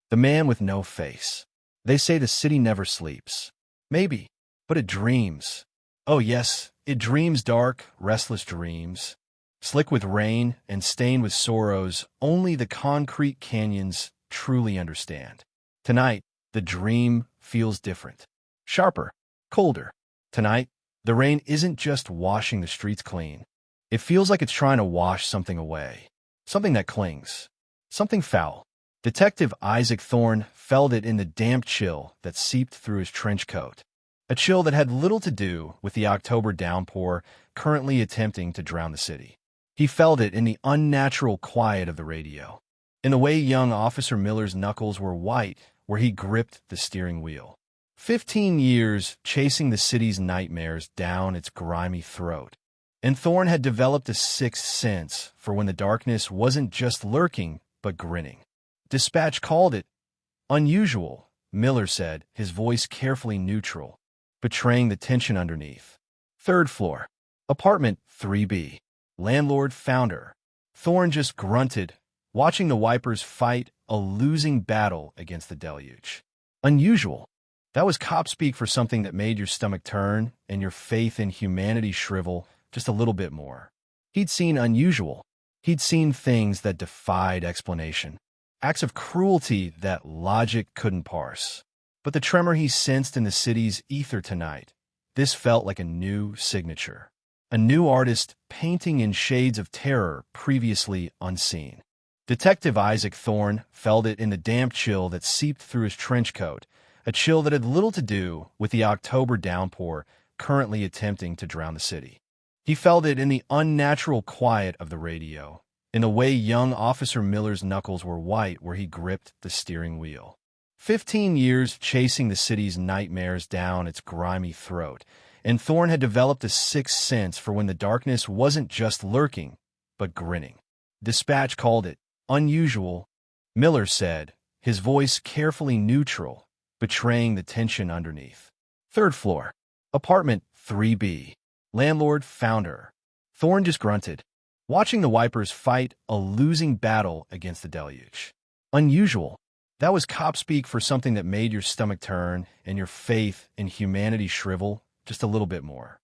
The man with no face. They say the city never sleeps. Maybe, but it dreams. Oh yes, it dreams dark, restless dreams. Slick with rain and stained with sorrows only the concrete canyons truly understand. Tonight, the dream feels different. Sharper, colder. Tonight, the rain isn't just washing the streets clean. It feels like it's trying to wash something away. Something that clings. Something foul. Detective Isaac Thorne felt it in the damp chill that seeped through his trench coat. A chill that had little to do with the October downpour currently attempting to drown the city. He felt it in the unnatural quiet of the radio, in the way young Officer Miller's knuckles were white where he gripped the steering wheel. 15 years chasing the city's nightmares down its grimy throat. And Thorne had developed a sixth sense for when the darkness wasn't just lurking, but grinning. Dispatch called it unusual, Miller said, his voice carefully neutral, betraying the tension underneath. Third floor. Apartment 3B. Landlord found her. Thorne just grunted, watching the wipers fight a losing battle against the deluge. Unusual. That was cop speak for something that made your stomach turn and your faith in humanity shrivel just a little bit more. He'd seen unusual. He'd seen things that defied explanation. Acts of cruelty that logic couldn't parse. But the tremor he sensed in the city's ether tonight, this felt like a new signature. A new artist painting in shades of terror previously unseen. Detective Isaac Thorne felt it in the damp chill that seeped through his trench coat, a chill that had little to do with the October downpour currently attempting to drown the city. He felt it in the unnatural quiet of the radio, in the way young Officer Miller's knuckles were white where he gripped the steering wheel. 15 years chasing the city's nightmares down its grimy throat, and Thorne had developed a sixth sense for when the darkness wasn't just lurking, but grinning. Dispatch called it unusual, Miller said, his voice carefully neutral, betraying the tension underneath. Third floor. Apartment 3B. Landlord found her. Thorne just grunted, watching the wipers fight a losing battle against the deluge. Unusual. That was cop speak for something that made your stomach turn and your faith in humanity shrivel just a little bit more.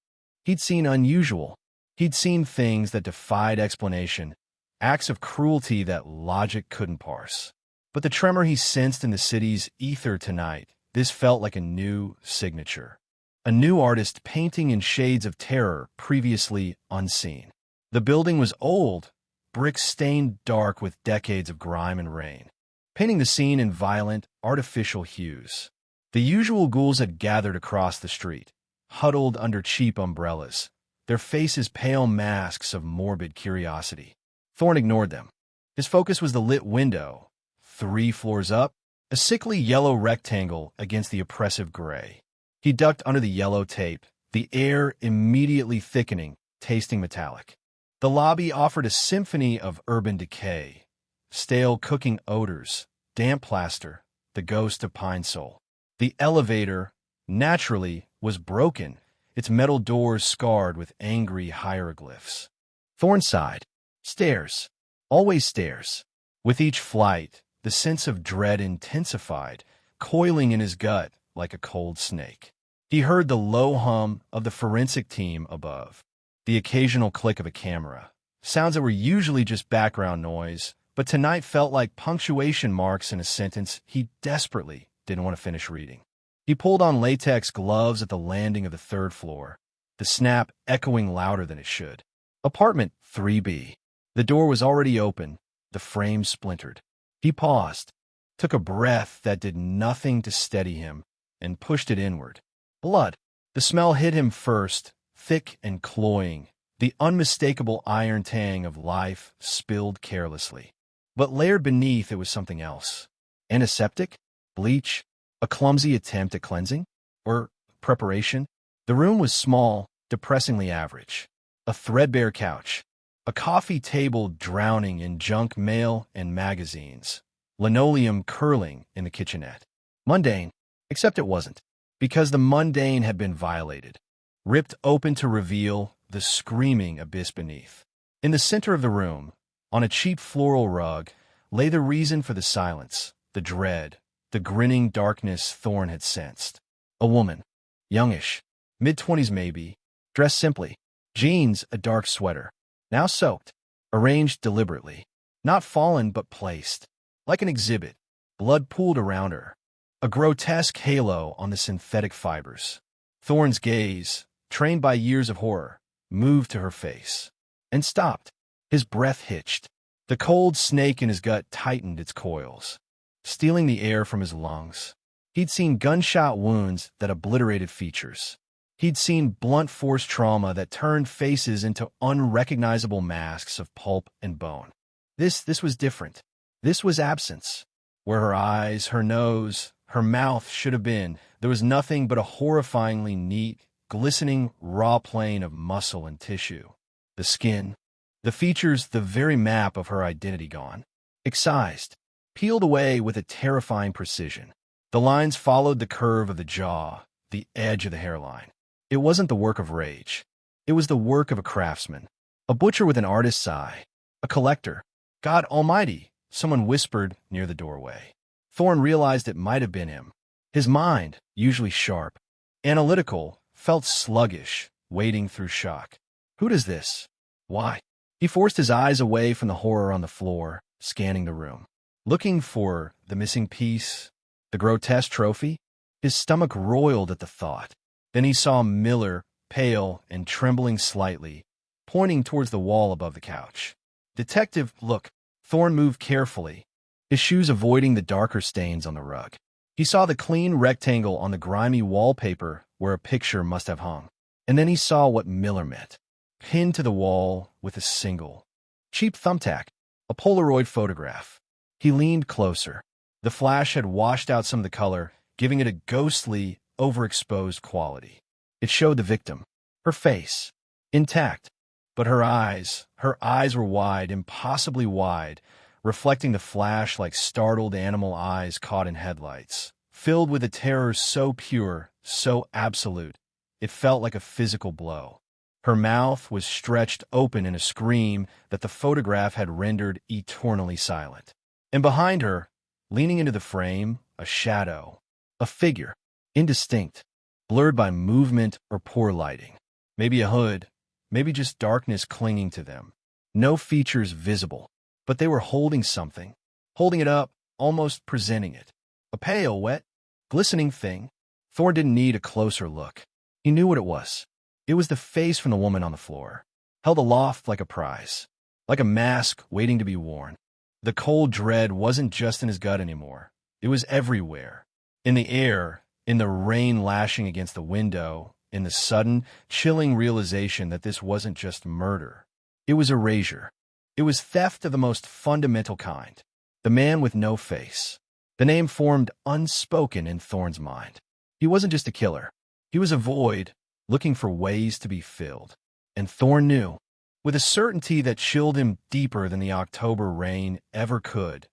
He'd seen unusual. He'd seen things that defied explanation, acts of cruelty that logic couldn't parse. But the tremor he sensed in the city's ether tonight, this felt like a new signature. A new artist painting in shades of terror previously unseen. The building was old, brick stained dark with decades of grime and rain, painting the scene in violent, artificial hues. The usual ghouls had gathered across the street, huddled under cheap umbrellas, their faces pale masks of morbid curiosity. Thorne ignored them. His focus was the lit window, 3 floors up, a sickly yellow rectangle against the oppressive gray. He ducked under the yellow tape, the air immediately thickening, tasting metallic. The lobby offered a symphony of urban decay, stale cooking odors, damp plaster, the ghost of pine sol. The elevator, naturally, was broken, its metal doors scarred with angry hieroglyphs. Thorne sighed. Stairs. Always stairs. With each flight, the sense of dread intensified, coiling in his gut like a cold snake. He heard the low hum of the forensic team above, the occasional click of a camera, sounds that were usually just background noise, but tonight felt like punctuation marks in a sentence he desperately didn't want to finish reading. He pulled on latex gloves at the landing of the 3rd floor, the snap echoing louder than it should. Apartment 3B. The door was already open, the frame splintered. He paused, took a breath that did nothing to steady him, and pushed it inward. Blood. The smell hit him first, thick and cloying, the unmistakable iron tang of life spilled carelessly. But layered beneath it was something else. Antiseptic? Bleach? A clumsy attempt at cleansing? Or preparation? The room was small, depressingly average. A threadbare couch. A coffee table drowning in junk mail and magazines. Linoleum curling in the kitchenette. Mundane, except it wasn't, because the mundane had been violated, ripped open to reveal the screaming abyss beneath. In the center of the room, on a cheap floral rug, lay the reason for the silence, the dread, the grinning darkness Thorn had sensed. A woman, youngish, mid-20s maybe, dressed simply. Jeans, a dark sweater, now soaked, arranged deliberately. Not fallen but placed. Like an exhibit, blood pooled around her. A grotesque halo on the synthetic fibers. Thorn's gaze, trained by years of horror, moved to her face. And stopped. His breath hitched. The cold snake in his gut tightened its coils, stealing the air from his lungs. He'd seen gunshot wounds that obliterated features. He'd seen blunt force trauma that turned faces into unrecognizable masks of pulp and bone. This was different. This was absence. Where her eyes, her nose, her mouth should have been, there was nothing but a horrifyingly neat, glistening, raw plane of muscle and tissue. The skin, the features, the very map of her identity gone. Excised, peeled away with a terrifying precision. The lines followed the curve of the jaw, the edge of the hairline. It wasn't the work of rage. It was the work of a craftsman, a butcher with an artist's eye, a collector. God Almighty, someone whispered near the doorway. Thorn realized it might have been him. His mind, usually sharp, analytical, felt sluggish, wading through shock. Who does this? Why? He forced his eyes away from the horror on the floor, scanning the room. Looking for the missing piece, the grotesque trophy. His stomach roiled at the thought. Then he saw Miller, pale and trembling slightly, pointing towards the wall above the couch. Detective, look. Thorn moved carefully, his shoes avoiding the darker stains on the rug. He saw the clean rectangle on the grimy wallpaper where a picture must have hung. And then he saw what Miller meant. Pinned to the wall with a single, cheap thumbtack, a Polaroid photograph. He leaned closer. The flash had washed out some of the color, giving it a ghostly, overexposed quality. It showed the victim, her face, intact, but her eyes were wide, impossibly wide, reflecting the flash like startled animal eyes caught in headlights, filled with a terror so pure, so absolute, it felt like a physical blow. Her mouth was stretched open in a scream that the photograph had rendered eternally silent. And behind her, leaning into the frame, a shadow, a figure, indistinct, blurred by movement or poor lighting. Maybe a hood, maybe just darkness clinging to them. No features visible, but they were holding something, holding it up, almost presenting it. A pale, wet, glistening thing. Thorn didn't need a closer look. He knew what it was. It was the face from the woman on the floor, held aloft like a prize, like a mask waiting to be worn. The cold dread wasn't just in his gut anymore. It was everywhere. In the air, in the rain lashing against the window, in the sudden, chilling realization that this wasn't just murder. It was erasure. It was theft of the most fundamental kind. The man with no face. The name formed unspoken in Thorn's mind. He wasn't just a killer. He was a void, looking for ways to be filled. And Thorn knew, with a certainty that chilled him deeper than the October rain ever could,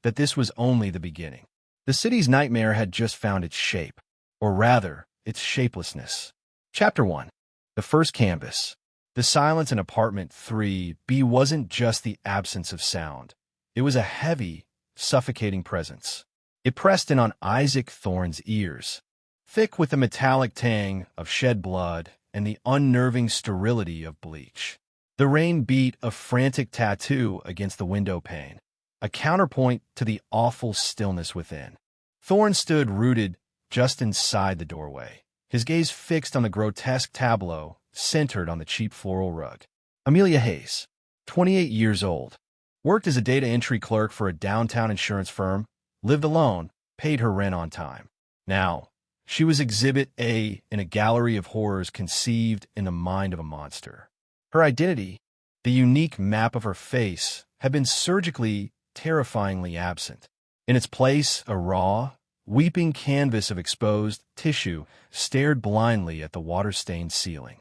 that this was only the beginning. The city's nightmare had just found its shape, or rather, its shapelessness. Chapter 1. The first canvas. The silence in apartment 3B wasn't just the absence of sound. It was a heavy, suffocating presence. It pressed in on Isaac Thorn's ears, thick with the metallic tang of shed blood and the unnerving sterility of bleach. The rain beat a frantic tattoo against the window pane, a counterpoint to the awful stillness within. Thorn stood rooted just inside the doorway, his gaze fixed on the grotesque tableau centered on the cheap floral rug. Amelia Hayes, 28 years old, worked as a data entry clerk for a downtown insurance firm, lived alone, paid her rent on time. Now, she was Exhibit A in a gallery of horrors conceived in the mind of a monster. Her identity, the unique map of her face, had been surgically, terrifyingly absent. In its place, a raw, weeping canvas of exposed tissue stared blindly at the water-stained ceiling.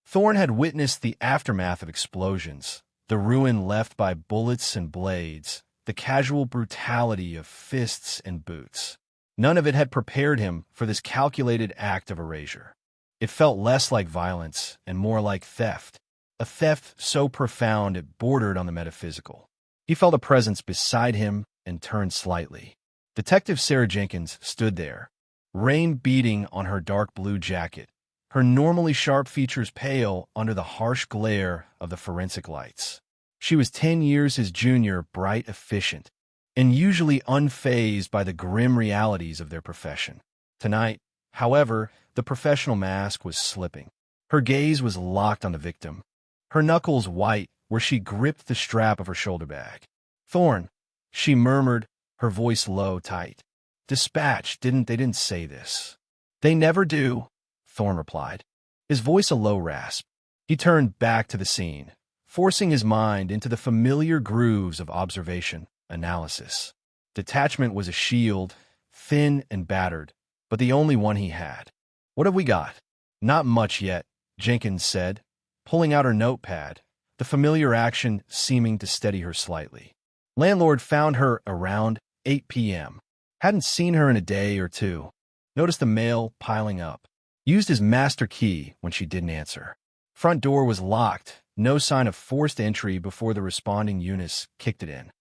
Thorn had witnessed the aftermath of explosions, the ruin left by bullets and blades, the casual brutality of fists and boots. None of it had prepared him for this calculated act of erasure. It felt less like violence and more like theft, a theft so profound it bordered on the metaphysical. He felt a presence beside him and turned slightly. Detective Sarah Jenkins stood there, rain beating on her dark blue jacket, her normally sharp features pale under the harsh glare of the forensic lights. She was 10 years his junior, bright, efficient, and usually unfazed by the grim realities of their profession. Tonight, however, the professional mask was slipping. Her gaze was locked on the victim, her knuckles white where she gripped the strap of her shoulder bag. "Thorne," she murmured, her voice low, tight. "Dispatch, they didn't say this." "They never do," Thorne replied, his voice a low rasp. He turned back to the scene, forcing his mind into the familiar grooves of observation, analysis. Detachment was a shield, thin and battered, but the only one he had. "What have we got?" "Not much yet," Jenkins said, pulling out her notepad, the familiar action seeming to steady her slightly. "Landlord found her around 8 p.m. Hadn't seen her in a day or two. Noticed the mail piling up. Used his master key when she didn't answer. Front door was locked, no sign of forced entry before the responding Eunice kicked it in."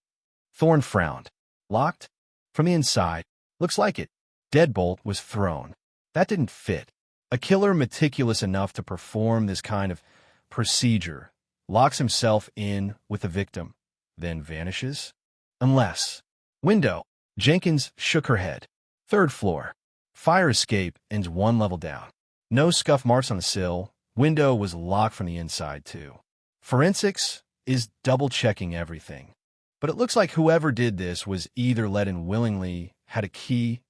Thorne frowned. "Locked? From the inside? Looks like it." Deadbolt was thrown. That didn't fit. A killer meticulous enough to perform this kind of procedure locks himself in with the victim, then vanishes? Unless... Window. Jenkins shook her head. "Third floor. Fire escape ends 1 level down. No scuff marks on the sill. Window was locked from the inside, too. Forensics is double-checking everything. But it looks like whoever did this was either let in willingly, had a key,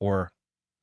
or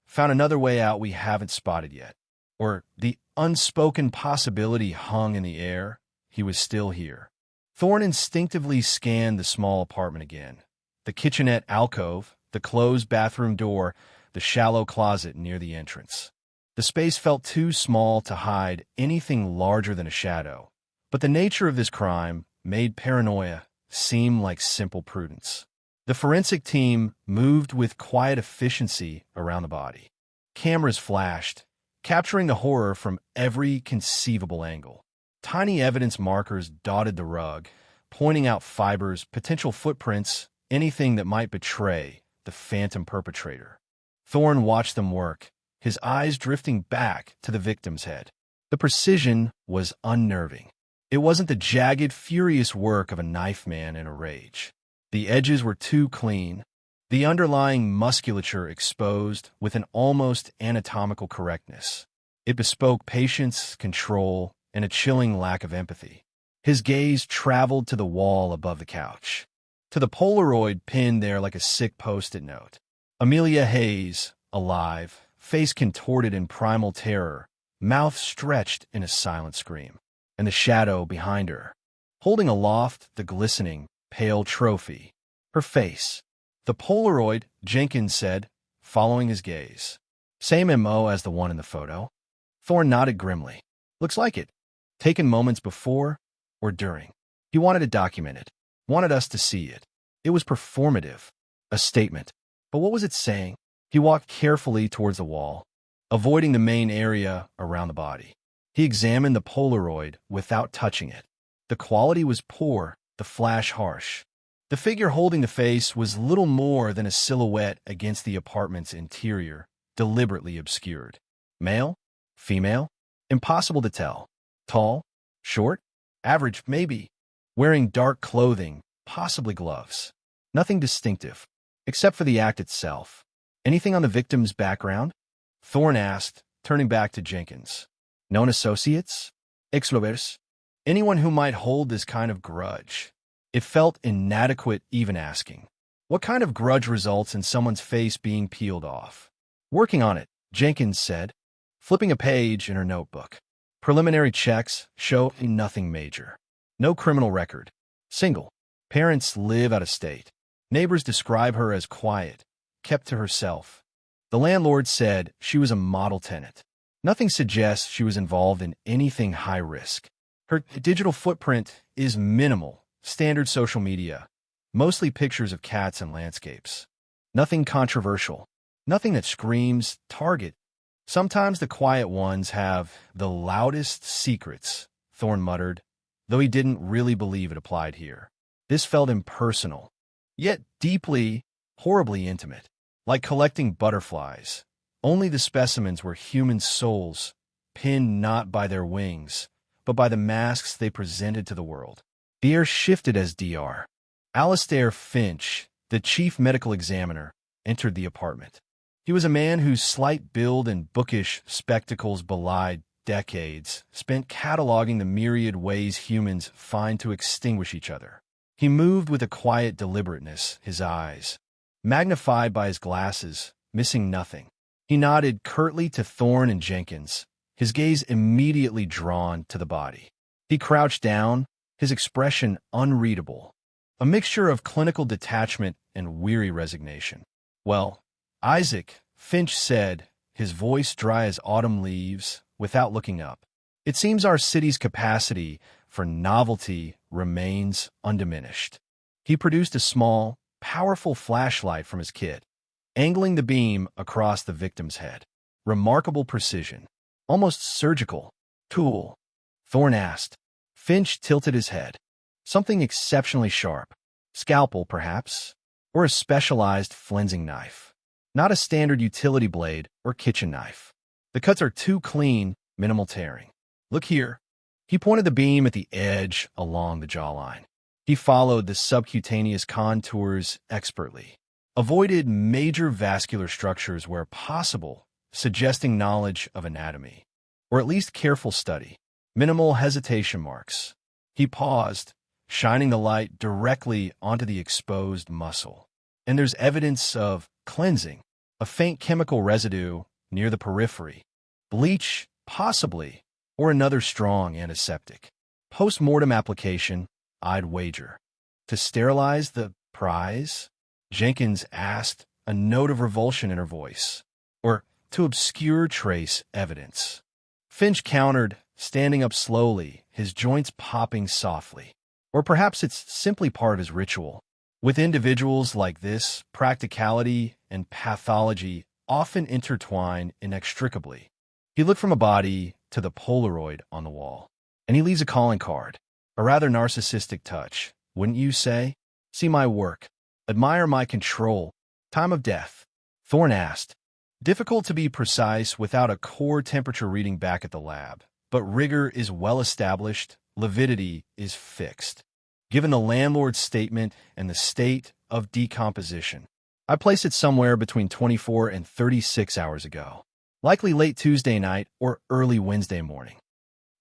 found another way out we haven't spotted yet. Or the unspoken possibility hung in the air. He was still here." Thorne instinctively scanned the small apartment again. The kitchenette alcove, the closed bathroom door, the shallow closet near the entrance. The space felt too small to hide anything larger than a shadow, but the nature of this crime made paranoia seem like simple prudence. The forensic team moved with quiet efficiency around the body. Cameras flashed, capturing the horror from every conceivable angle. Tiny evidence markers dotted the rug, pointing out fibers, potential footprints, anything that might betray the phantom perpetrator. Thorne watched them work, his eyes drifting back to the victim's head. The precision was unnerving. It wasn't the jagged, furious work of a knife man in a rage. The edges were too clean, the underlying musculature exposed with an almost anatomical correctness. It bespoke patience, control, and a chilling lack of empathy. His gaze traveled to the wall above the couch, to the Polaroid pinned there like a sick Post-it note. Amelia Hayes, alive, face contorted in primal terror, mouth stretched in a silent scream, and the shadow behind her, holding aloft the glistening, pale trophy. Her face. "The Polaroid," Jenkins said, following his gaze. "Same MO as the one in the photo." Thorne nodded grimly. "Looks like it. Taken moments before or during. He wanted to document it, wanted us to see it. It was performative, a statement. But what was it saying?" He walked carefully towards the wall, avoiding the main area around the body. He examined the Polaroid without touching it. The quality was poor, the flash harsh. The figure holding the face was little more than a silhouette against the apartment's interior, deliberately obscured. Male? Female? Impossible to tell. Tall? Short? Average, maybe. Wearing dark clothing, possibly gloves. Nothing distinctive, except for the act itself. "Anything on the victim's background?" Thorne asked, turning back to Jenkins. "Known associates? Ex-lovers? Anyone who might hold this kind of grudge?" It felt inadequate even asking. What kind of grudge results in someone's face being peeled off? "Working on it," Jenkins said, flipping a page in her notebook. "Preliminary checks show nothing major. No criminal record. Single. Parents live out of state. Neighbors describe her as quiet, kept to herself. The landlord said she was a model tenant. Nothing suggests she was involved in anything high risk. Her digital footprint is minimal. Standard social media, mostly pictures of cats and landscapes. Nothing controversial, nothing that screams target. Sometimes the quiet ones have the loudest secrets," Thorne muttered, though he didn't really believe it applied here. This felt impersonal, yet deeply horribly intimate, like collecting butterflies. Only the specimens were human souls, pinned not by their wings, but by the masks they presented to the world. The air shifted as Dr. Alistair Finch, the chief medical examiner, entered the apartment. He was a man whose slight build and bookish spectacles belied decades spent cataloging the myriad ways humans find to extinguish each other. He moved with a quiet deliberateness, his eyes, magnified by his glasses, missing nothing. He nodded curtly to Thorne and Jenkins, his gaze immediately drawn to the body. He crouched down, his expression unreadable, a mixture of clinical detachment and weary resignation. "Well, Isaac," Finch said, his voice dry as autumn leaves, without looking up, "it seems our city's capacity for novelty remains undiminished." He produced a small, powerful flashlight from his kit, angling the beam across the victim's head. "Remarkable precision. Almost surgical. Tool?" Thorne asked. Finch tilted his head. "Something exceptionally sharp. Scalpel, perhaps? Or a specialized flensing knife. Not a standard utility blade or kitchen knife. The cuts are too clean, minimal tearing. Look here." He pointed the beam at the edge along the jawline. He followed the subcutaneous contours expertly, avoided major vascular structures where possible, suggesting knowledge of anatomy, or at least careful study. Minimal hesitation marks. He paused, shining the light directly onto the exposed muscle. "And there's evidence of cleansing, a faint chemical residue near the periphery. Bleach, possibly, or another strong antiseptic. Post-mortem application, I'd wager." "To sterilize the prize?" Jenkins asked, a note of revulsion in her voice. "Or to obscure trace evidence?" Finch countered, standing up slowly, his joints popping softly. "Or perhaps it's simply part of his ritual. With individuals like this, practicality and pathology often intertwine inextricably." He looked from a body to the Polaroid on the wall. "And he leaves a calling card. A rather narcissistic touch, wouldn't you say? See my work. Admire my control. Time of death?" Thorne asked. "Difficult to be precise without a core temperature reading back at the lab, but rigor is well established, lividity is fixed. Given the landlord's statement and the state of decomposition, I place it somewhere between 24 and 36 hours ago. Likely late Tuesday night or early Wednesday morning."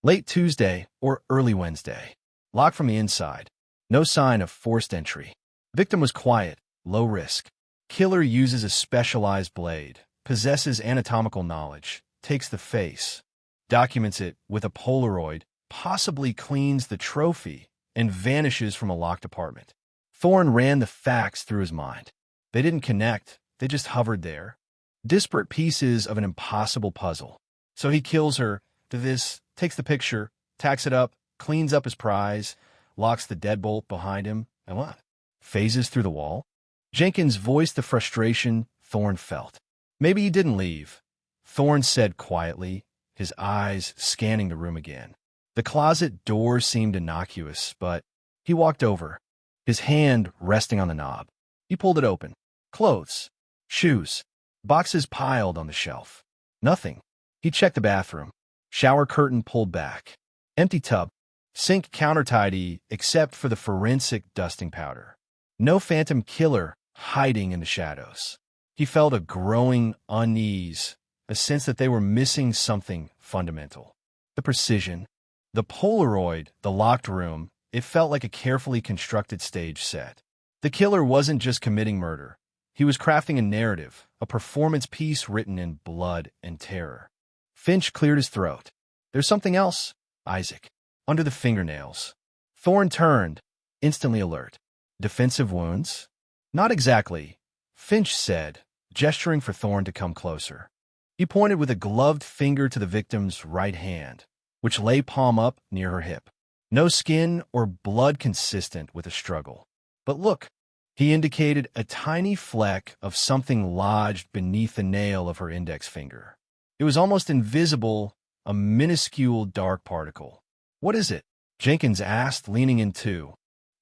"Late Tuesday or early Wednesday. Locked from the inside. No sign of forced entry. Victim was quiet, low risk. Killer uses a specialized blade, possesses anatomical knowledge, takes the face, documents it with a Polaroid, possibly cleans the trophy, and vanishes from a locked apartment." Thorne ran the facts through his mind. They didn't connect, they just hovered there. Disparate pieces of an impossible puzzle. So he kills her, to this, takes the picture, tacks it up, cleans up his prize, locks the deadbolt behind him, and what? Phases through the wall? Jenkins voiced the frustration Thorne felt. "Maybe he didn't leave," Thorne said quietly, his eyes scanning the room again. The closet door seemed innocuous, but he walked over, his hand resting on the knob. He pulled it open. Clothes, shoes, boxes piled on the shelf. Nothing. He checked the bathroom. Shower curtain pulled back. Empty tub. Sink countertidy except for the forensic dusting powder. No phantom killer hiding in the shadows. He felt a growing unease, a sense that they were missing something fundamental. The precision. The Polaroid, the locked room, it felt like a carefully constructed stage set. The killer wasn't just committing murder. He was crafting a narrative, a performance piece written in blood and terror. Finch cleared his throat. "There's something else, Isaac. Under the fingernails." Thorne turned, instantly alert. "Defensive wounds?" "Not exactly," Finch said, gesturing for Thorne to come closer. He pointed with a gloved finger to the victim's right hand, which lay palm up near her hip. "No skin or blood consistent with a struggle. But look," he indicated a tiny fleck of something lodged beneath the nail of her index finger. It was almost invisible, a minuscule dark particle. "What is it?" Jenkins asked, leaning in too.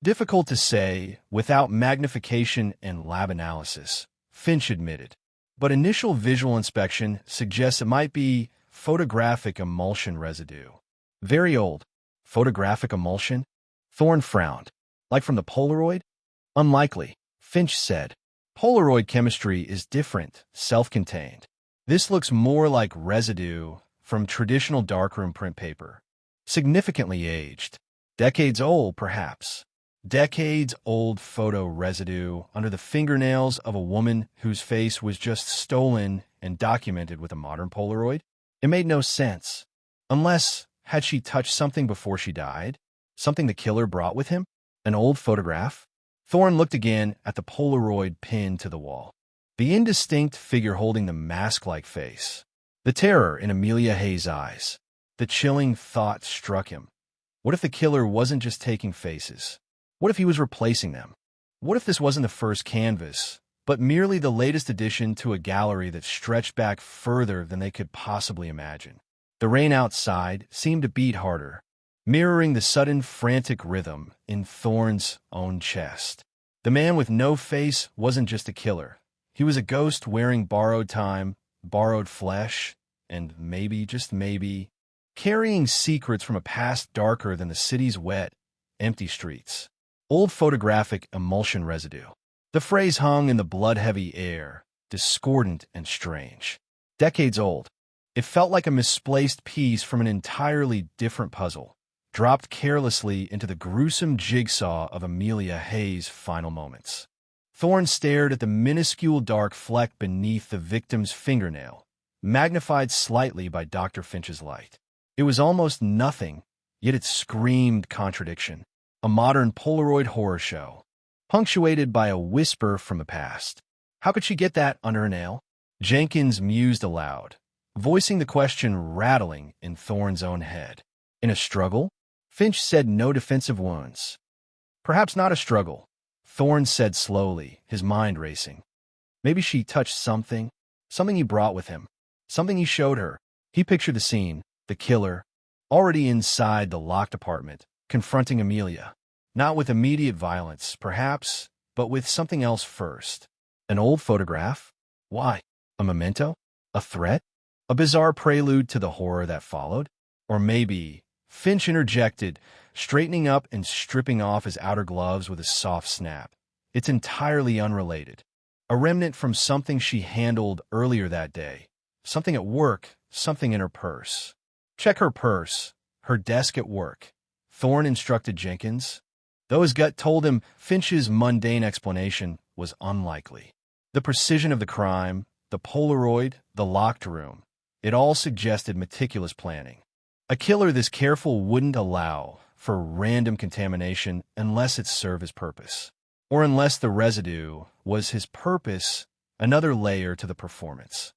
Difficult to say without magnification and lab analysis, Finch admitted. But initial visual inspection suggests it might be photographic emulsion residue. Very old. Photographic emulsion? Thorne frowned. Like from the Polaroid? Unlikely, Finch said. Polaroid chemistry is different, self-contained. This looks more like residue from traditional darkroom print paper. Significantly aged. Decades old, perhaps. Decades-old photo residue under the fingernails of a woman whose face was just stolen and documented with a modern Polaroid? It made no sense. Unless, had she touched something before she died? Something the killer brought with him? An old photograph? Thorne looked again at the Polaroid pinned to the wall. The indistinct figure holding the mask-like face. The terror in Amelia Hayes' eyes. The chilling thought struck him. What if the killer wasn't just taking faces? What if he was replacing them? What if this wasn't the first canvas, but merely the latest addition to a gallery that stretched back further than they could possibly imagine? The rain outside seemed to beat harder, mirroring the sudden frantic rhythm in Thorne's own chest. The man with no face wasn't just a killer. He was a ghost wearing borrowed time, borrowed flesh, and maybe, just maybe, carrying secrets from a past darker than the city's wet, empty streets. Old photographic emulsion residue. The phrase hung in the blood-heavy air, discordant and strange. Decades old. It felt like a misplaced piece from an entirely different puzzle, dropped carelessly into the gruesome jigsaw of Amelia Hayes' final moments. Thorne stared at the minuscule dark fleck beneath the victim's fingernail, magnified slightly by Dr. Finch's light. It was almost nothing, yet it screamed contradiction. A modern Polaroid horror show, punctuated by a whisper from the past. How could she get that under her nail? Jenkins mused aloud, voicing the question rattling in Thorne's own head. In a struggle? Finch said no defensive wounds. Perhaps not a struggle, Thorne said slowly, his mind racing. Maybe she touched something he brought with him, something he showed her. He pictured the scene, the killer, already inside the locked apartment, confronting Amelia. Not with immediate violence, perhaps, but with something else first. An old photograph? Why? A memento? A threat? A bizarre prelude to the horror that followed? Or maybe, Finch interjected, straightening up and stripping off his outer gloves with a soft snap. It's entirely unrelated. A remnant from something she handled earlier that day. Something at work, something in her purse. Check her purse, her desk at work. Thorne instructed Jenkins, though his gut told him Finch's mundane explanation was unlikely. The precision of the crime, the Polaroid, the locked room, it all suggested meticulous planning. A killer this careful wouldn't allow for random contamination unless it served his purpose. Or unless the residue was his purpose, another layer to the performance.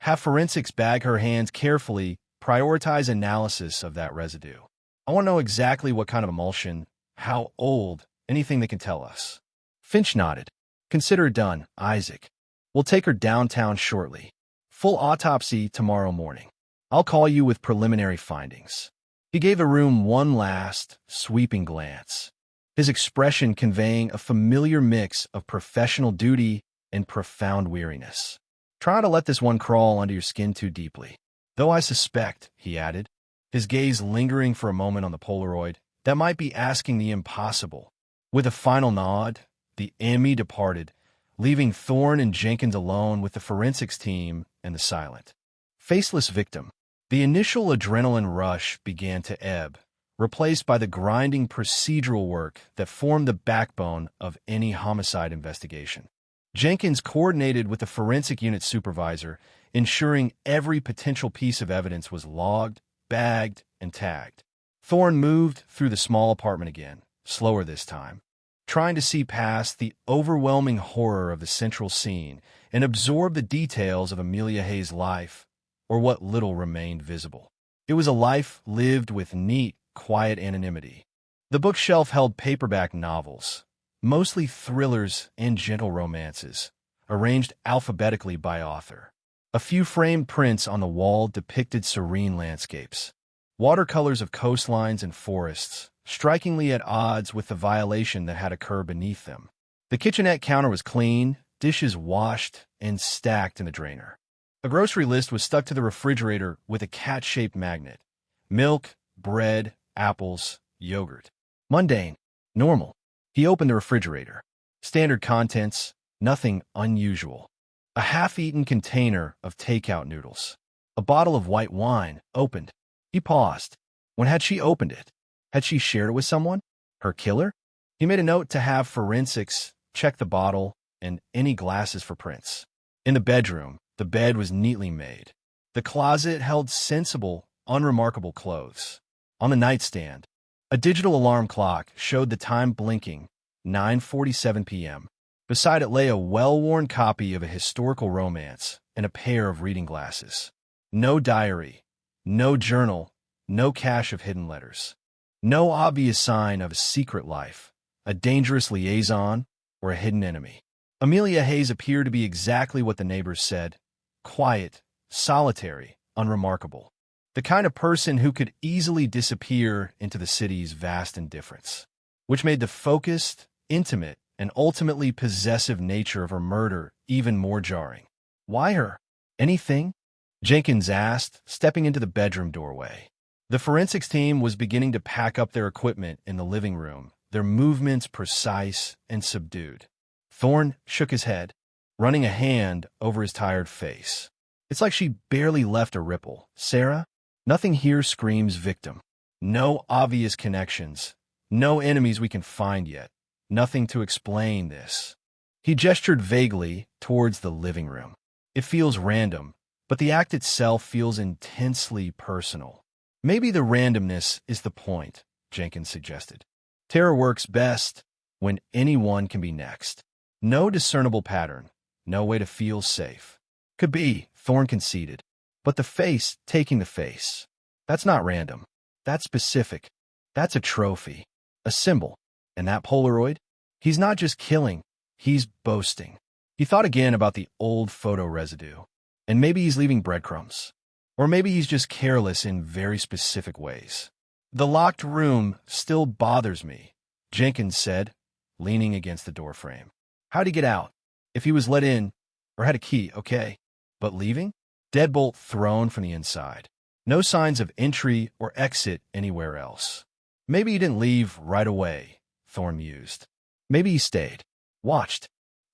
Have forensics bag her hands carefully, prioritize analysis of that residue. I want to know exactly what kind of emulsion, how old, anything they can tell us. Finch nodded. Consider it done, Isaac. We'll take her downtown shortly. Full autopsy tomorrow morning. I'll call you with preliminary findings. He gave the room one last, sweeping glance, his expression conveying a familiar mix of professional duty and profound weariness. Try not to let this one crawl under your skin too deeply. Though I suspect, he added, his gaze lingering for a moment on the Polaroid, that might be asking the impossible. With a final nod, the Emmy departed, leaving Thorne and Jenkins alone with the forensics team and the silent, faceless victim. The initial adrenaline rush began to ebb, replaced by the grinding procedural work that formed the backbone of any homicide investigation. Jenkins coordinated with the forensic unit supervisor, ensuring every potential piece of evidence was logged, bagged, and tagged. Thorne moved through the small apartment again, slower this time, trying to see past the overwhelming horror of the central scene and absorb the details of Amelia Hayes' life, or what little remained visible. It was a life lived with neat, quiet anonymity. The bookshelf held paperback novels, mostly thrillers and gentle romances, arranged alphabetically by author. A few framed prints on the wall depicted serene landscapes, watercolors of coastlines and forests, strikingly at odds with the violation that had occurred beneath them. The kitchenette counter was clean, dishes washed, and stacked in the drainer. A grocery list was stuck to the refrigerator with a cat-shaped magnet. Milk, bread, apples, yogurt. Mundane. Normal. He opened the refrigerator. Standard contents, nothing unusual. A half-eaten container of takeout noodles. A bottle of white wine, opened. He paused. When had she opened it? Had she shared it with someone? Her killer? He made a note to have forensics check the bottle and any glasses for prints. In the bedroom, the bed was neatly made. The closet held sensible, unremarkable clothes. On the nightstand, a digital alarm clock showed the time blinking, 9:47 p.m. Beside it lay a well-worn copy of a historical romance and a pair of reading glasses. No diary, no journal, no cache of hidden letters. No obvious sign of a secret life, a dangerous liaison, or a hidden enemy. Amelia Hayes appeared to be exactly what the neighbors said: quiet, solitary, unremarkable. The kind of person who could easily disappear into the city's vast indifference, which made the focused, intimate, and ultimately possessive nature of her murder even more jarring. Why her? Anything? Jenkins asked, stepping into the bedroom doorway. The forensics team was beginning to pack up their equipment in the living room, their movements precise and subdued. Thorne shook his head, running a hand over his tired face. It's like she barely left a ripple. Sarah? Nothing here screams victim. No obvious connections. No enemies we can find yet. Nothing to explain this. He gestured vaguely towards the living room. It feels random, but the act itself feels intensely personal. Maybe the randomness is the point, Jenkins suggested. Terror works best when anyone can be next. No discernible pattern, no way to feel safe. Could be, Thorne conceded. But the face taking the face, that's not random. That's specific. That's a trophy, a symbol. And that Polaroid? He's not just killing, he's boasting. He thought again about the old photo residue. And maybe he's leaving breadcrumbs. Or maybe he's just careless in very specific ways. The locked room still bothers me, Jenkins said, leaning against the doorframe. How'd he get out? If he was let in, or had a key, okay. But leaving? Deadbolt thrown from the inside. No signs of entry or exit anywhere else. Maybe he didn't leave right away, Thorne mused. Maybe he stayed. Watched.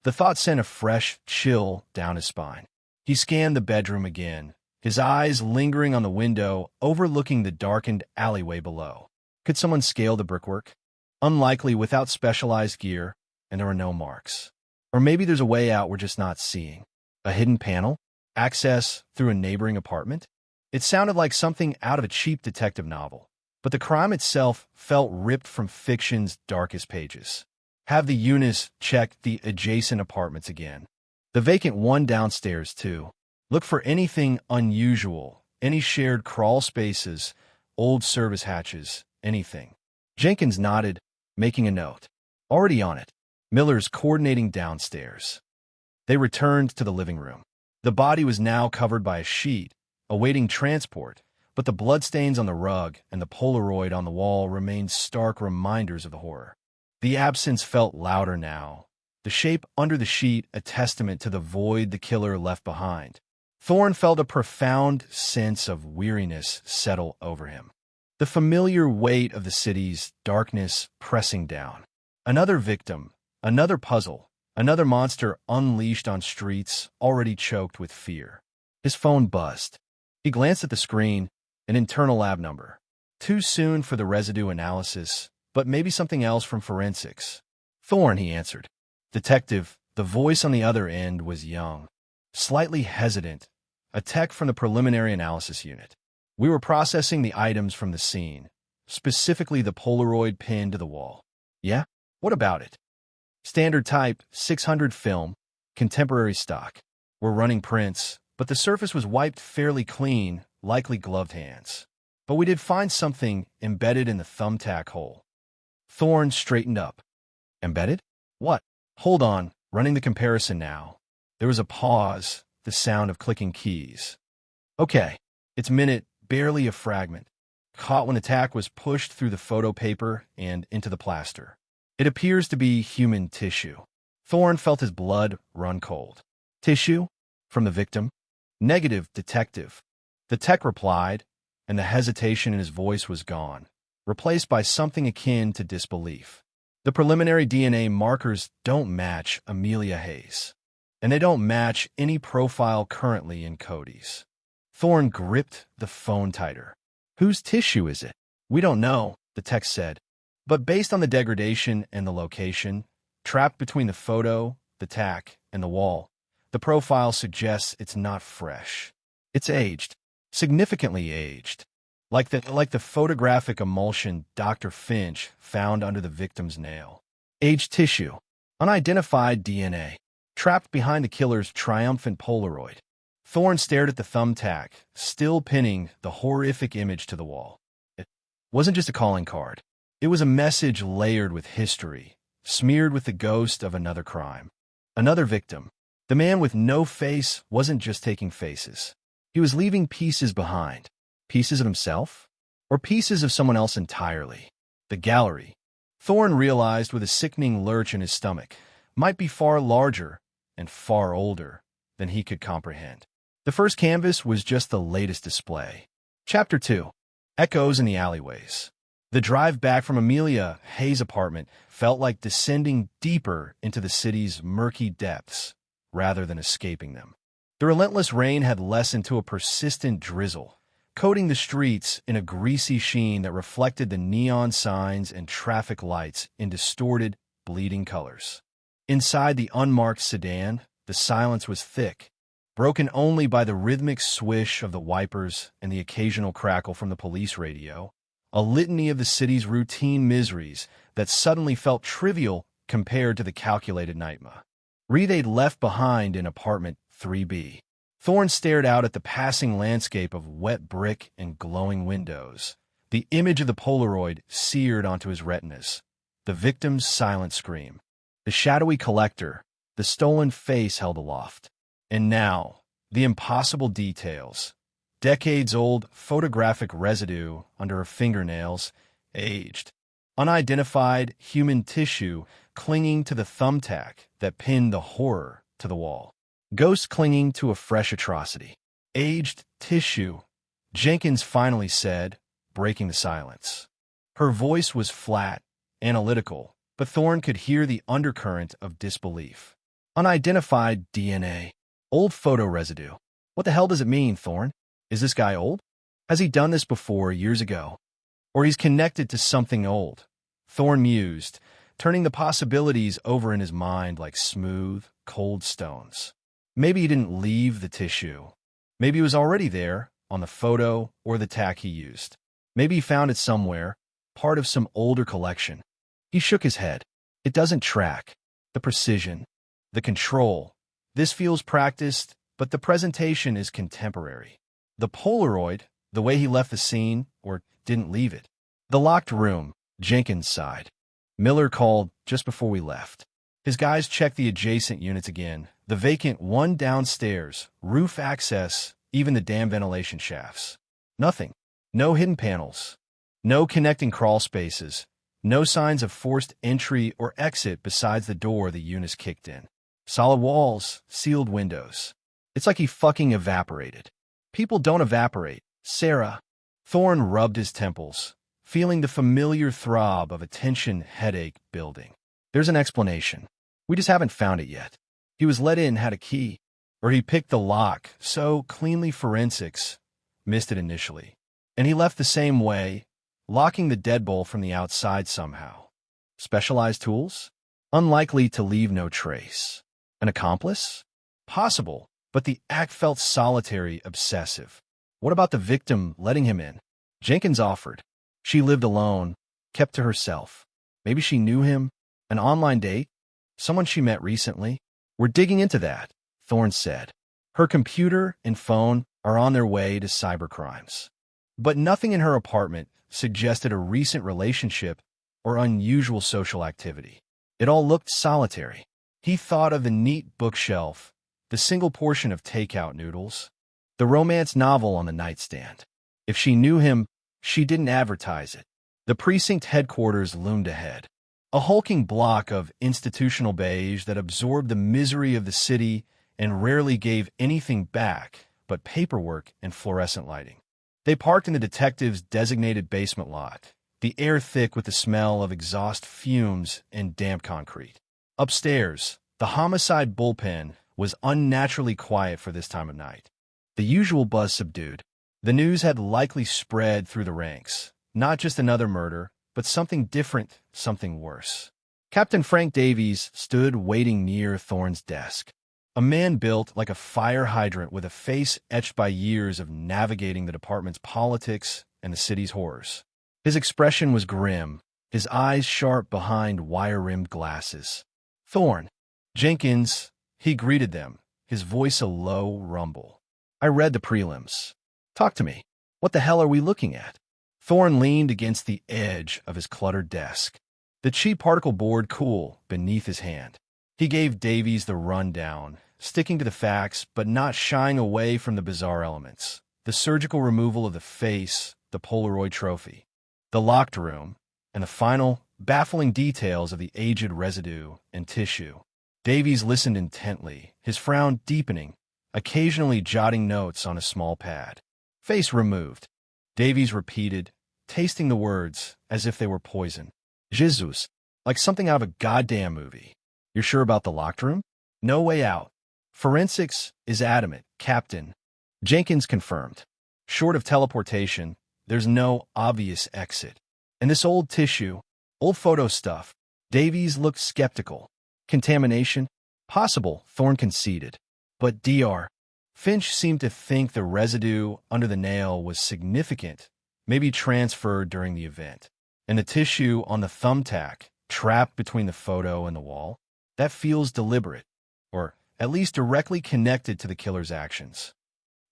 The thought sent a fresh chill down his spine. He scanned the bedroom again, his eyes lingering on the window overlooking the darkened alleyway below. Could someone scale the brickwork? Unlikely without specialized gear, and there were no marks. Or maybe there's a way out we're just not seeing. A hidden panel? Access through a neighboring apartment? It sounded like something out of a cheap detective novel, but the crime itself felt ripped from fiction's darkest pages. Have the Eunice check the adjacent apartments again. The vacant one downstairs, too. Look for anything unusual, any shared crawl spaces, old service hatches, anything. Jenkins nodded, making a note. Already on it. Miller's coordinating downstairs. They returned to the living room. The body was now covered by a sheet, awaiting transport, but the bloodstains on the rug and the Polaroid on the wall remained stark reminders of the horror. The absence felt louder now, the shape under the sheet a testament to the void the killer left behind. Thorne felt a profound sense of weariness settle over him. The familiar weight of the city's darkness pressing down. Another victim, another puzzle, another monster unleashed on streets already choked with fear. His phone buzzed. He glanced at the screen, an internal lab number. Too soon for the residue analysis, but maybe something else from forensics. Thorne, he answered. Detective, the voice on the other end was young, slightly hesitant, a tech from the preliminary analysis unit. We were processing the items from the scene, specifically the Polaroid pinned to the wall. Yeah? What about it? Standard type, 600 film, contemporary stock. We're running prints, but the surface was wiped fairly clean, likely gloved hands. But we did find something embedded in the thumbtack hole. Thorne straightened up. Embedded? What? Hold on, running the comparison now. There was a pause, the sound of clicking keys. Okay, it's minute, barely a fragment. caught when the tack was pushed through the photo paper and into the plaster. It appears to be human tissue. Thorne felt his blood run cold. Tissue? From the victim? Negative, detective. The tech replied, and the hesitation in his voice was gone, replaced by something akin to disbelief. The preliminary DNA markers don't match Amelia Hayes, and they don't match any profile currently in Cody's. Thorne gripped the phone tighter. Whose tissue is it? We don't know, the text said. But based on the degradation and the location, trapped between the photo, the tack, and the wall, the profile suggests it's not fresh. It's aged, significantly aged, like the photographic emulsion Dr. Finch found under the victim's nail. Aged tissue, unidentified DNA, trapped behind the killer's triumphant Polaroid. Thorne stared at the thumbtack, still pinning the horrific image to the wall. It wasn't just a calling card. It was a message layered with history, smeared with the ghost of another crime. Another victim. The man with no face wasn't just taking faces. He was leaving pieces behind. Pieces of himself? Or pieces of someone else entirely? The gallery, Thorne realized with a sickening lurch in his stomach, might be far larger and far older than he could comprehend. The first canvas was just the latest display. Chapter 2. Echoes in the Alleyways. The drive back from Amelia Hayes' apartment felt like descending deeper into the city's murky depths rather than escaping them. The relentless rain had lessened to a persistent drizzle, coating the streets in a greasy sheen that reflected the neon signs and traffic lights in distorted, bleeding colors. Inside the unmarked sedan, the silence was thick, broken only by the rhythmic swish of the wipers and the occasional crackle from the police radio, a litany of the city's routine miseries that suddenly felt trivial compared to the calculated nightmare they'd left behind in apartment 3B. Thorne stared out at the passing landscape of wet brick and glowing windows, the image of the Polaroid seared onto his retinas, the victim's silent scream, the shadowy collector, the stolen face held aloft. And now, the impossible details. Decades-old photographic residue under her fingernails, aged. Unidentified human tissue clinging to the thumbtack that pinned the horror to the wall. Ghosts clinging to a fresh atrocity. Aged tissue, Jenkins finally said, breaking the silence. Her voice was flat, analytical, but Thorne could hear the undercurrent of disbelief. Unidentified DNA. Old photo residue. What the hell does it mean, Thorne? Is this guy old? Has he done this before, years ago? Or he's connected to something old? Thorne mused, turning the possibilities over in his mind like smooth, cold stones. Maybe he didn't leave the tissue. Maybe it was already there, on the photo or the tack he used. Maybe he found it somewhere, part of some older collection. He shook his head. It doesn't track. The precision. The control. This feels practiced, but the presentation is contemporary. The Polaroid, the way he left the scene, or didn't leave it. The locked room, Jenkins sighed. Miller called just before we left. His guys checked the adjacent units again. The vacant one downstairs, roof access, even the damn ventilation shafts. Nothing. No hidden panels. No connecting crawl spaces. No signs of forced entry or exit besides the door the units kicked in. Solid walls, sealed windows. It's like he fucking evaporated. People don't evaporate, Sarah. Thorne rubbed his temples, feeling the familiar throb of a tension headache building. There's an explanation. We just haven't found it yet. He was let in, had a key, or he picked the lock so cleanly forensics missed it initially. And he left the same way, locking the deadbolt from the outside somehow. Specialized tools? Unlikely to leave no trace. An accomplice? Possible, but the act felt solitary, obsessive. What about the victim letting him in? Jenkins offered. She lived alone, kept to herself. Maybe she knew him? An online date? Someone she met recently? We're digging into that, Thorne said. Her computer and phone are on their way to cybercrimes. But nothing in her apartment suggested a recent relationship or unusual social activity. It all looked solitary. He thought of the neat bookshelf, the single portion of takeout noodles, the romance novel on the nightstand. If she knew him, She didn't advertise it. The precinct headquarters loomed ahead. A hulking block of institutional beige that absorbed the misery of the city and rarely gave anything back but paperwork and fluorescent lighting. They parked in the detective's designated basement lot, the air thick with the smell of exhaust fumes and damp concrete. Upstairs, the homicide bullpen was unnaturally quiet for this time of night. The usual buzz subdued. The news had likely spread through the ranks. Not just another murder, but something different, something worse. Captain Frank Davies stood waiting near Thorne's desk. A man built like a fire hydrant with a face etched by years of navigating the department's politics and the city's horrors. His expression was grim, his eyes sharp behind wire-rimmed glasses. "Thorne." "Jenkins," he greeted them, his voice a low rumble. "I read the prelims. Talk to me. What the hell are we looking at?" Thorne leaned against the edge of his cluttered desk, the cheap particle board cool beneath his hand. He gave Davies the rundown, sticking to the facts but not shying away from the bizarre elements. The surgical removal of the face, the Polaroid trophy, the locked room, and the final, baffling details of the aged residue and tissue. Davies listened intently, his frown deepening, occasionally jotting notes on a small pad. "Face removed," Davies repeated, tasting the words as if they were poison. "Jesus, like something out of a goddamn movie. You're sure about the locked room?" "No way out. Forensics is adamant, Captain," Jenkins confirmed. "Short of teleportation, there's no obvious exit. And this old tissue, old photo stuff," Davies looked skeptical. "Contamination? Possible," Thorne conceded. "But Dr. Finch seemed to think the residue under the nail was significant, maybe transferred during the event. And the tissue on the thumbtack, trapped between the photo and the wall, that feels deliberate, or at least directly connected to the killer's actions."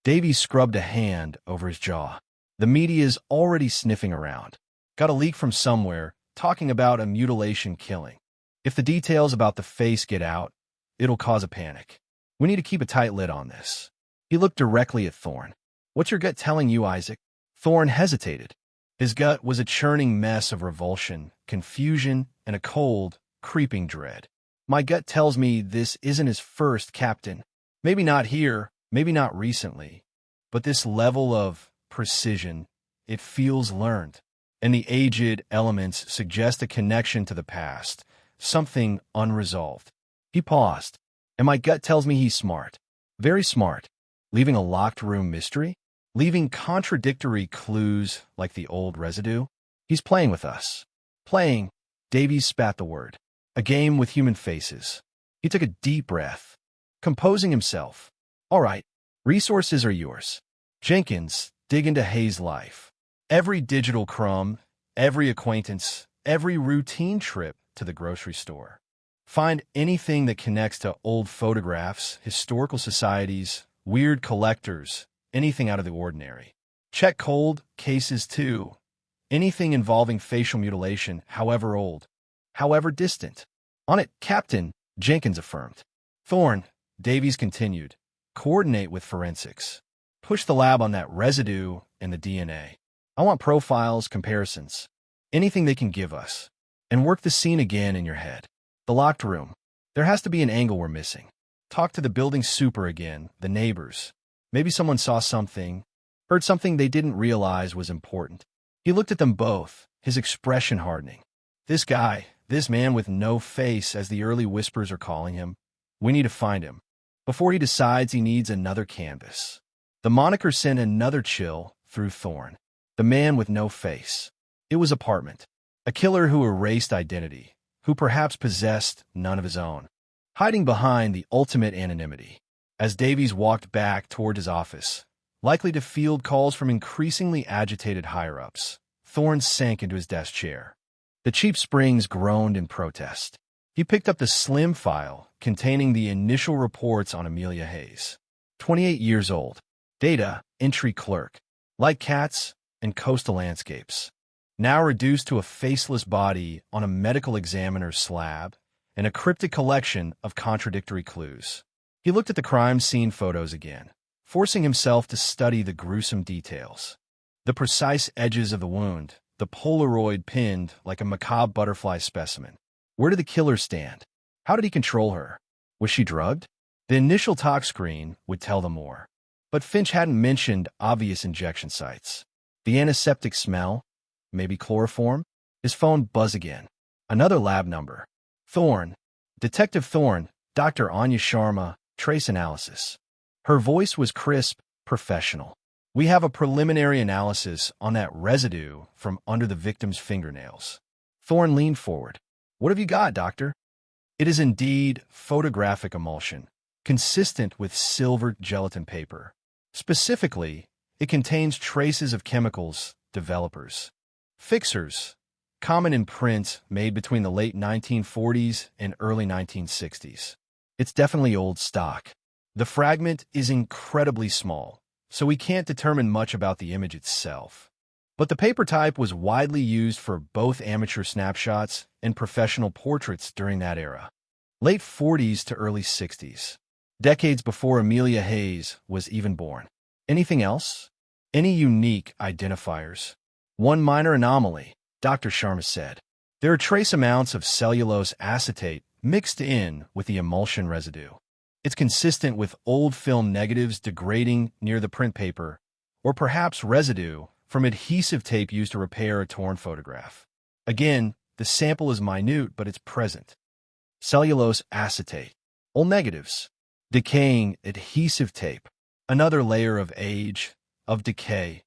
Davies scrubbed a hand over his jaw. "The media's already sniffing around. Got a leak from somewhere, talking about a mutilation killing. If the details about the face get out, it'll cause a panic. We need to keep a tight lid on this." He looked directly at Thorne. "What's your gut telling you, Isaac?" Thorne hesitated. His gut was a churning mess of revulsion, confusion, and a cold, creeping dread. "My gut tells me this isn't his first, Captain. Maybe not here, maybe not recently. But this level of precision, it feels learned. And the aged elements suggest a connection to the past, something unresolved." He paused. "And my gut tells me he's smart. Very smart. Leaving a locked room mystery? Leaving contradictory clues like the old residue? He's playing with us." "Playing," Davies spat the word. "A game with human faces." He took a deep breath, composing himself. "All right, resources are yours. Jenkins, dig into Hayes' life. Every digital crumb, every acquaintance, every routine trip to the grocery store. Find anything that connects to old photographs, historical societies, weird collectors, anything out of the ordinary. Check cold cases too. Anything involving facial mutilation, however old, however distant." "On it, Captain," Jenkins affirmed. "Thorne," Davies continued, "coordinate with forensics. Push the lab on that residue and the DNA. I want profiles, comparisons, anything they can give us. And work the scene again in your head. The locked room. There has to be an angle we're missing. Talk to the building super again, the neighbors. Maybe someone saw something, heard something they didn't realize was important." He looked at them both, his expression hardening. "This guy, this man with no face, as the early whispers are calling him, we need to find him before he decides he needs another canvas." The moniker sent another chill through Thorne. The man with no face. It was Apartment. A killer who erased identity, who perhaps possessed none of his own, hiding behind the ultimate anonymity. As Davies walked back toward his office, likely to field calls from increasingly agitated higher-ups, Thorne sank into his desk chair. The cheap springs groaned in protest. He picked up the slim file containing the initial reports on Amelia Hayes. 28 years old. Data entry clerk. Like cats and coastal landscapes. Now reduced to a faceless body on a medical examiner's slab and a cryptic collection of contradictory clues. He looked at the crime scene photos again, forcing himself to study the gruesome details. The precise edges of the wound, the Polaroid pinned like a macabre butterfly specimen. Where did the killer stand? How did he control her? Was she drugged? The initial tox screen would tell them more. But Finch hadn't mentioned obvious injection sites. The antiseptic smell? Maybe chloroform? His phone buzzed again. Another lab number. Thorne. Detective Thorne, Dr. Anya Sharma, trace analysis. Her voice was crisp, professional. We have a preliminary analysis on that residue from under the victim's fingernails. Thorne leaned forward. What have you got, doctor? It is indeed photographic emulsion, consistent with silver gelatin paper. Specifically, it contains traces of chemicals, developers, fixers, common in print made between the late 1940s and early 1960s. It's definitely old stock. The fragment is incredibly small, so we can't determine much about the image itself. But the paper type was widely used for both amateur snapshots and professional portraits during that era. Late 40s to early 60s. Decades before Amelia Hayes was even born. Anything else? Any unique identifiers? One minor anomaly, Dr. Sharma said. There are trace amounts of cellulose acetate mixed in with the emulsion residue. It's consistent with old film negatives degrading near the print paper, or perhaps residue from adhesive tape used to repair a torn photograph. Again, the sample is minute, but it's present. Cellulose acetate. Old negatives. Decaying adhesive tape. Another layer of age, of decay,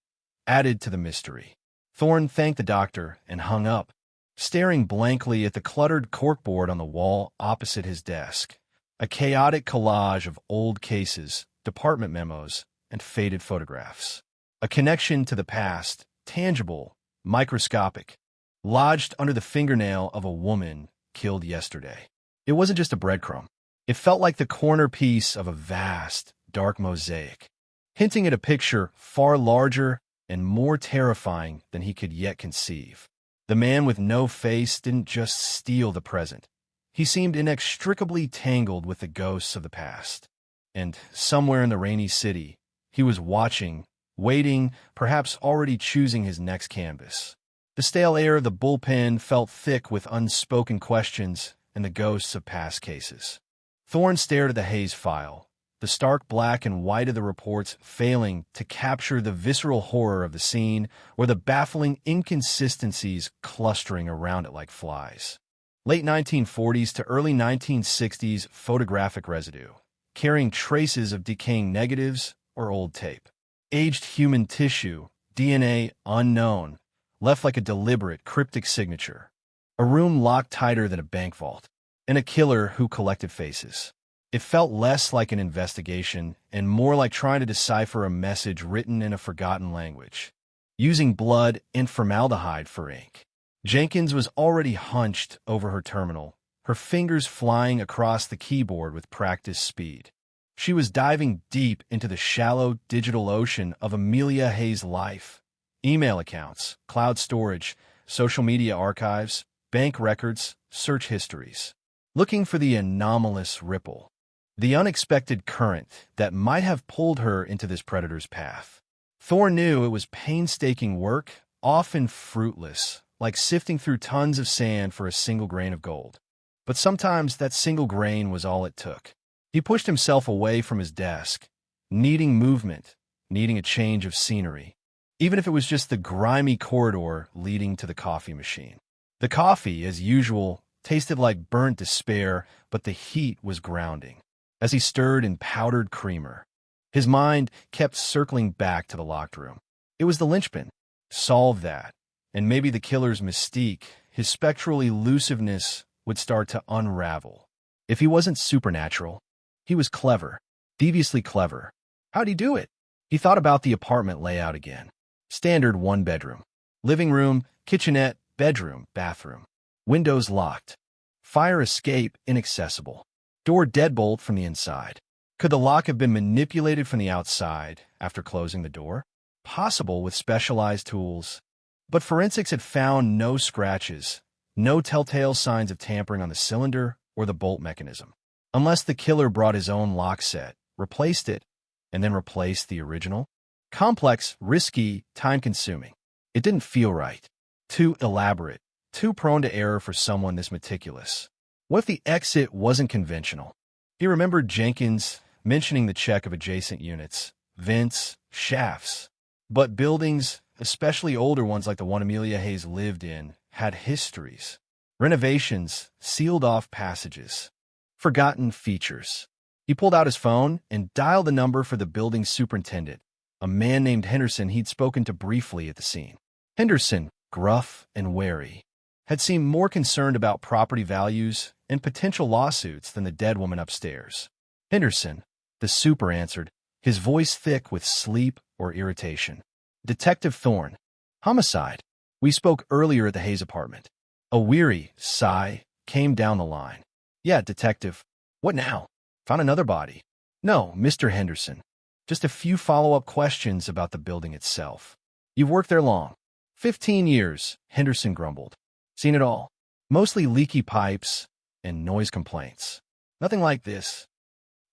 added to the mystery. Thorne thanked the doctor and hung up, staring blankly at the cluttered corkboard on the wall opposite his desk. A chaotic collage of old cases, department memos, and faded photographs. A connection to the past, tangible, microscopic, lodged under the fingernail of a woman killed yesterday. It wasn't just a breadcrumb. It felt like the corner piece of a vast, dark mosaic, hinting at a picture far larger and more terrifying than he could yet conceive. The man with no face didn't just steal the present. He seemed inextricably tangled with the ghosts of the past. And somewhere in the rainy city, he was watching, waiting, perhaps already choosing his next canvas. The stale air of the bullpen felt thick with unspoken questions and the ghosts of past cases. Thorne stared at the Hayes file, the stark black and white of the reports failing to capture the visceral horror of the scene or the baffling inconsistencies clustering around it like flies. Late 1940s to early 1960s photographic residue, carrying traces of decaying negatives or old tape. Aged human tissue, DNA unknown, left like a deliberate, cryptic signature. A room locked tighter than a bank vault, and a killer who collected faces. It felt less like an investigation and more like trying to decipher a message written in a forgotten language, using blood and formaldehyde for ink. Jenkins was already hunched over her terminal, her fingers flying across the keyboard with practiced speed. She was diving deep into the shallow digital ocean of Amelia Hayes' life. Email accounts, cloud storage, social media archives, bank records, search histories. Looking for the anomalous ripple, the unexpected current that might have pulled her into this predator's path. Thorne knew it was painstaking work, often fruitless, like sifting through tons of sand for a single grain of gold. But sometimes that single grain was all it took. He pushed himself away from his desk, needing movement, needing a change of scenery, even if it was just the grimy corridor leading to the coffee machine. The coffee, as usual, tasted like burnt despair, but the heat was grounding. As he stirred in powdered creamer, his mind kept circling back to the locked room. It was the linchpin. Solve that, and maybe the killer's mystique, his spectral elusiveness, would start to unravel. If he wasn't supernatural, he was clever, deviously clever. How'd he do it? He thought about the apartment layout again. Standard one-bedroom. Living room, kitchenette, bedroom, bathroom. Windows locked. Fire escape inaccessible. Door deadbolt from the inside. Could the lock have been manipulated from the outside after closing the door? Possible with specialized tools. But forensics had found no scratches, no telltale signs of tampering on the cylinder or the bolt mechanism. Unless the killer brought his own lock set, replaced it, and then replaced the original. Complex, risky, time-consuming. It didn't feel right. Too elaborate, too prone to error for someone this meticulous. What if the exit wasn't conventional? He remembered Jenkins mentioning the check of adjacent units, vents, shafts. But buildings, especially older ones like the one Amelia Hayes lived in, had histories. Renovations, sealed off passages. Forgotten features. He pulled out his phone and dialed the number for the building superintendent, a man named Henderson he'd spoken to briefly at the scene. Henderson, gruff and wary, had seemed more concerned about property values and potential lawsuits than the dead woman upstairs. Henderson, the super answered, his voice thick with sleep or irritation. Detective Thorne. Homicide. We spoke earlier at the Hayes apartment. A weary sigh came down the line. Yeah, detective. What now? Found another body. No, Mr. Henderson. Just a few follow-up questions about the building itself. You've worked there long. 15 years, Henderson grumbled. Seen it all. Mostly leaky pipes and noise complaints. Nothing like this.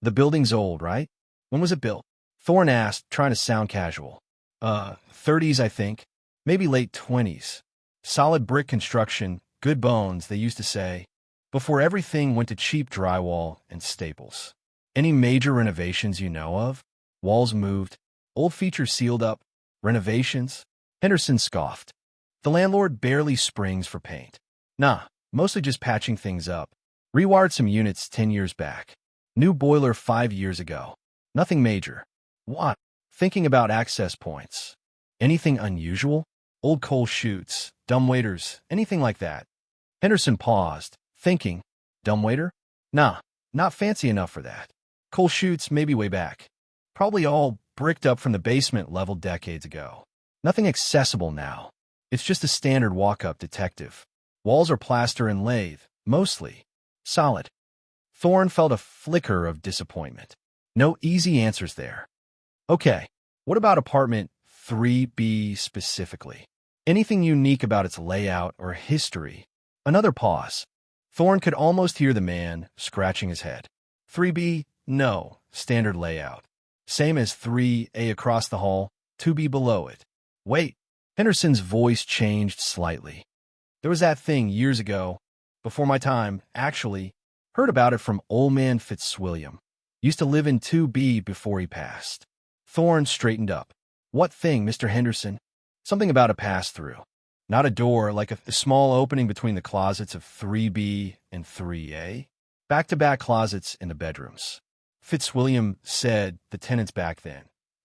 The building's old, right? When was it built? Thorne asked, trying to sound casual. 30s, I think. Maybe late 20s. Solid brick construction, good bones, they used to say, before everything went to cheap drywall and staples. Any major renovations you know of? Walls moved, old features sealed up, renovations? Henderson scoffed. The landlord barely springs for paint. Nah, mostly just patching things up. Rewired some units 10 years back. New boiler 5 years ago. Nothing major. What? Thinking about access points. Anything unusual? Old coal chutes, dumbwaiters, anything like that. Henderson paused, thinking. Dumbwaiter? Nah, not fancy enough for that. Coal chutes maybe way back. Probably all bricked up from the basement level decades ago. Nothing accessible now. It's just a standard walk-up, detective. Walls are plaster and lathe, mostly. Solid. Thorne felt a flicker of disappointment. No easy answers there. Okay, what about apartment 3B specifically? Anything unique about its layout or history? Another pause. Thorne could almost hear the man scratching his head. 3B? No, standard layout. Same as 3A across the hall, 2B below it. Wait, Henderson's voice changed slightly. There was that thing years ago, before my time, actually. Heard about it from old man Fitzwilliam. Used to live in 2B before he passed. Thorne straightened up. What thing, Mr. Henderson? Something about a pass-through. Not a door, like a small opening between the closets of 3B and 3A. Back-to-back closets in the bedrooms. Fitzwilliam said the tenants back then.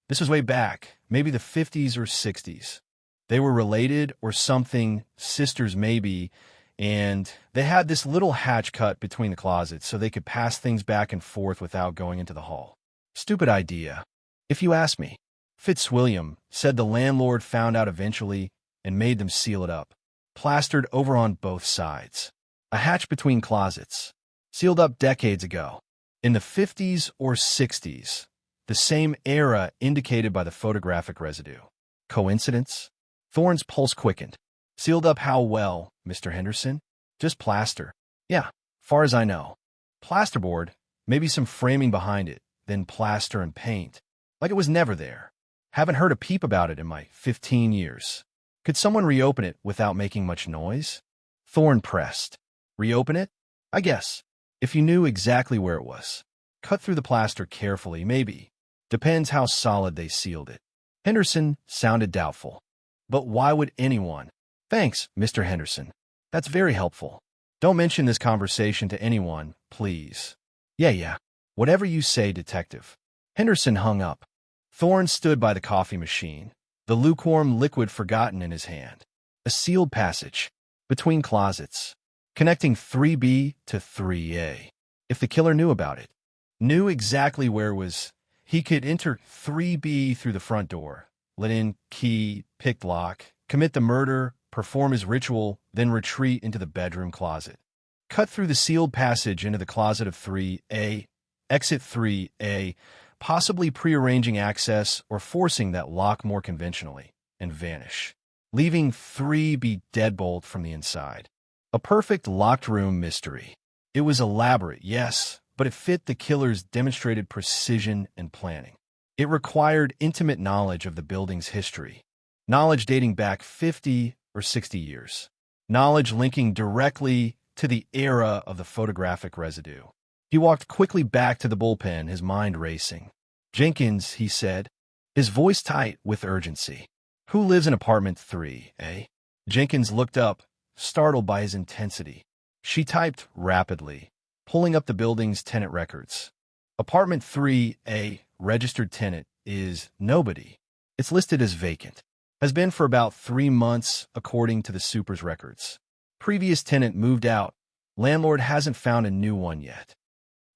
This was way back, maybe the 50s or 60s. They were related or something, sisters maybe, and they had this little hatch cut between the closets so they could pass things back and forth without going into the hall. Stupid idea, if you ask me. Fitzwilliam said the landlord found out eventually and made them seal it up. Plastered over on both sides. A hatch between closets. Sealed up decades ago. In the 50s or 60s. The same era indicated by the photographic residue. Coincidence? Thorne's pulse quickened. Sealed up how well, Mr. Henderson? Just plaster. Yeah, far as I know. Plasterboard, maybe some framing behind it, then plaster and paint. Like it was never there. Haven't heard a peep about it in my 15 years. Could someone reopen it without making much noise? Thorne pressed. Reopen it? I guess. If you knew exactly where it was. Cut through the plaster carefully, maybe. Depends how solid they sealed it. Henderson sounded doubtful. But why would anyone? Thanks, Mr. Henderson. That's very helpful. Don't mention this conversation to anyone, please. Yeah. Whatever you say, detective. Henderson hung up. Thorne stood by the coffee machine, the lukewarm liquid forgotten in his hand. A sealed passage. Between closets. Connecting 3B to 3A. If the killer knew about it. Knew exactly where it was. He could enter 3B through the front door. Let in, key, pick lock, commit the murder, perform his ritual, then retreat into the bedroom closet. Cut through the sealed passage into the closet of 3A, exit 3A, possibly prearranging access or forcing that lock more conventionally, and vanish, leaving 3B deadbolt from the inside. A perfect locked room mystery. It was elaborate, yes, but it fit the killer's demonstrated precision and planning. It required intimate knowledge of the building's history, knowledge dating back 50 or 60 years, knowledge linking directly to the era of the photographic residue. He walked quickly back to the bullpen, his mind racing. "Jenkins," he said, his voice tight with urgency. "Who lives in apartment 3, eh?" Jenkins looked up, startled by his intensity. She typed rapidly, pulling up the building's tenant records. "Apartment 3A, registered tenant, is nobody. It's listed as vacant. Has been for about 3 months, according to the super's records. Previous tenant moved out. Landlord hasn't found a new one yet.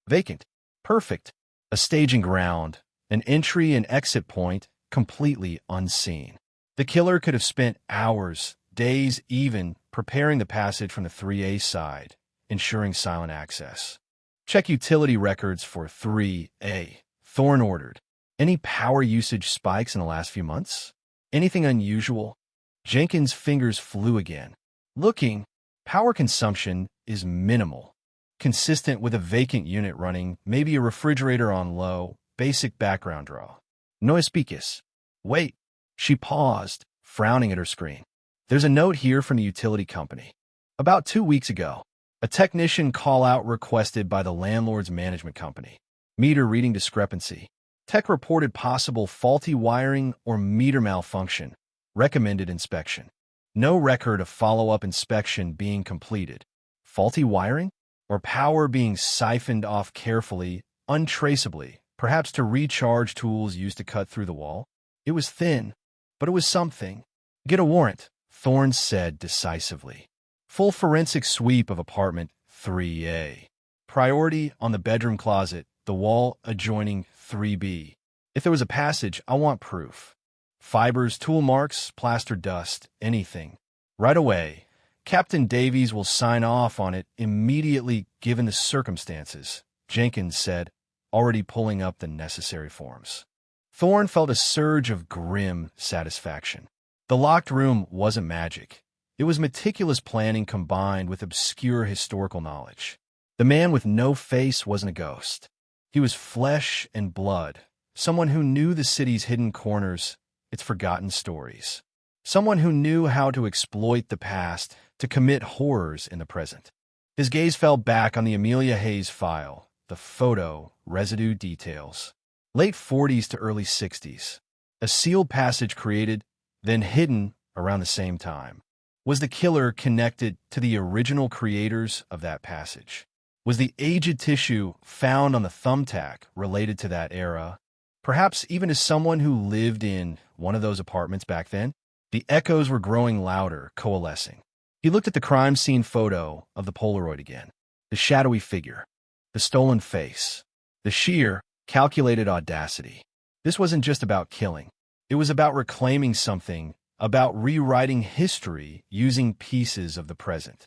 Vacant. Perfect. A staging ground, an entry and exit point, completely unseen. The killer could have spent hours, days even, preparing the passage from the 3A side, ensuring silent access. Check utility records for 3A. Thorne ordered. Any power usage spikes in the last few months? Anything unusual?" Jenkins' fingers flew again. Looking, power consumption is minimal. Consistent with a vacant unit running, maybe a refrigerator on low, basic background draw. "No expliques." "Wait." She paused, frowning at her screen. "There's a note here from the utility company. About 2 weeks ago, a technician call-out requested by the landlord's management company. Meter reading discrepancy. Tech reported possible faulty wiring or meter malfunction. Recommended inspection. No record of follow-up inspection being completed. Faulty wiring? Or power being siphoned off carefully, untraceably, perhaps to recharge tools used to cut through the wall? It was thin, but it was something. Get a warrant," Thorne said decisively. "Full forensic sweep of apartment 3A. Priority on the bedroom closet, the wall adjoining 3B. If there was a passage, I want proof. Fibers, tool marks, plaster dust, anything. Right away. Captain Davies will sign off on it immediately given the circumstances," Jenkins said, already pulling up the necessary forms. Thorne felt a surge of grim satisfaction. The locked room wasn't magic. It was meticulous planning combined with obscure historical knowledge. The man with no face wasn't a ghost. He was flesh and blood, someone who knew the city's hidden corners, its forgotten stories. Someone who knew how to exploit the past to commit horrors in the present. His gaze fell back on the Amelia Hayes file, the photo, residue details. Late 40s to early 60s. A sealed passage created, then hidden around the same time. Was the killer connected to the original creators of that passage? Was the aged tissue found on the thumbtack related to that era? Perhaps even to someone who lived in one of those apartments back then? The echoes were growing louder, coalescing. He looked at the crime scene photo of the Polaroid again. The shadowy figure. The stolen face. The sheer, calculated audacity. This wasn't just about killing. It was about reclaiming something, about rewriting history using pieces of the present.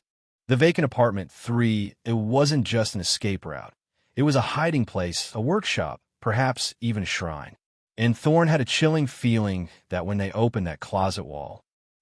The vacant apartment 3, it wasn't just an escape route. It was a hiding place, a workshop, perhaps even a shrine. And Thorne had a chilling feeling that when they opened that closet wall,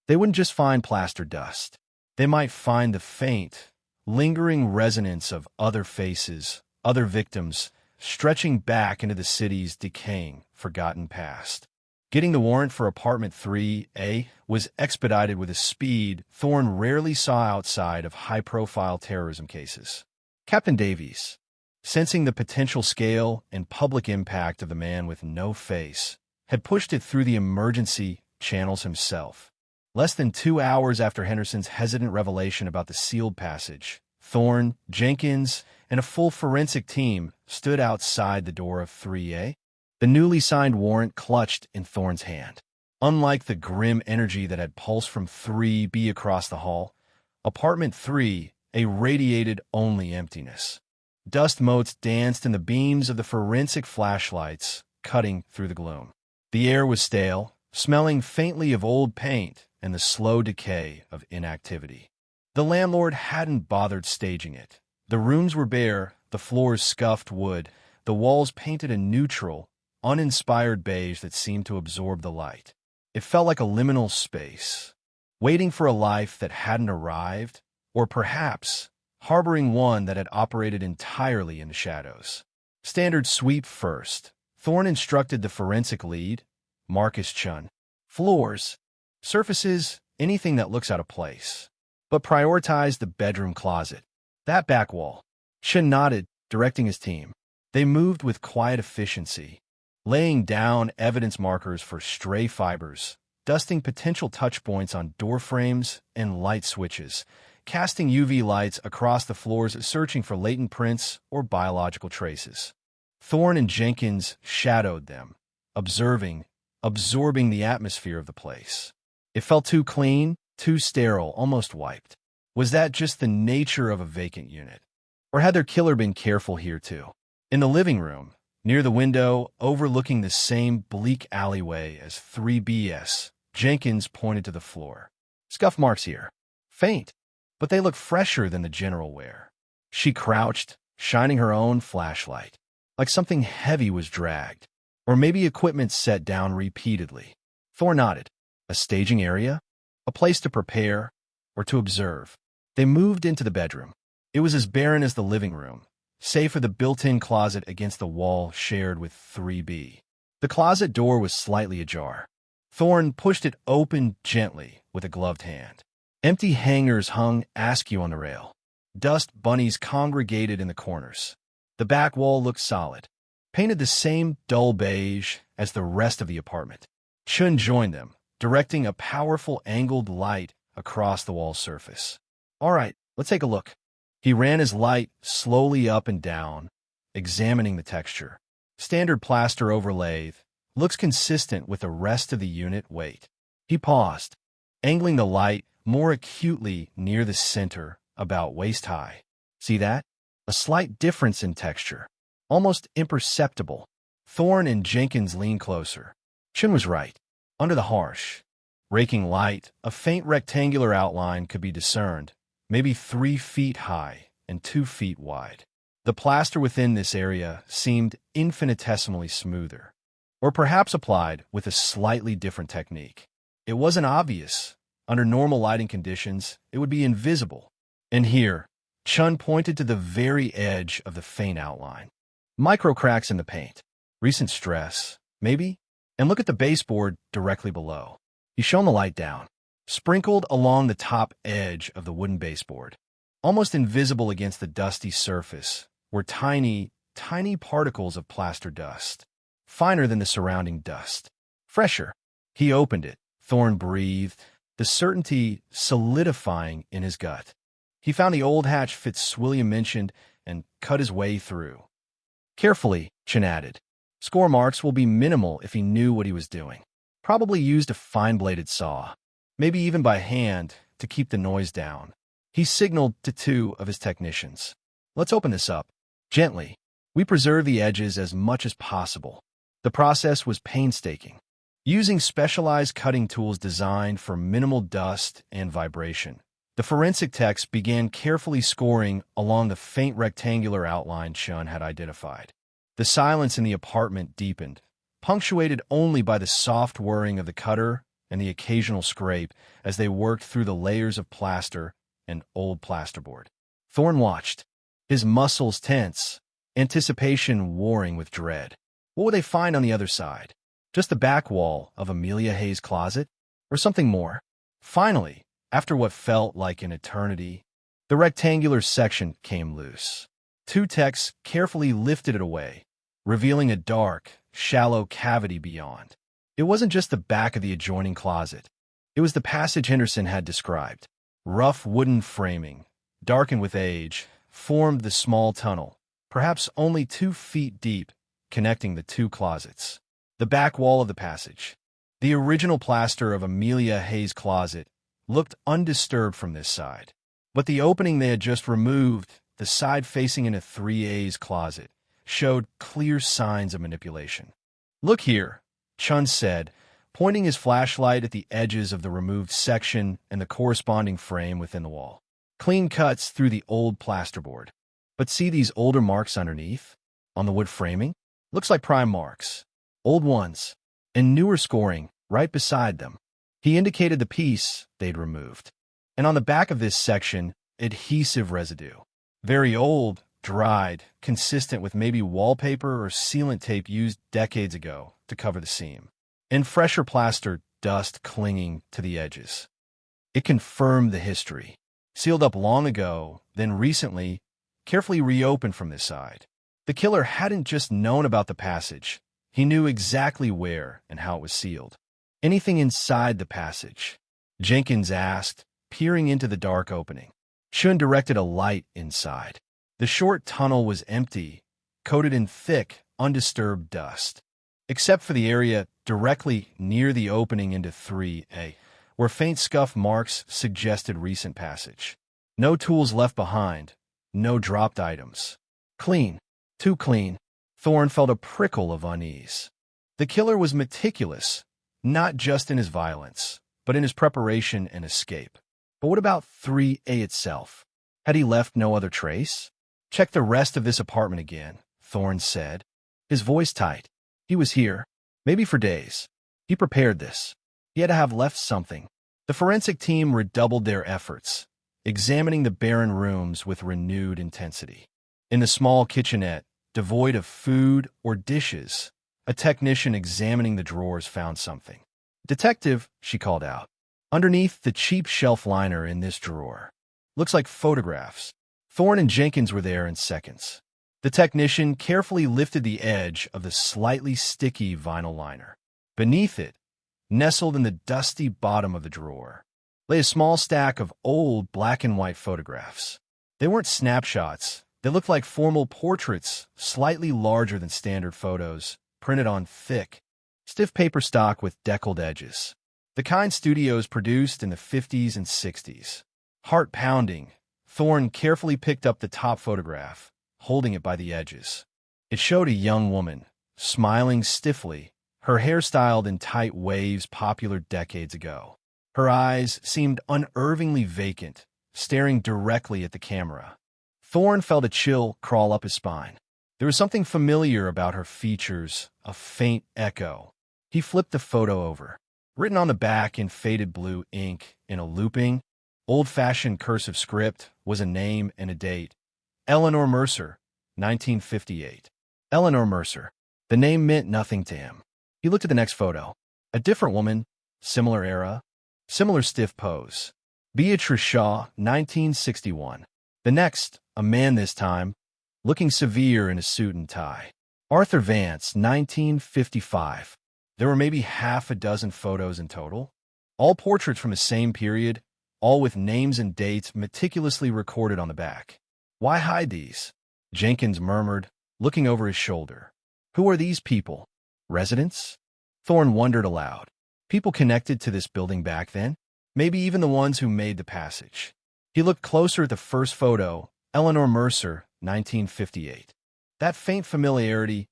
they wouldn't just find plaster dust. They might find the faint, lingering resonance of other faces, other victims, stretching back into the city's decaying, forgotten past. Getting the warrant for apartment 3A was expedited with a speed Thorne rarely saw outside of high-profile terrorism cases. Captain Davies, sensing the potential scale and public impact of the man with no face, had pushed it through the emergency channels himself. Less than 2 hours after Henderson's hesitant revelation about the sealed passage, Thorne, Jenkins, and a full forensic team stood outside the door of 3A. The newly signed warrant clutched in Thorne's hand. Unlike the grim energy that had pulsed from 3B across the hall, apartment 3A radiated only emptiness. Dust motes danced in the beams of the forensic flashlights, cutting through the gloom. The air was stale, smelling faintly of old paint and the slow decay of inactivity. The landlord hadn't bothered staging it. The rooms were bare, the floors scuffed wood, the walls painted a neutral, uninspired beige that seemed to absorb the light. It felt like a liminal space, waiting for a life that hadn't arrived, or perhaps harboring one that had operated entirely in the shadows. Standard sweep first, Thorne instructed the forensic lead, Marcus Chun. Floors, surfaces, anything that looks out of place. But prioritize the bedroom closet. That back wall. Chun nodded, directing his team. They moved with quiet efficiency, laying down evidence markers for stray fibers, dusting potential touch points on door frames and light switches, casting UV lights across the floors, searching for latent prints or biological traces. Thorne and Jenkins shadowed them, absorbing the atmosphere of the place. It felt too clean, too sterile, almost wiped. Was that just the nature of a vacant unit? Or had their killer been careful here too? In the living room, near the window, overlooking the same bleak alleyway as 3BS, Jenkins pointed to the floor. Scuff marks here. Faint, but they look fresher than the general wear. She crouched, shining her own flashlight, like something heavy was dragged, or maybe equipment set down repeatedly. Thorne nodded. A staging area? A place to prepare, or to observe. They moved into the bedroom. It was as barren as the living room, save for the built-in closet against the wall shared with 3B. The closet door was slightly ajar. Thorne pushed it open gently with a gloved hand. Empty hangers hung askew on the rail. Dust bunnies congregated in the corners. The back wall looked solid, painted the same dull beige as the rest of the apartment. Chun joined them, directing a powerful angled light across the wall surface. All right, let's take a look. He ran his light slowly up and down, examining the texture. Standard plaster overlay, looks consistent with the rest of the unit weight. He paused, angling the light more acutely near the center, about waist high. See that? A slight difference in texture, almost imperceptible. Thorne and Jenkins leaned closer. Chun was right. Under the harsh, raking light, a faint rectangular outline could be discerned, maybe 3 feet high and 2 feet wide. The plaster within this area seemed infinitesimally smoother, or perhaps applied with a slightly different technique. It wasn't obvious. Under normal lighting conditions, it would be invisible. And here, Chun pointed to the very edge of the faint outline. Micro cracks in the paint. Recent stress, maybe? And look at the baseboard directly below. He shone the light down. Sprinkled along the top edge of the wooden baseboard, almost invisible against the dusty surface, were tiny, tiny particles of plaster dust, finer than the surrounding dust. Fresher. He opened it. Thorne breathed, the certainty solidifying in his gut. He found the old hatch Fitzwilliam mentioned and cut his way through. Carefully, Chun added. Score marks will be minimal if he knew what he was doing. Probably used a fine-bladed saw, maybe even by hand, to keep the noise down. He signaled to 2 of his technicians. Let's open this up. Gently. We preserve the edges as much as possible. The process was painstaking, using specialized cutting tools designed for minimal dust and vibration. The forensic techs began carefully scoring along the faint rectangular outline Chun had identified. The silence in the apartment deepened, punctuated only by the soft whirring of the cutter and the occasional scrape as they worked through the layers of plaster and old plasterboard. Thorne watched, his muscles tense, anticipation warring with dread. What would they find on the other side? Just the back wall of Amelia Hayes' closet? Or something more? Finally, after what felt like an eternity, the rectangular section came loose. 2 techs carefully lifted it away, revealing a dark, shallow cavity beyond. It wasn't just the back of the adjoining closet. It was the passage Henderson had described. Rough wooden framing, darkened with age, formed the small tunnel, perhaps only 2 feet deep, connecting the 2 closets. The back wall of the passage, the original plaster of Amelia Hayes' closet, looked undisturbed from this side. But the opening they had just removed, the side facing into 3A's closet, showed clear signs of manipulation. Look here, Chun said, pointing his flashlight at the edges of the removed section and the corresponding frame within the wall. Clean cuts through the old plasterboard. But see these older marks underneath? On the wood framing? Looks like prime marks. Old ones. And newer scoring right beside them. He indicated the piece they'd removed. And on the back of this section, adhesive residue. Very old, dried, consistent with maybe wallpaper or sealant tape used decades ago to cover the seam, and fresher plaster dust clinging to the edges. It confirmed the history. Sealed up long ago, then recently, carefully reopened from this side. The killer hadn't just known about the passage. He knew exactly where and how it was sealed. Anything inside the passage? Jenkins asked, peering into the dark opening. Shun directed a light inside. The short tunnel was empty, coated in thick, undisturbed dust, except for the area directly near the opening into 3A, where faint scuff marks suggested recent passage. No tools left behind, no dropped items. Clean. Too clean. Thorne felt a prickle of unease. The killer was meticulous, not just in his violence, but in his preparation and escape. But what about 3A itself? Had he left no other trace? Check the rest of this apartment again, Thorne said, his voice tight. He was here, maybe for days. He prepared this. He had to have left something. The forensic team redoubled their efforts, examining the barren rooms with renewed intensity. In the small kitchenette, devoid of food or dishes, a technician examining the drawers found something. "Detective," she called out. "Underneath the cheap shelf liner in this drawer. Looks like photographs." Thorne and Jenkins were there in seconds. The technician carefully lifted the edge of the slightly sticky vinyl liner. Beneath it, nestled in the dusty bottom of the drawer, lay a small stack of old black and white photographs. They weren't snapshots. They looked like formal portraits, slightly larger than standard photos, printed on thick, stiff paper stock with deckled edges. The kind studios produced in the 50s and 60s. Heart-pounding, Thorne carefully picked up the top photograph, holding it by the edges. It showed a young woman, smiling stiffly, her hair styled in tight waves popular decades ago. Her eyes seemed unnervingly vacant, staring directly at the camera. Thorne felt a chill crawl up his spine. There was something familiar about her features, a faint echo. He flipped the photo over. Written on the back in faded blue ink, in a looping, old-fashioned cursive script, was a name and a date. Eleanor Mercer, 1958. Eleanor Mercer. The name meant nothing to him. He looked at the next photo. A different woman, similar era, similar stiff pose. Beatrice Shaw, 1961. The next, a man this time, looking severe in a suit and tie. Arthur Vance, 1955. There were maybe half a dozen photos in total, all portraits from the same period, all with names and dates meticulously recorded on the back. "Why hide these?" Jenkins murmured, looking over his shoulder. "Who are these people? Residents?" Thorne wondered aloud. People connected to this building back then? Maybe even the ones who made the passage. He looked closer at the first photo, Eleanor Mercer, 1958. That faint familiarity,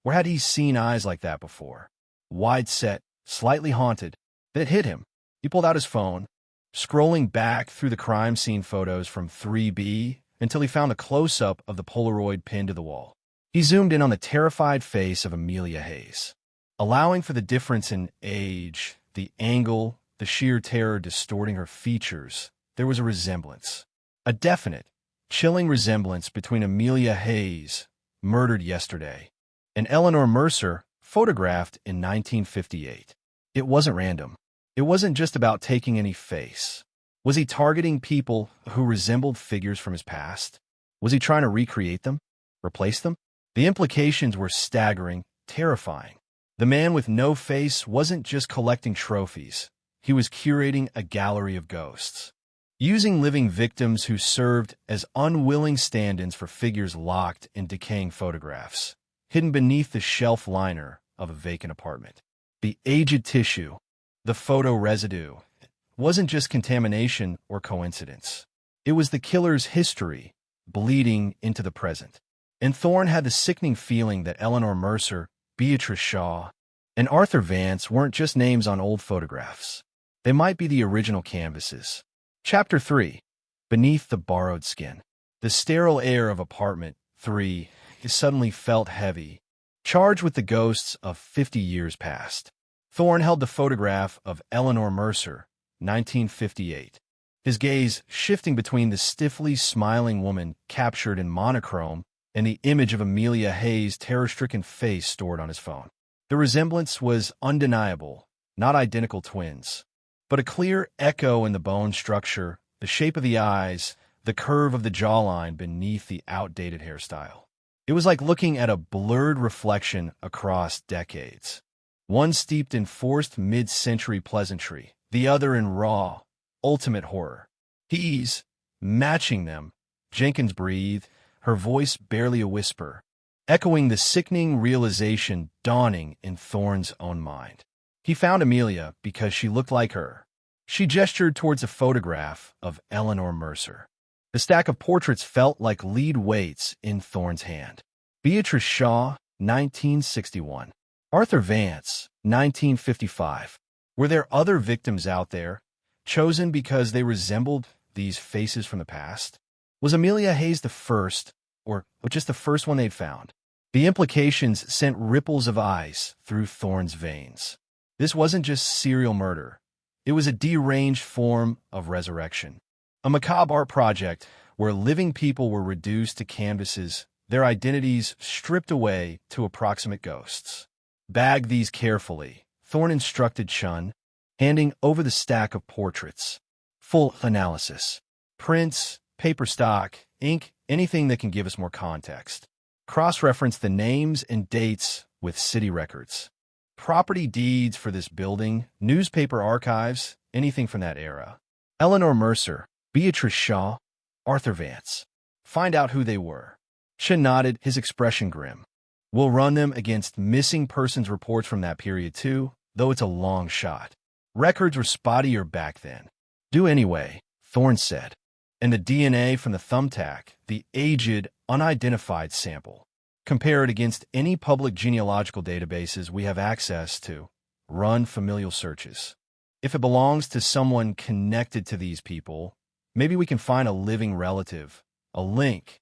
where had he seen eyes like that before? Wide-set, slightly haunted. Then it hit him. He pulled out his phone, scrolling back through the crime scene photos from 3B until he found a close-up of the Polaroid pinned to the wall. He zoomed in on the terrified face of Amelia Hayes. Allowing for the difference in age, the angle, the sheer terror distorting her features, there was a resemblance. A definite, chilling resemblance between Amelia Hayes, murdered yesterday, and Eleanor Mercer, photographed in 1958. It wasn't random. It wasn't just about taking any face. Was he targeting people who resembled figures from his past? Was he trying to recreate them? Replace them? The implications were staggering, terrifying. The man with no face wasn't just collecting trophies. He was curating a gallery of ghosts, using living victims who served as unwilling stand-ins for figures locked in decaying photographs, hidden beneath the shelf liner of a vacant apartment. The aged tissue, the photo residue, wasn't just contamination or coincidence. It was the killer's history, bleeding into the present. And Thorne had the sickening feeling that Eleanor Mercer, Beatrice Shaw, and Arthur Vance weren't just names on old photographs. They might be the original canvases. Chapter 3. Beneath the Borrowed Skin. The sterile air of apartment 3 suddenly felt heavy, charged with the ghosts of 50 years past. Thorne held the photograph of Eleanor Mercer, 1958. his gaze shifting between the stiffly smiling woman captured in monochrome and the image of Amelia Hayes' terror-stricken face stored on his phone. The resemblance was undeniable, not identical twins, but a clear echo in the bone structure, the shape of the eyes, the curve of the jawline beneath the outdated hairstyle. It was like looking at a blurred reflection across decades. One steeped in forced mid-century pleasantry, the other in raw, ultimate horror. He's matching them. Jenkins breathed, her voice barely a whisper, echoing the sickening realization dawning in Thorne's own mind. He found Amelia because she looked like her. She gestured towards a photograph of Eleanor Mercer. The stack of portraits felt like lead weights in Thorne's hand. Beatrice Shaw, 1961. Arthur Vance, 1955. Were there other victims out there, chosen because they resembled these faces from the past? Was Amelia Hayes the first, or just the first one they'd found? The implications sent ripples of ice through Thorne's veins. This wasn't just serial murder. It was a deranged form of resurrection. A macabre art project where living people were reduced to canvases, their identities stripped away to approximate ghosts. Bag these carefully, Thorne instructed Chun, handing over the stack of portraits. Full analysis. Prints, paper stock, ink, anything that can give us more context. Cross-reference the names and dates with city records. Property deeds for this building, newspaper archives, anything from that era. Eleanor Mercer, Beatrice Shaw, Arthur Vance. Find out who they were. Chun nodded, his expression grim. We'll run them against missing persons reports from that period too, though it's a long shot. Records were spottier back then. Do anyway, Thorne said. And the DNA from the thumbtack, the aged, unidentified sample. Compare it against any public genealogical databases we have access to. Run familial searches. If it belongs to someone connected to these people, maybe we can find a living relative, a link.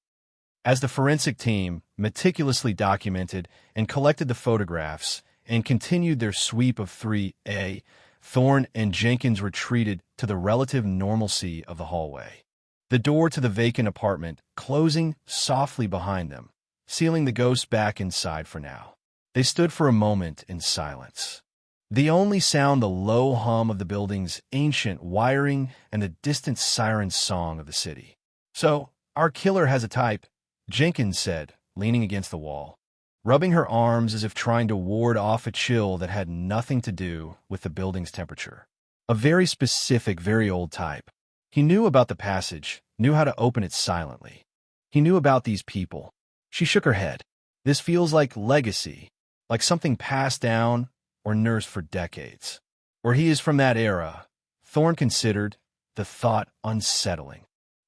As the forensic team meticulously documented and collected the photographs and continued their sweep of 3A, Thorne and Jenkins retreated to the relative normalcy of the hallway. The door to the vacant apartment closing softly behind them, sealing the ghosts back inside for now. They stood for a moment in silence. The only sound the low hum of the building's ancient wiring and the distant siren song of the city. So, our killer has a type, Jenkins said, leaning against the wall, rubbing her arms as if trying to ward off a chill that had nothing to do with the building's temperature. A very specific, very old type. He knew about the passage, knew how to open it silently. He knew about these people. She shook her head. This feels like legacy, like something passed down or nursed for decades. Or he is from that era, Thorne considered, the thought unsettling.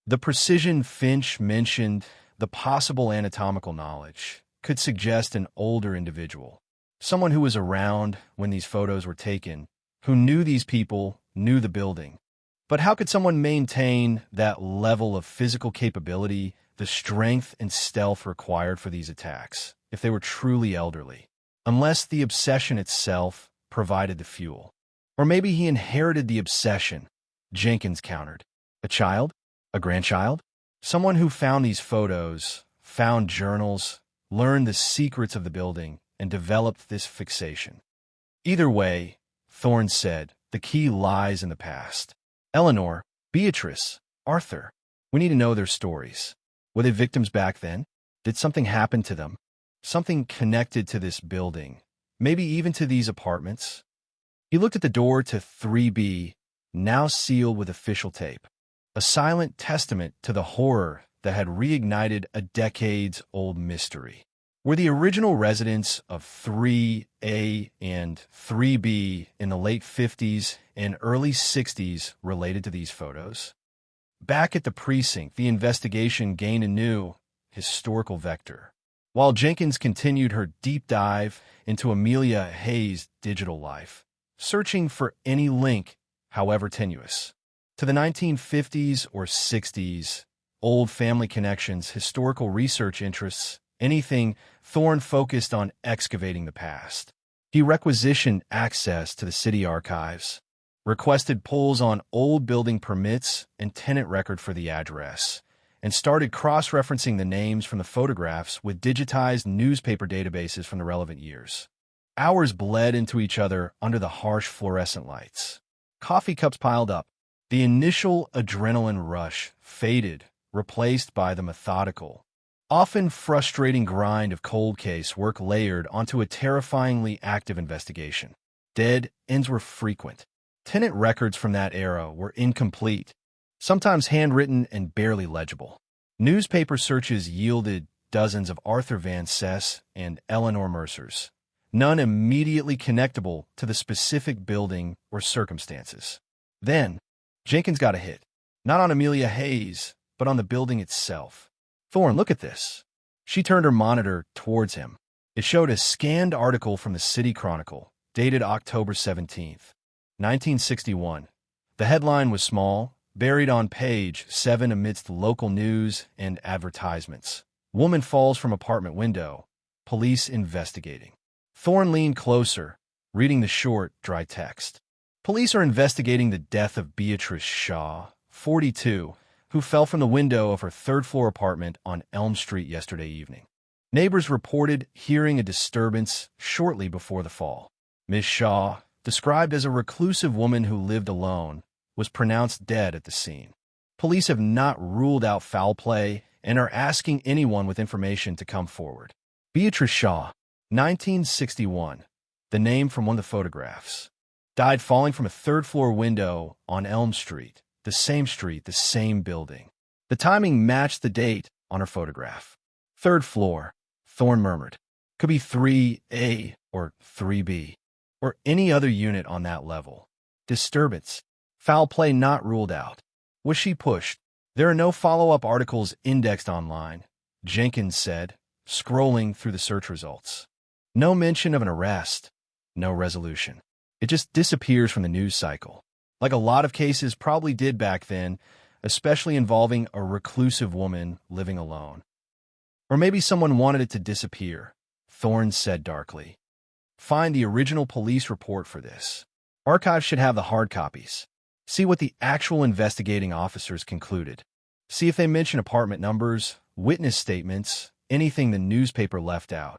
The precision Finch mentioned, the possible anatomical knowledge, could suggest an older individual, someone who was around when these photos were taken, who knew these people, knew the building. But how could someone maintain that level of physical capability, the strength and stealth required for these attacks, if they were truly elderly? Unless the obsession itself provided the fuel. Or maybe he inherited the obsession, Jenkins countered. A child? A grandchild? Someone who found these photos, found journals, learned the secrets of the building, and developed this fixation. Either way, Thorne said, the key lies in the past. Eleanor, Beatrice, Arthur. We need to know their stories. Were they victims back then? Did something happen to them? Something connected to this building, maybe even to these apartments? He looked at the door to 3B, now sealed with official tape. A silent testament to the horror that had reignited a decades-old mystery. Were the original residents of 3A and 3B in the late 50s and early 60s related to these photos? Back at the precinct, the investigation gained a new, historical vector. While Jenkins continued her deep dive into Amelia Hayes' digital life, searching for any link, however tenuous, to the 1950s or 60s, old family connections, historical research interests, anything, Thorne focused on excavating the past. He requisitioned access to the city archives, requested pulls on old building permits and tenant record for the address, and started cross-referencing the names from the photographs with digitized newspaper databases from the relevant years. Hours bled into each other under the harsh fluorescent lights. Coffee cups piled up. The initial adrenaline rush faded, replaced by the methodical, often frustrating grind of cold case work layered onto a terrifyingly active investigation. Dead ends were frequent. Tenant records from that era were incomplete, sometimes handwritten and barely legible. Newspaper searches yielded dozens of Arthur Van Cess and Eleanor Mercers, none immediately connectable to the specific building or circumstances. Then, Jenkins got a hit, not on Amelia Hayes, but on the building itself. "Thorne, look at this." She turned her monitor towards him. It showed a scanned article from the City Chronicle, dated October 17th, 1961. The headline was small, buried on page 7 amidst local news and advertisements. "Woman falls from apartment window. Police investigating." Thorne leaned closer, reading the short, dry text. Police are investigating the death of Beatrice Shaw, 42, who fell from the window of her third-floor apartment on Elm Street yesterday evening. Neighbors reported hearing a disturbance shortly before the fall. Ms. Shaw, described as a reclusive woman who lived alone, was pronounced dead at the scene. Police have not ruled out foul play and are asking anyone with information to come forward. Beatrice Shaw, 1961, the name from one of the photographs, died falling from a third-floor window on Elm Street, the same building. The timing matched the date on her photograph. "Third floor," Thorne murmured. "Could be 3A or 3B, or any other unit on that level. Disturbance. Foul play not ruled out. Was she pushed?" "There are no follow-up articles indexed online," Jenkins said, scrolling through the search results. "No mention of an arrest. No resolution. It just disappears from the news cycle. Like a lot of cases probably did back then, especially involving a reclusive woman living alone. Or maybe someone wanted it to disappear," Thorne said darkly. "Find the original police report for this. Archives should have the hard copies. See what the actual investigating officers concluded. See if they mention apartment numbers, witness statements, anything the newspaper left out."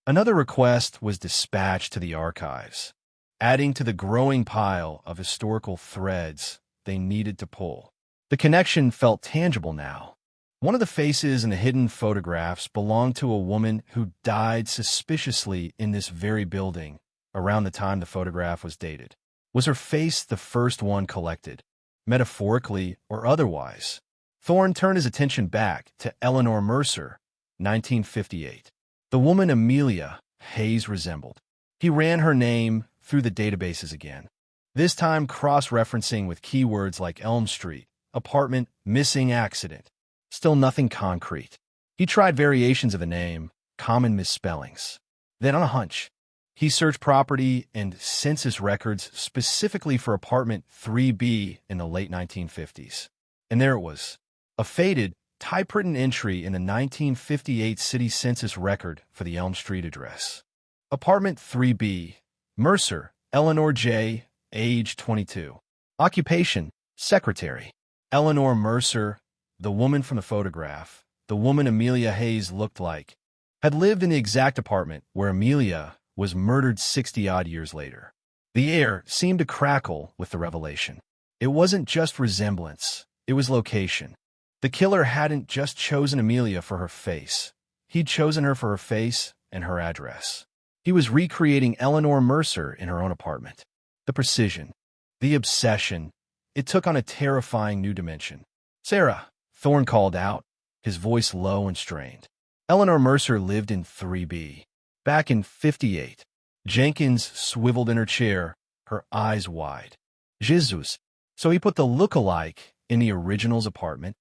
Another request was dispatched to the archives, adding to the growing pile of historical threads they needed to pull. The connection felt tangible now. One of the faces in the hidden photographs belonged to a woman who died suspiciously in this very building around the time the photograph was dated. Was her face the first one collected, metaphorically or otherwise? Thorne turned his attention back to Eleanor Mercer, 1958. The woman Amelia Hayes resembled. He ran her name through the databases again, this time cross-referencing with keywords like Elm Street, apartment, missing accident. Still nothing concrete. He tried variations of the name, common misspellings. Then on a hunch, he searched property and census records specifically for apartment 3B in the late 1950s. And there it was, a faded, typewritten entry in the 1958 city census record for the Elm Street address. Apartment 3B, Mercer, Eleanor J., age 22. Occupation, secretary. Eleanor Mercer, the woman from the photograph, the woman Amelia Hayes looked like, had lived in the exact apartment where Amelia was murdered 60-odd years later. The air seemed to crackle with the revelation. It wasn't just resemblance, it was location. The killer hadn't just chosen Amelia for her face. He'd chosen her for her face and her address. He was recreating Eleanor Mercer in her own apartment. The precision, the obsession, it took on a terrifying new dimension. "Sarah," Thorne called out, his voice low and strained. Eleanor Mercer lived in 3B. Back in 58. Jenkins swiveled in her chair, her eyes wide. Jesus. So he put the look-alike in the original's apartment?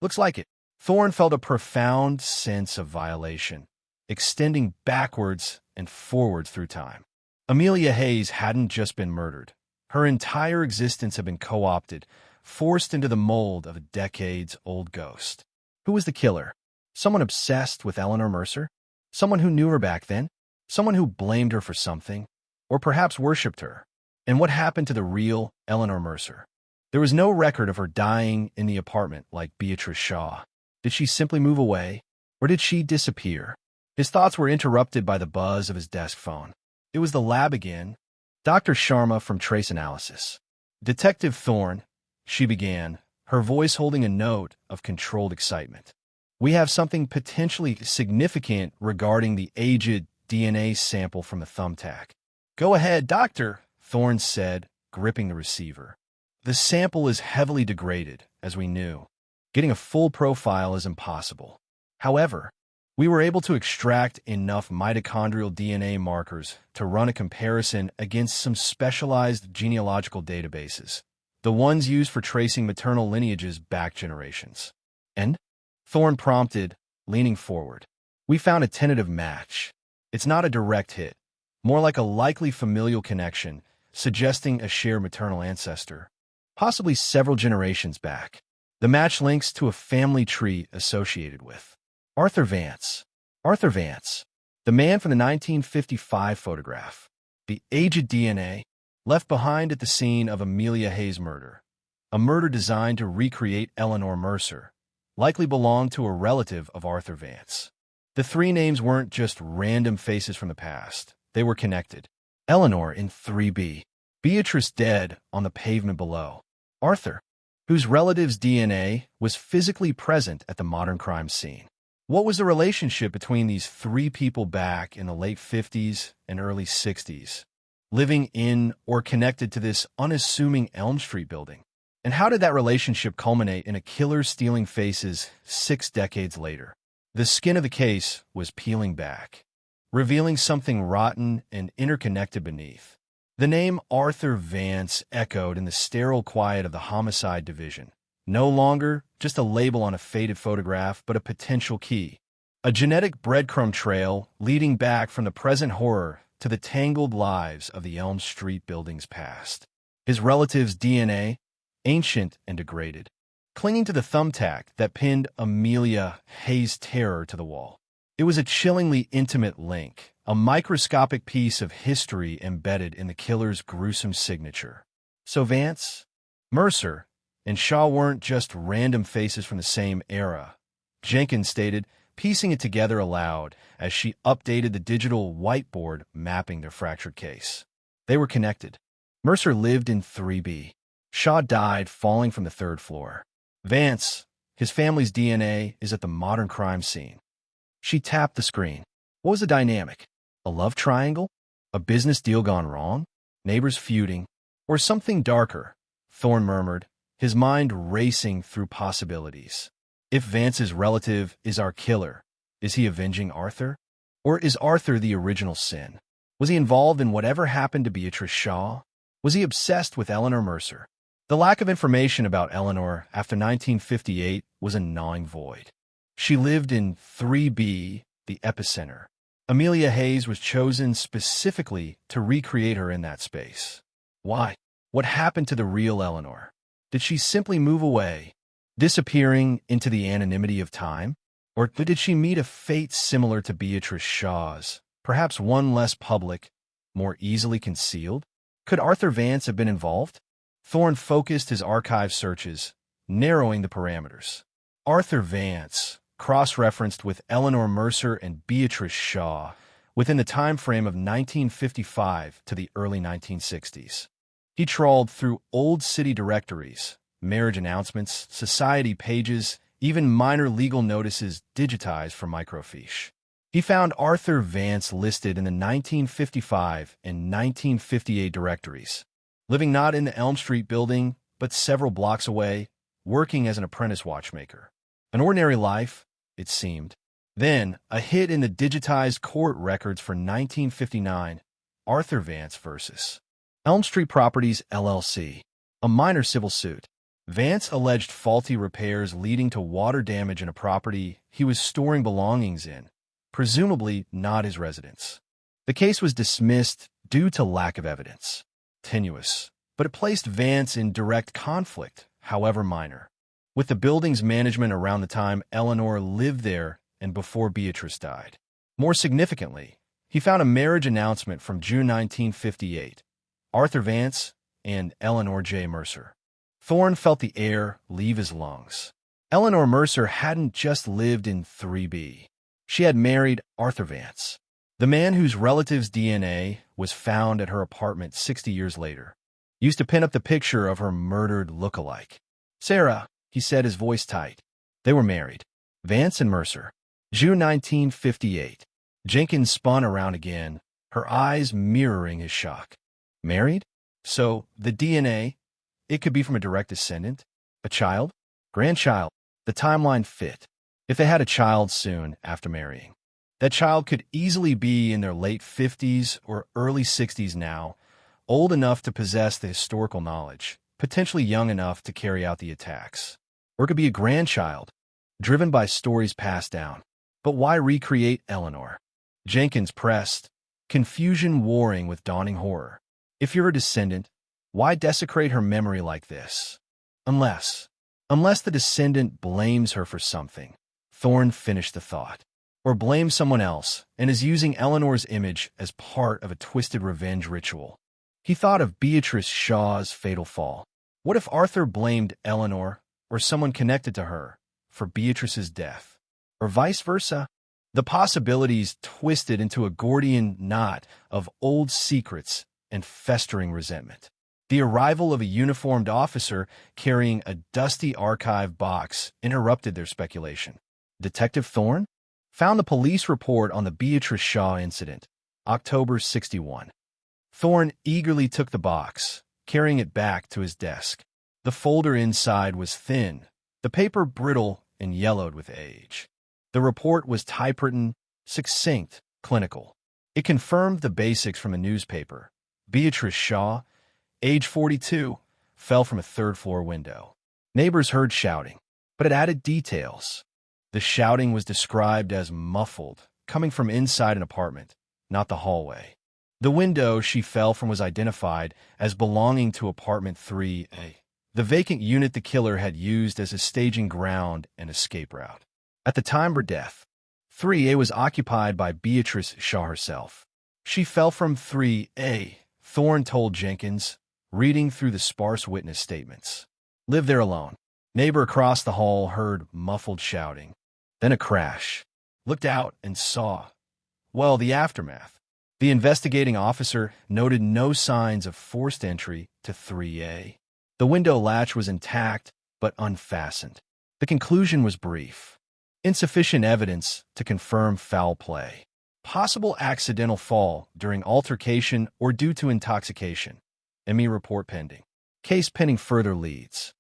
Looks like it. Thorne felt a profound sense of violation, extending backwards and forwards through time. Amelia Hayes hadn't just been murdered. Her entire existence had been co-opted, forced into the mold of a decades-old ghost. Who was the killer? Someone obsessed with Eleanor Mercer? Someone who knew her back then? Someone who blamed her for something? Or perhaps worshipped her? And what happened to the real Eleanor Mercer? There was no record of her dying in the apartment like Beatrice Shaw. Did she simply move away? Or did she disappear? His thoughts were interrupted by the buzz of his desk phone. It was the lab again. Dr. Sharma from Trace Analysis. Detective Thorne, she began, her voice holding a note of controlled excitement. We have something potentially significant regarding the aged DNA sample from the thumbtack. Go ahead, doctor, Thorne said, gripping the receiver. The sample is heavily degraded, as we knew. Getting a full profile is impossible. However, we were able to extract enough mitochondrial DNA markers to run a comparison against some specialized genealogical databases, the ones used for tracing maternal lineages back generations. And? Thorne prompted, leaning forward. We found a tentative match. It's not a direct hit, more like a likely familial connection, suggesting a shared maternal ancestor, possibly several generations back. The match links to a family tree associated with Arthur Vance. Arthur Vance, the man from the 1955 photograph. The aged DNA left behind at the scene of Amelia Hayes' murder. A murder designed to recreate Eleanor Mercer, likely belonged to a relative of Arthur Vance. The three names weren't just random faces from the past. They were connected. Eleanor in 3B. Beatrice dead on the pavement below. Arthur, whose relative's DNA was physically present at the modern crime scene. What was the relationship between these three people back in the late 50s and early 60s, living in or connected to this unassuming Elm Street building? And how did that relationship culminate in a killer stealing faces 6 decades later? The skin of the case was peeling back, revealing something rotten and interconnected beneath. The name Arthur Vance echoed in the sterile quiet of the homicide division. No longer just a label on a faded photograph, but a potential key. A genetic breadcrumb trail leading back from the present horror to the tangled lives of the Elm Street building's past. His relative's DNA, ancient and degraded, clinging to the thumbtack that pinned Amelia Hayes' terror to the wall. It was a chillingly intimate link, a microscopic piece of history embedded in the killer's gruesome signature. So Vance, Mercer, and Shaw weren't just random faces from the same era, Jenkins stated, piecing it together aloud as she updated the digital whiteboard mapping their fractured case. They were connected. Mercer lived in 3B. Shaw died falling from the 3rd floor. Vance, his family's DNA is at the modern crime scene. She tapped the screen. What was the dynamic? A love triangle? A business deal gone wrong? Neighbors feuding? Or something darker? Thorne murmured, his mind racing through possibilities. If Vance's relative is our killer, is he avenging Arthur? Or is Arthur the original sin? Was he involved in whatever happened to Beatrice Shaw? Was he obsessed with Eleanor Mercer? The lack of information about Eleanor after 1958 was a gnawing void. She lived in 3B, the epicenter. Amelia Hayes was chosen specifically to recreate her in that space. Why? What happened to the real Eleanor? Did she simply move away, disappearing into the anonymity of time? Or did she meet a fate similar to Beatrice Shaw's, perhaps one less public, more easily concealed? Could Arthur Vance have been involved? Thorne focused his archive searches, narrowing the parameters. Arthur Vance, cross-referenced with Eleanor Mercer and Beatrice Shaw, within the time frame of 1955 to the early 1960s. He trawled through old city directories, marriage announcements, society pages, even minor legal notices digitized for microfiche. He found Arthur Vance listed in the 1955 and 1958 directories, living not in the Elm Street building, but several blocks away, working as an apprentice watchmaker. An ordinary life, it seemed. Then, a hit in the digitized court records for 1959, Arthur Vance versus Elm Street Properties, LLC, a minor civil suit. Vance alleged faulty repairs leading to water damage in a property he was storing belongings in, presumably not his residence. The case was dismissed due to lack of evidence. Tenuous, but it placed Vance in direct conflict, however minor, with the building's management around the time Eleanor lived there and before Beatrice died. More significantly, he found a marriage announcement from June 1958, Arthur Vance, and Eleanor J. Mercer. Thorne felt the air leave his lungs. Eleanor Mercer hadn't just lived in 3B. She had married Arthur Vance, the man whose relative's DNA was found at her apartment 60 years later. Used to pin up the picture of her murdered look-alike. Sarah, he said, his voice tight. They were married. Vance and Mercer. June 1958. Jenkins spun around again, her eyes mirroring his shock. Married? So, the DNA, it could be from a direct descendant? A child? Grandchild? The timeline fit. If they had a child soon after marrying. That child could easily be in their late 50s or early 60s now, old enough to possess the historical knowledge, potentially young enough to carry out the attacks. Or it could be a grandchild, driven by stories passed down. But why recreate Eleanor? Jenkins pressed, confusion warring with dawning horror. If you're a descendant, why desecrate her memory like this? Unless the descendant blames her for something. Thorne finished the thought. Or blames someone else and is using Eleanor's image as part of a twisted revenge ritual. He thought of Beatrice Shaw's fatal fall. What if Arthur blamed Eleanor or someone connected to her for Beatrice's death? Or vice versa? The possibilities twisted into a Gordian knot of old secrets and festering resentment. The arrival of a uniformed officer carrying a dusty archive box interrupted their speculation. Detective Thorne found the police report on the Beatrice Shaw incident, October 61. Thorne eagerly took the box, carrying it back to his desk. The folder inside was thin, the paper brittle and yellowed with age. The report was typewritten, succinct, clinical. It confirmed the basics from a newspaper. Beatrice Shaw, age 42, fell from a third-floor window. Neighbors heard shouting, but it added details. The shouting was described as muffled, coming from inside an apartment, not the hallway. The window she fell from was identified as belonging to apartment 3A, the vacant unit the killer had used as a staging ground and escape route. At the time of her death, 3A was occupied by Beatrice Shaw herself. She fell from 3A, Thorne told Jenkins, reading through the sparse witness statements. Lived there alone. Neighbor across the hall heard muffled shouting. Then a crash. Looked out and saw, well, the aftermath. The investigating officer noted no signs of forced entry to 3A. The window latch was intact but unfastened. The conclusion was brief. Insufficient evidence to confirm foul play. Possible accidental fall during altercation or due to intoxication. ME report pending. Case pending further leads.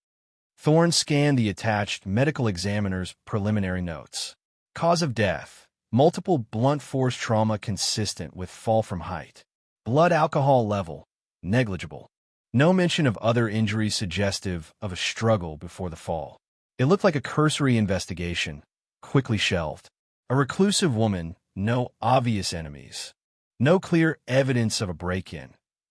Thorne scanned the attached medical examiner's preliminary notes. Cause of death: multiple blunt force trauma consistent with fall from height. Blood alcohol level: negligible. No mention of other injuries suggestive of a struggle before the fall. It looked like a cursory investigation, quickly shelved. A reclusive woman, no obvious enemies. No clear evidence of a break-in.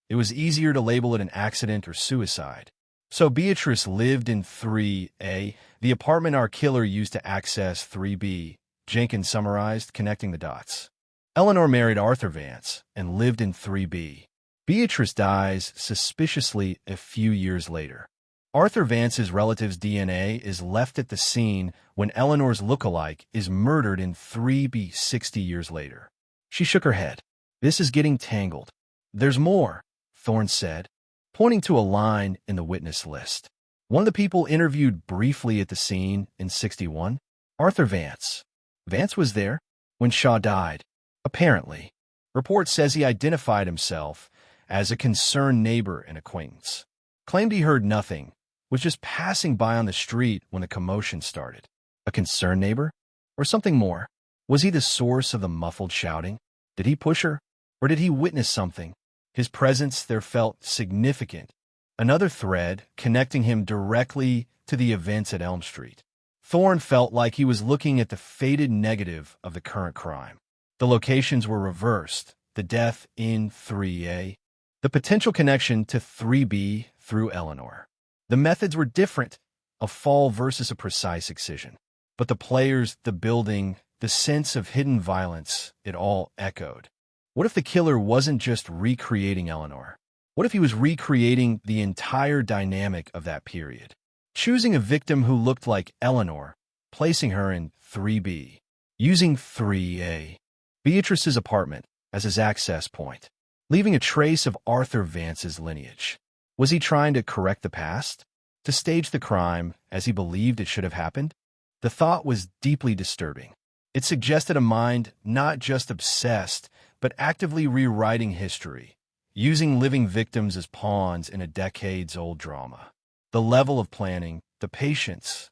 It was easier to label it an accident or suicide. So Beatrice lived in 3A, the apartment our killer used to access 3B, Jenkins summarized, connecting the dots. Eleanor married Arthur Vance and lived in 3B. Beatrice dies suspiciously a few years later. Arthur Vance's relative's DNA is left at the scene when Eleanor's look-alike is murdered in 3B 60 years later. She shook her head. This is getting tangled. There's more, Thorne said, pointing to a line in the witness list. One of the people interviewed briefly at the scene in 61, Arthur Vance. Vance was there when Shaw died, apparently. Report says he identified himself as a concerned neighbor and acquaintance. Claimed he heard nothing, was just passing by on the street when the commotion started. A concerned neighbor? Or something more? Was he the source of the muffled shouting? Did he push her? Or did he witness something? His presence there felt significant. Another thread connecting him directly to the events at Elm Street. Thorne felt like he was looking at the faded negative of the current crime. The locations were reversed. The death in 3A. The potential connection to 3B through Eleanor. The methods were different, a fall versus a precise excision. But the players, the building, the sense of hidden violence, it all echoed. What if the killer wasn't just recreating Eleanor? What if he was recreating the entire dynamic of that period? Choosing a victim who looked like Eleanor, placing her in 3B, using 3A, Beatrice's apartment, as his access point, leaving a trace of Arthur Vance's lineage. Was he trying to correct the past? To stage the crime as he believed it should have happened? The thought was deeply disturbing. It suggested a mind not just obsessed, but actively rewriting history, using living victims as pawns in a decades-old drama. The level of planning, the patience,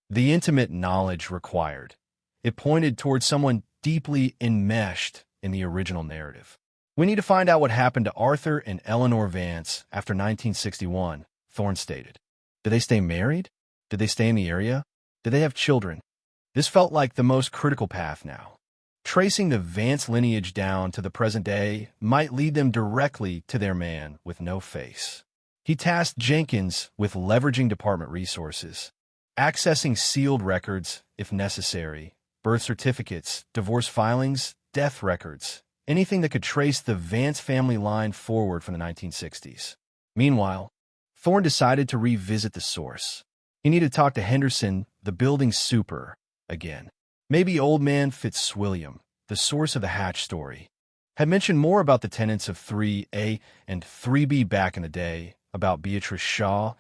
the intimate knowledge required. It pointed towards someone deeply enmeshed in the original narrative. We need to find out what happened to Arthur and Eleanor Vance after 1961, Thorne stated. Did they stay married? Did they stay in the area? Did they have children? This felt like the most critical path now. Tracing the Vance lineage down to the present day might lead them directly to their man with no face. He tasked Jenkins with leveraging department resources, accessing sealed records if necessary, birth certificates, divorce filings, death records, anything that could trace the Vance family line forward from the 1960s. Meanwhile, Thorne decided to revisit the source. He needed to talk to Henderson, the building super, again. Maybe old man Fitzwilliam, the source of the Hatch story, had mentioned more about the tenants of 3A and 3B back in the day, about Beatrice Shaw,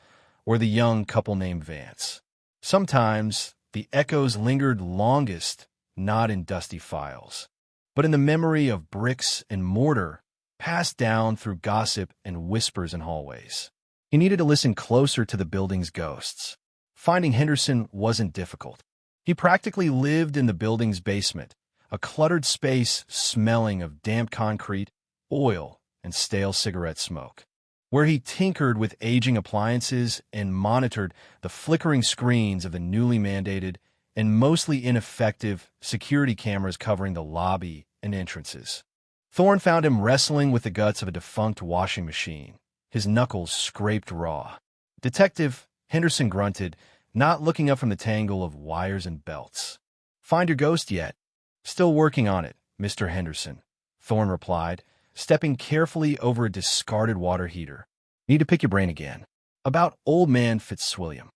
or the young couple named Vance. Sometimes, the echoes lingered longest, not in dusty files, but in the memory of bricks and mortar passed down through gossip and whispers in hallways. He needed to listen closer to the building's ghosts. Finding Henderson wasn't difficult. He practically lived in the building's basement, a cluttered space smelling of damp concrete, oil, and stale cigarette smoke, where he tinkered with aging appliances and monitored the flickering screens of the newly mandated and mostly ineffective security cameras covering the lobby and entrances. Thorne found him wrestling with the guts of a defunct washing machine, his knuckles scraped raw. Detective Henderson grunted, not looking up from the tangle of wires and belts. "Find your ghost yet?" "Still working on it, Mr. Henderson," Thorne replied, stepping carefully over a discarded water heater. "Need to pick your brain again. About old man Fitzwilliam."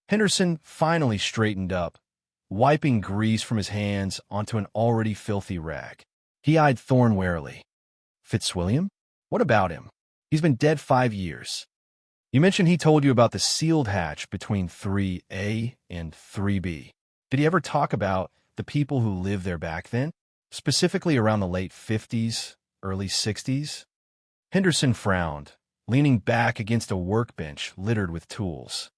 Henderson finally straightened up, wiping grease from his hands onto an already filthy rag. He eyed Thorne warily. "Fitzwilliam? What about him? He's been dead 5 years. You mentioned he told you about the sealed hatch between 3A and 3B. Did he ever talk about the people who lived there back then, specifically around the late 50s, early 60s? Henderson frowned, leaning back against a workbench littered with tools.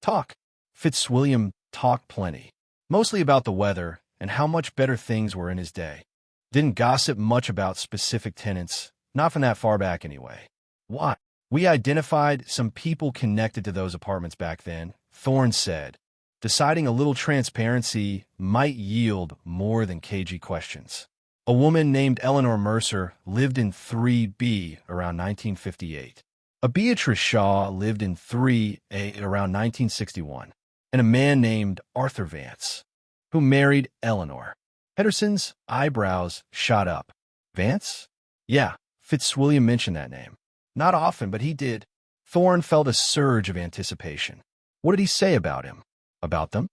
Talk. Fitzwilliam talked plenty, mostly about the weather and how much better things were in his day. Didn't gossip much about specific tenants, not from that far back anyway. Why? We identified some people connected to those apartments back then, Thorne said, deciding a little transparency might yield more than cagey questions. A woman named Eleanor Mercer lived in 3B around 1958. A Beatrice Shaw lived in 3A around 1961. And a man named Arthur Vance, who married Eleanor. Henderson's eyebrows shot up. Vance? Yeah, Fitzwilliam mentioned that name. Not often, but he did. Thorne felt a surge of anticipation. What did he say about him? About them?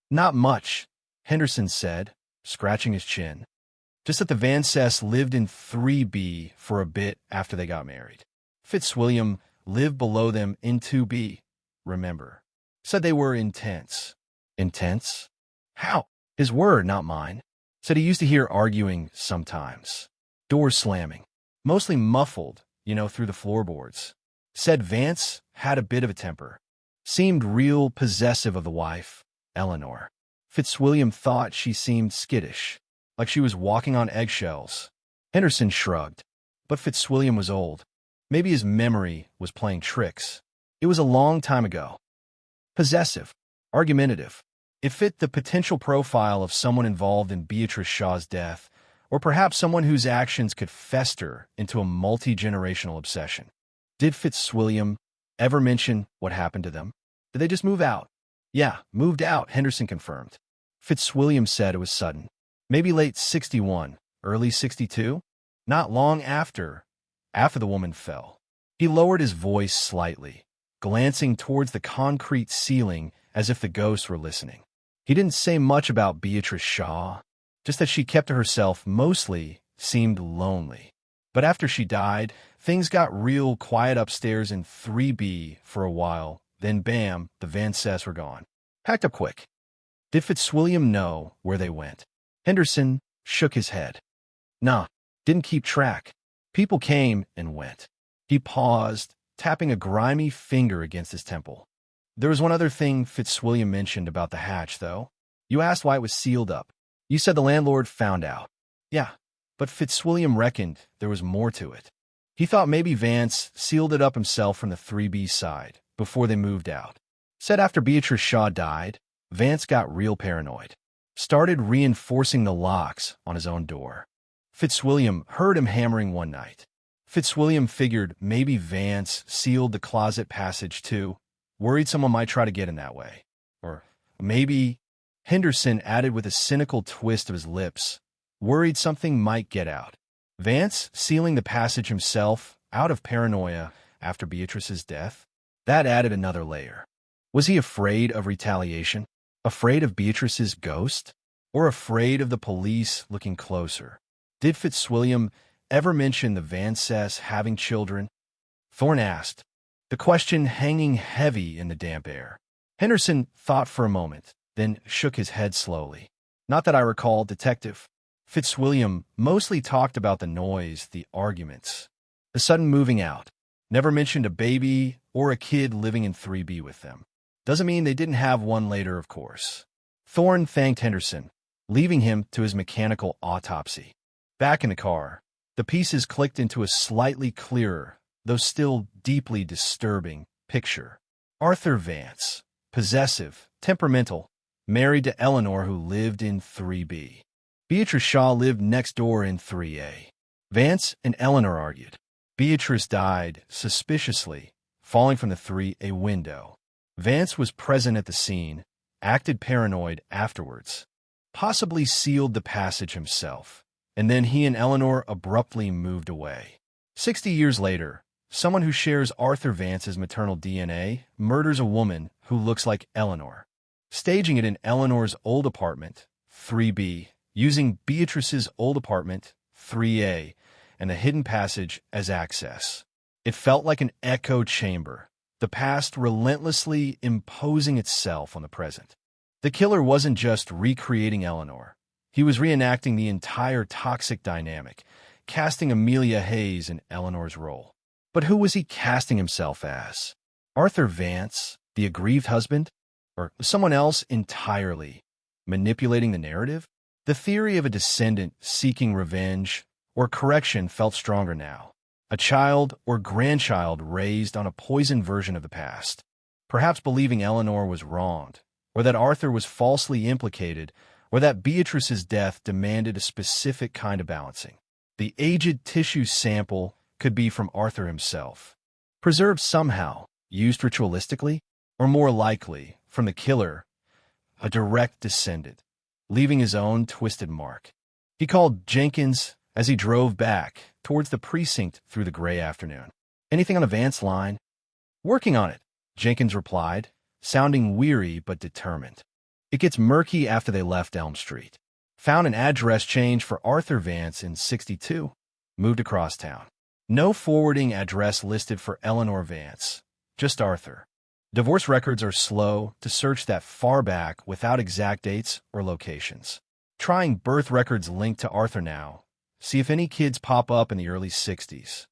Not much, Henderson said, scratching his chin. Just that the Vances lived in 3B for a bit after they got married. Fitzwilliam lived below them in 2B, remember. Said they were intense. Intense? How? His word, not mine. Said he used to hear arguing sometimes. Doors slamming. Mostly muffled, through the floorboards. Said Vance had a bit of a temper. Seemed real possessive of the wife, Eleanor. Fitzwilliam thought she seemed skittish, like she was walking on eggshells. Henderson shrugged. But Fitzwilliam was old. Maybe his memory was playing tricks. It was a long time ago. Possessive. Argumentative. It fit the potential profile of someone involved in Beatrice Shaw's death, or perhaps someone whose actions could fester into a multi-generational obsession. Did Fitzwilliam ever mention what happened to them? Did they just move out? Yeah, moved out, Henderson confirmed. Fitzwilliam said it was sudden. Maybe late 61, early 62? Not long after the woman fell. He lowered his voice slightly, glancing towards the concrete ceiling as if the ghosts were listening. He didn't say much about Beatrice Shaw, just that she kept to herself, mostly seemed lonely. But after she died, things got real quiet upstairs in 3B for a while. Then bam, the Van Cess were gone. Packed up quick. Did Fitzwilliam know where they went? Henderson shook his head. Nah, didn't keep track. People came and went. He paused, tapping a grimy finger against his temple. There was one other thing Fitzwilliam mentioned about the hatch, though. You asked why it was sealed up. You said the landlord found out. Yeah, but Fitzwilliam reckoned there was more to it. He thought maybe Vance sealed it up himself from the 3B side before they moved out. Said after Beatrice Shaw died, Vance got real paranoid. Started reinforcing the locks on his own door. Fitzwilliam heard him hammering one night. Fitzwilliam figured maybe Vance sealed the closet passage too, worried someone might try to get in that way. Or maybe, Henderson added with a cynical twist of his lips, worried something might get out. Vance sealing the passage himself out of paranoia after Beatrice's death? That added another layer. Was he afraid of retaliation? Afraid of Beatrice's ghost? Or afraid of the police looking closer? Did Fitzwilliam ever mention the Van Cess having children? Thorne asked, the question hanging heavy in the damp air. Henderson thought for a moment, then shook his head slowly. Not that I recall, Detective. Fitzwilliam mostly talked about the noise, the arguments, the sudden moving out. Never mentioned a baby or a kid living in 3B with them. Doesn't mean they didn't have one later, of course. Thorne thanked Henderson, leaving him to his mechanical autopsy. Back in the car, the pieces clicked into a slightly clearer, though still deeply disturbing, picture. Arthur Vance, possessive, temperamental, married to Eleanor who lived in 3B. Beatrice Shaw lived next door in 3A. Vance and Eleanor argued. Beatrice died, suspiciously, falling from the 3A window. Vance was present at the scene, acted paranoid afterwards, possibly sealed the passage himself, and then he and Eleanor abruptly moved away. 60 years later, someone who shares Arthur Vance's maternal DNA murders a woman who looks like Eleanor, staging it in Eleanor's old apartment, 3B, using Beatrice's old apartment, 3A, and the hidden passage as access. It felt like an echo chamber, the past relentlessly imposing itself on the present. The killer wasn't just recreating Eleanor. He was reenacting the entire toxic dynamic, casting Amelia Hayes in Eleanor's role. But who was he casting himself as? Arthur Vance, the aggrieved husband? Or someone else entirely, manipulating the narrative? The theory of a descendant seeking revenge or correction felt stronger now. A child or grandchild raised on a poisoned version of the past, perhaps believing Eleanor was wronged, or that Arthur was falsely implicated, or that Beatrice's death demanded a specific kind of balancing. The aged tissue sample could be from Arthur himself, preserved somehow, used ritualistically, or more likely, from the killer, a direct descendant, leaving his own twisted mark. He called Jenkins as he drove back towards the precinct through the gray afternoon. Anything on the Vance line? Working on it, Jenkins replied, sounding weary but determined. It gets murky after they left Elm Street. Found an address change for Arthur Vance in 62. Moved across town. No forwarding address listed for Eleanor Vance, just Arthur. Divorce records are slow to search that far back without exact dates or locations. Trying birth records linked to Arthur now. See if any kids pop up in the early 60s.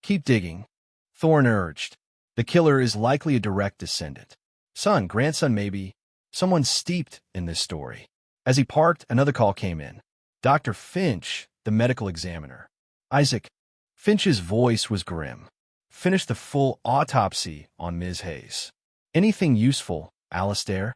Keep digging, Thorne urged. The killer is likely a direct descendant. Son, grandson maybe, someone steeped in this story. As he parked, another call came in. Dr. Finch, the medical examiner. Isaac. Finch's voice was grim. Finished the full autopsy on Ms. Hayes. Anything useful, Alistair?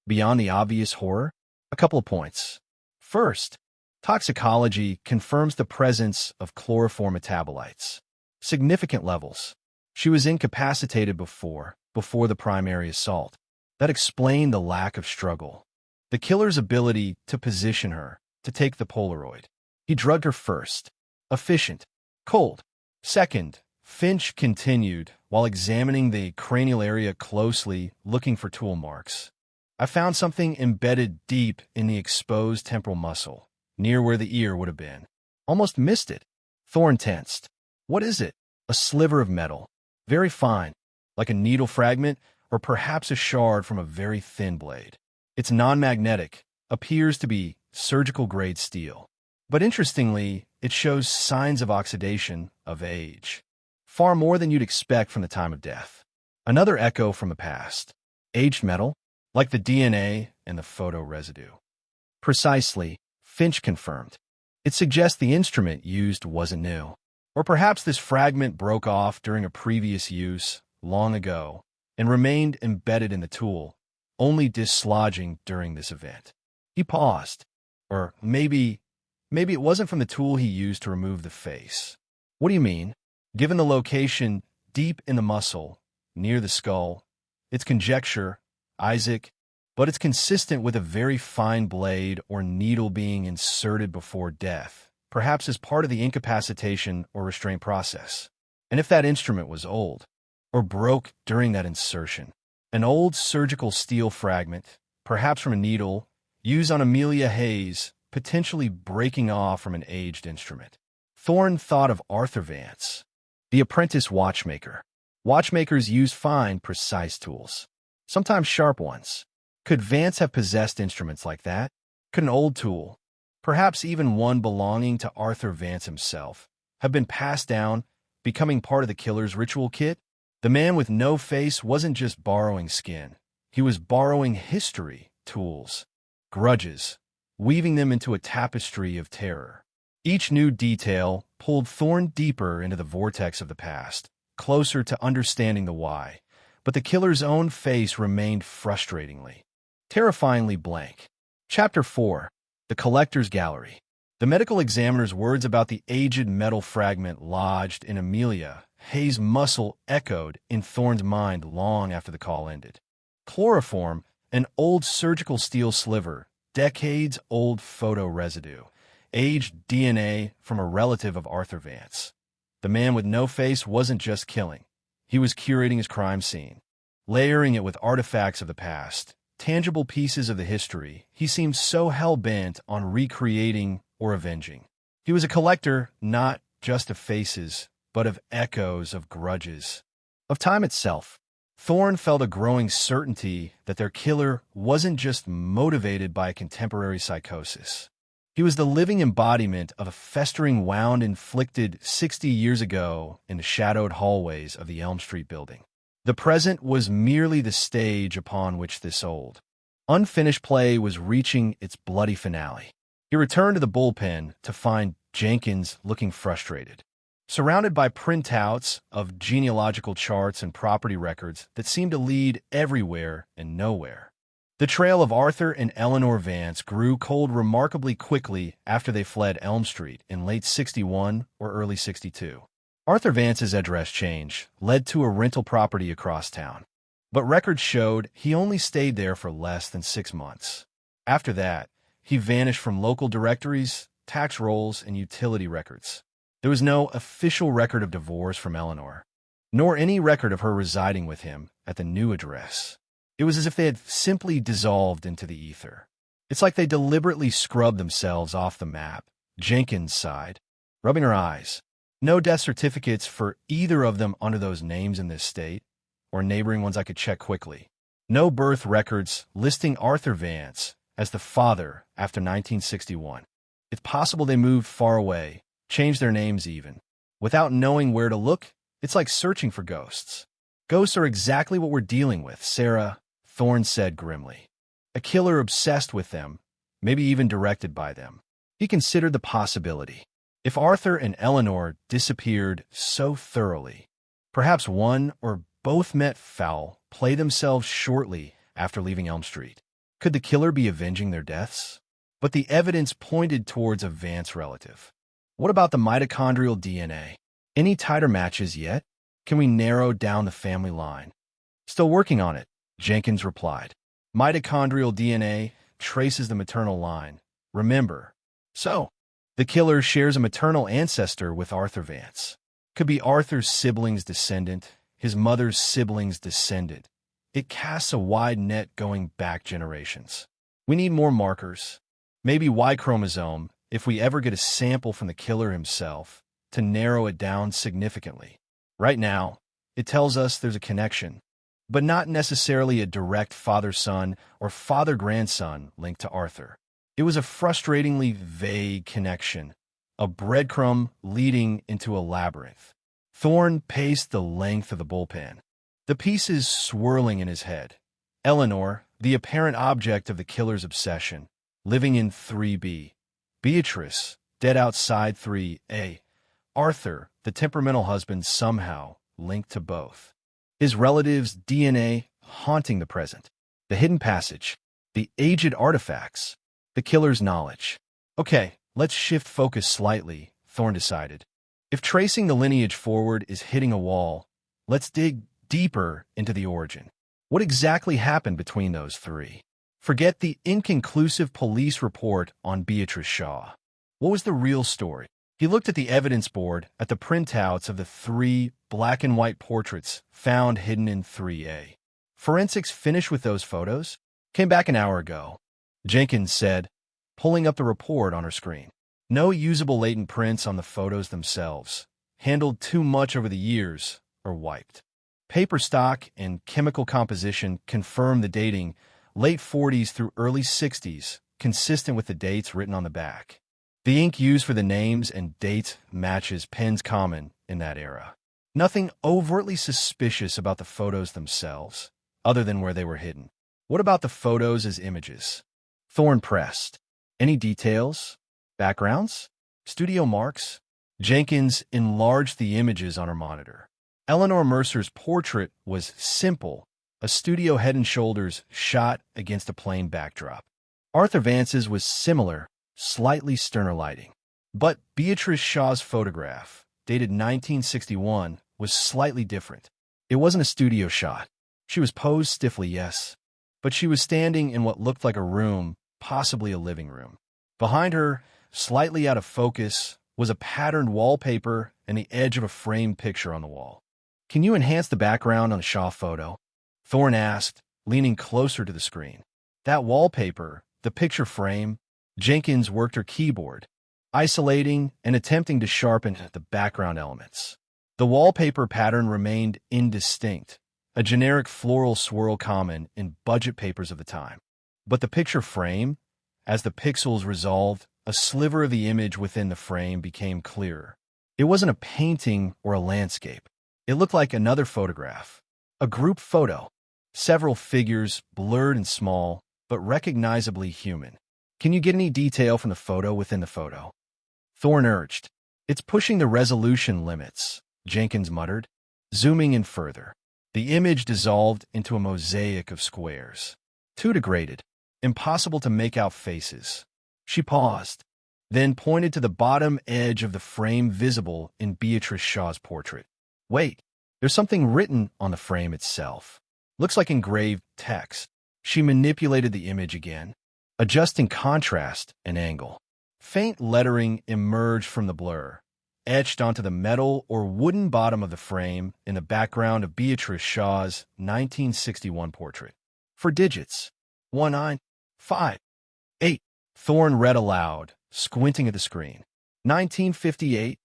Beyond the obvious horror? A couple of points. First, toxicology confirms the presence of chloroform metabolites. Significant levels. She was incapacitated before the primary assault. That explained the lack of struggle. The killer's ability to position her, to take the Polaroid. He drugged her first. Efficient. Cold. Second, Finch continued, while examining the cranial area closely, looking for tool marks. I found something embedded deep in the exposed temporal muscle, near where the ear would have been. Almost missed it. Thorne tensed. What is it? A sliver of metal. Very fine, like a needle fragment, or perhaps a shard from a very thin blade. It's non-magnetic, appears to be surgical-grade steel. But interestingly, it shows signs of oxidation, of age. Far more than you'd expect from the time of death. Another echo from the past. Aged metal, like the DNA and the photo residue. Precisely, Finch confirmed. It suggests the instrument used wasn't new. Or perhaps this fragment broke off during a previous use, long ago, and remained embedded in the tool, only dislodging during this event. He paused. Or maybe it wasn't from the tool he used to remove the face. What do you mean? Given the location deep in the muscle, near the skull, it's conjecture, Isaac, but it's consistent with a very fine blade or needle being inserted before death, perhaps as part of the incapacitation or restraint process. And if that instrument was old, or broke during that insertion, an old surgical steel fragment, perhaps from a needle, used on Amelia Hayes, potentially breaking off from an aged instrument. Thorne thought of Arthur Vance, the apprentice watchmaker. Watchmakers use fine, precise tools, sometimes sharp ones. Could Vance have possessed instruments like that? Could an old tool, perhaps even one belonging to Arthur Vance himself, have been passed down, becoming part of the killer's ritual kit? The man with no face wasn't just borrowing skin. He was borrowing history, tools, grudges, weaving them into a tapestry of terror. Each new detail pulled Thorne deeper into the vortex of the past, closer to understanding the why. But the killer's own face remained frustratingly, terrifyingly blank. Chapter 4. The Collector's Gallery. The medical examiner's words about the aged metal fragment lodged in Amelia Hayes' muscle echoed in Thorne's mind long after the call ended. Chloroform, an old surgical steel sliver, decades-old photo residue, aged DNA from a relative of Arthur Vance. The man with no face wasn't just killing. He was curating his crime scene, layering it with artifacts of the past, tangible pieces of the history he seemed so hell-bent on recreating or avenging. He was a collector not just of faces, but of echoes, of grudges, of time itself. Thorne felt a growing certainty that their killer wasn't just motivated by a contemporary psychosis. He was the living embodiment of a festering wound inflicted 60 years ago in the shadowed hallways of the Elm Street building. The present was merely the stage upon which this old, unfinished play was reaching its bloody finale. He returned to the bullpen to find Jenkins looking frustrated, surrounded by printouts of genealogical charts and property records that seemed to lead everywhere and nowhere. The trail of Arthur and Eleanor Vance grew cold remarkably quickly after they fled Elm Street in late '61 or early '62. Arthur Vance's address change led to a rental property across town, but records showed he only stayed there for less than 6 months. After that, he vanished from local directories, tax rolls, and utility records. There was no official record of divorce from Eleanor, nor any record of her residing with him at the new address. It was as if they had simply dissolved into the ether. It's like they deliberately scrubbed themselves off the map. Jenkins sighed, rubbing her eyes. No death certificates for either of them under those names in this state, or neighboring ones I could check quickly. No birth records listing Arthur Vance as the father after 1961. It's possible they moved far away, changed their names even. Without knowing where to look, it's like searching for ghosts. Ghosts are exactly what we're dealing with, Sarah, Thorne said grimly. A killer obsessed with them, maybe even directed by them. He considered the possibility. If Arthur and Eleanor disappeared so thoroughly, perhaps one or both met foul play themselves shortly after leaving Elm Street. Could the killer be avenging their deaths? But the evidence pointed towards a Vance relative. What about the mitochondrial DNA? Any tighter matches yet? Can we narrow down the family line? Still working on it, Jenkins replied. Mitochondrial DNA traces the maternal line. Remember. So, the killer shares a maternal ancestor with Arthur Vance. Could be Arthur's sibling's descendant, his mother's sibling's descendant. It casts a wide net going back generations. We need more markers. Maybe Y chromosome, if we ever get a sample from the killer himself, to narrow it down significantly. Right now, it tells us there's a connection, but not necessarily a direct father-son or father-grandson link to Arthur. It was a frustratingly vague connection, a breadcrumb leading into a labyrinth. Thorne paced the length of the bullpen, the pieces swirling in his head. Eleanor, the apparent object of the killer's obsession, living in 3B. Beatrice, dead outside 3A. Arthur, the temperamental husband, somehow linked to both. His relatives' DNA haunting the present. The hidden passage, the aged artifacts, the killer's knowledge. Okay, let's shift focus slightly, Thorne decided. If tracing the lineage forward is hitting a wall, let's dig deeper into the origin. What exactly happened between those three? Forget the inconclusive police report on Beatrice Shaw. What was the real story? He looked at the evidence board, at the printouts of the 3 black and white portraits found hidden in 3A. Forensics finished with those photos? Came back an hour ago, Jenkins said, pulling up the report on her screen. No usable latent prints on the photos themselves. Handled too much over the years, or wiped. Paper stock and chemical composition confirm the dating, late 40s through early 60s, consistent with the dates written on the back. The ink used for the names and dates matches pens common in that era. Nothing overtly suspicious about the photos themselves, other than where they were hidden. What about the photos as images? Thorne pressed. Any details? Backgrounds? Studio marks? Jenkins enlarged the images on her monitor. Eleanor Mercer's portrait was simple, a studio head and shoulders shot against a plain backdrop. Arthur Vance's was similar, slightly sterner lighting. But Beatrice Shaw's photograph, dated 1961, was slightly different. It wasn't a studio shot. She was posed stiffly, yes, but she was standing in what looked like a room, possibly a living room. Behind her, slightly out of focus, was a patterned wallpaper and the edge of a framed picture on the wall. Can you enhance the background on the Shaw photo? Thorne asked, leaning closer to the screen. That wallpaper, the picture frame. Jenkins worked her keyboard, isolating and attempting to sharpen the background elements. The wallpaper pattern remained indistinct, a generic floral swirl common in budget papers of the time. But the picture frame, as the pixels resolved, a sliver of the image within the frame became clearer. It wasn't a painting or a landscape. It looked like another photograph, a group photo, several figures blurred and small, but recognizably human. Can you get any detail from the photo within the photo? Thorne urged. It's pushing the resolution limits, Jenkins muttered, zooming in further. The image dissolved into a mosaic of squares. Too degraded, impossible to make out faces. She paused, then pointed to the bottom edge of the frame visible in Beatrice Shaw's portrait. Wait, there's something written on the frame itself. Looks like engraved text. She manipulated the image again, adjusting contrast and angle. Faint lettering emerged from the blur, etched onto the metal or wooden bottom of the frame in the background of Beatrice Shaw's 1961 portrait. For digits. 1958. Thorne read aloud, squinting at the screen. 1958,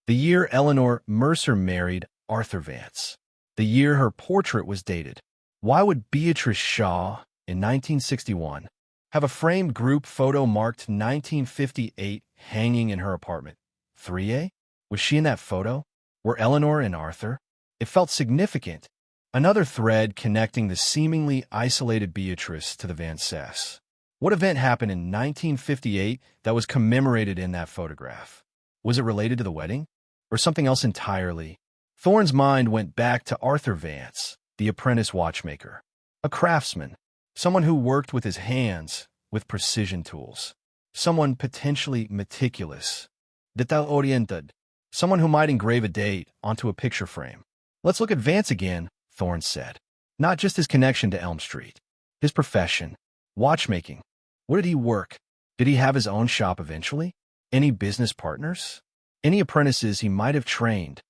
the year Eleanor Mercer married Arthur Vance. The year her portrait was dated. Why would Beatrice Shaw, in 1961, have a framed group photo marked 1958 hanging in her apartment? 3A? Was she in that photo? Were Eleanor and Arthur? It felt significant. Another thread connecting the seemingly isolated Beatrice to the Vances. What event happened in 1958 that was commemorated in that photograph? Was it related to the wedding? Or something else entirely? Thorne's mind went back to Arthur Vance, the apprentice watchmaker. A craftsman. Someone who worked with his hands, with precision tools. Someone potentially meticulous. Detail-oriented. Someone who might engrave a date onto a picture frame. Let's look at Vance again, Thorne said. Not just his connection to Elm Street. His profession. Watchmaking. Where did he work? Did he have his own shop eventually? Any business partners? Any apprentices he might have trained?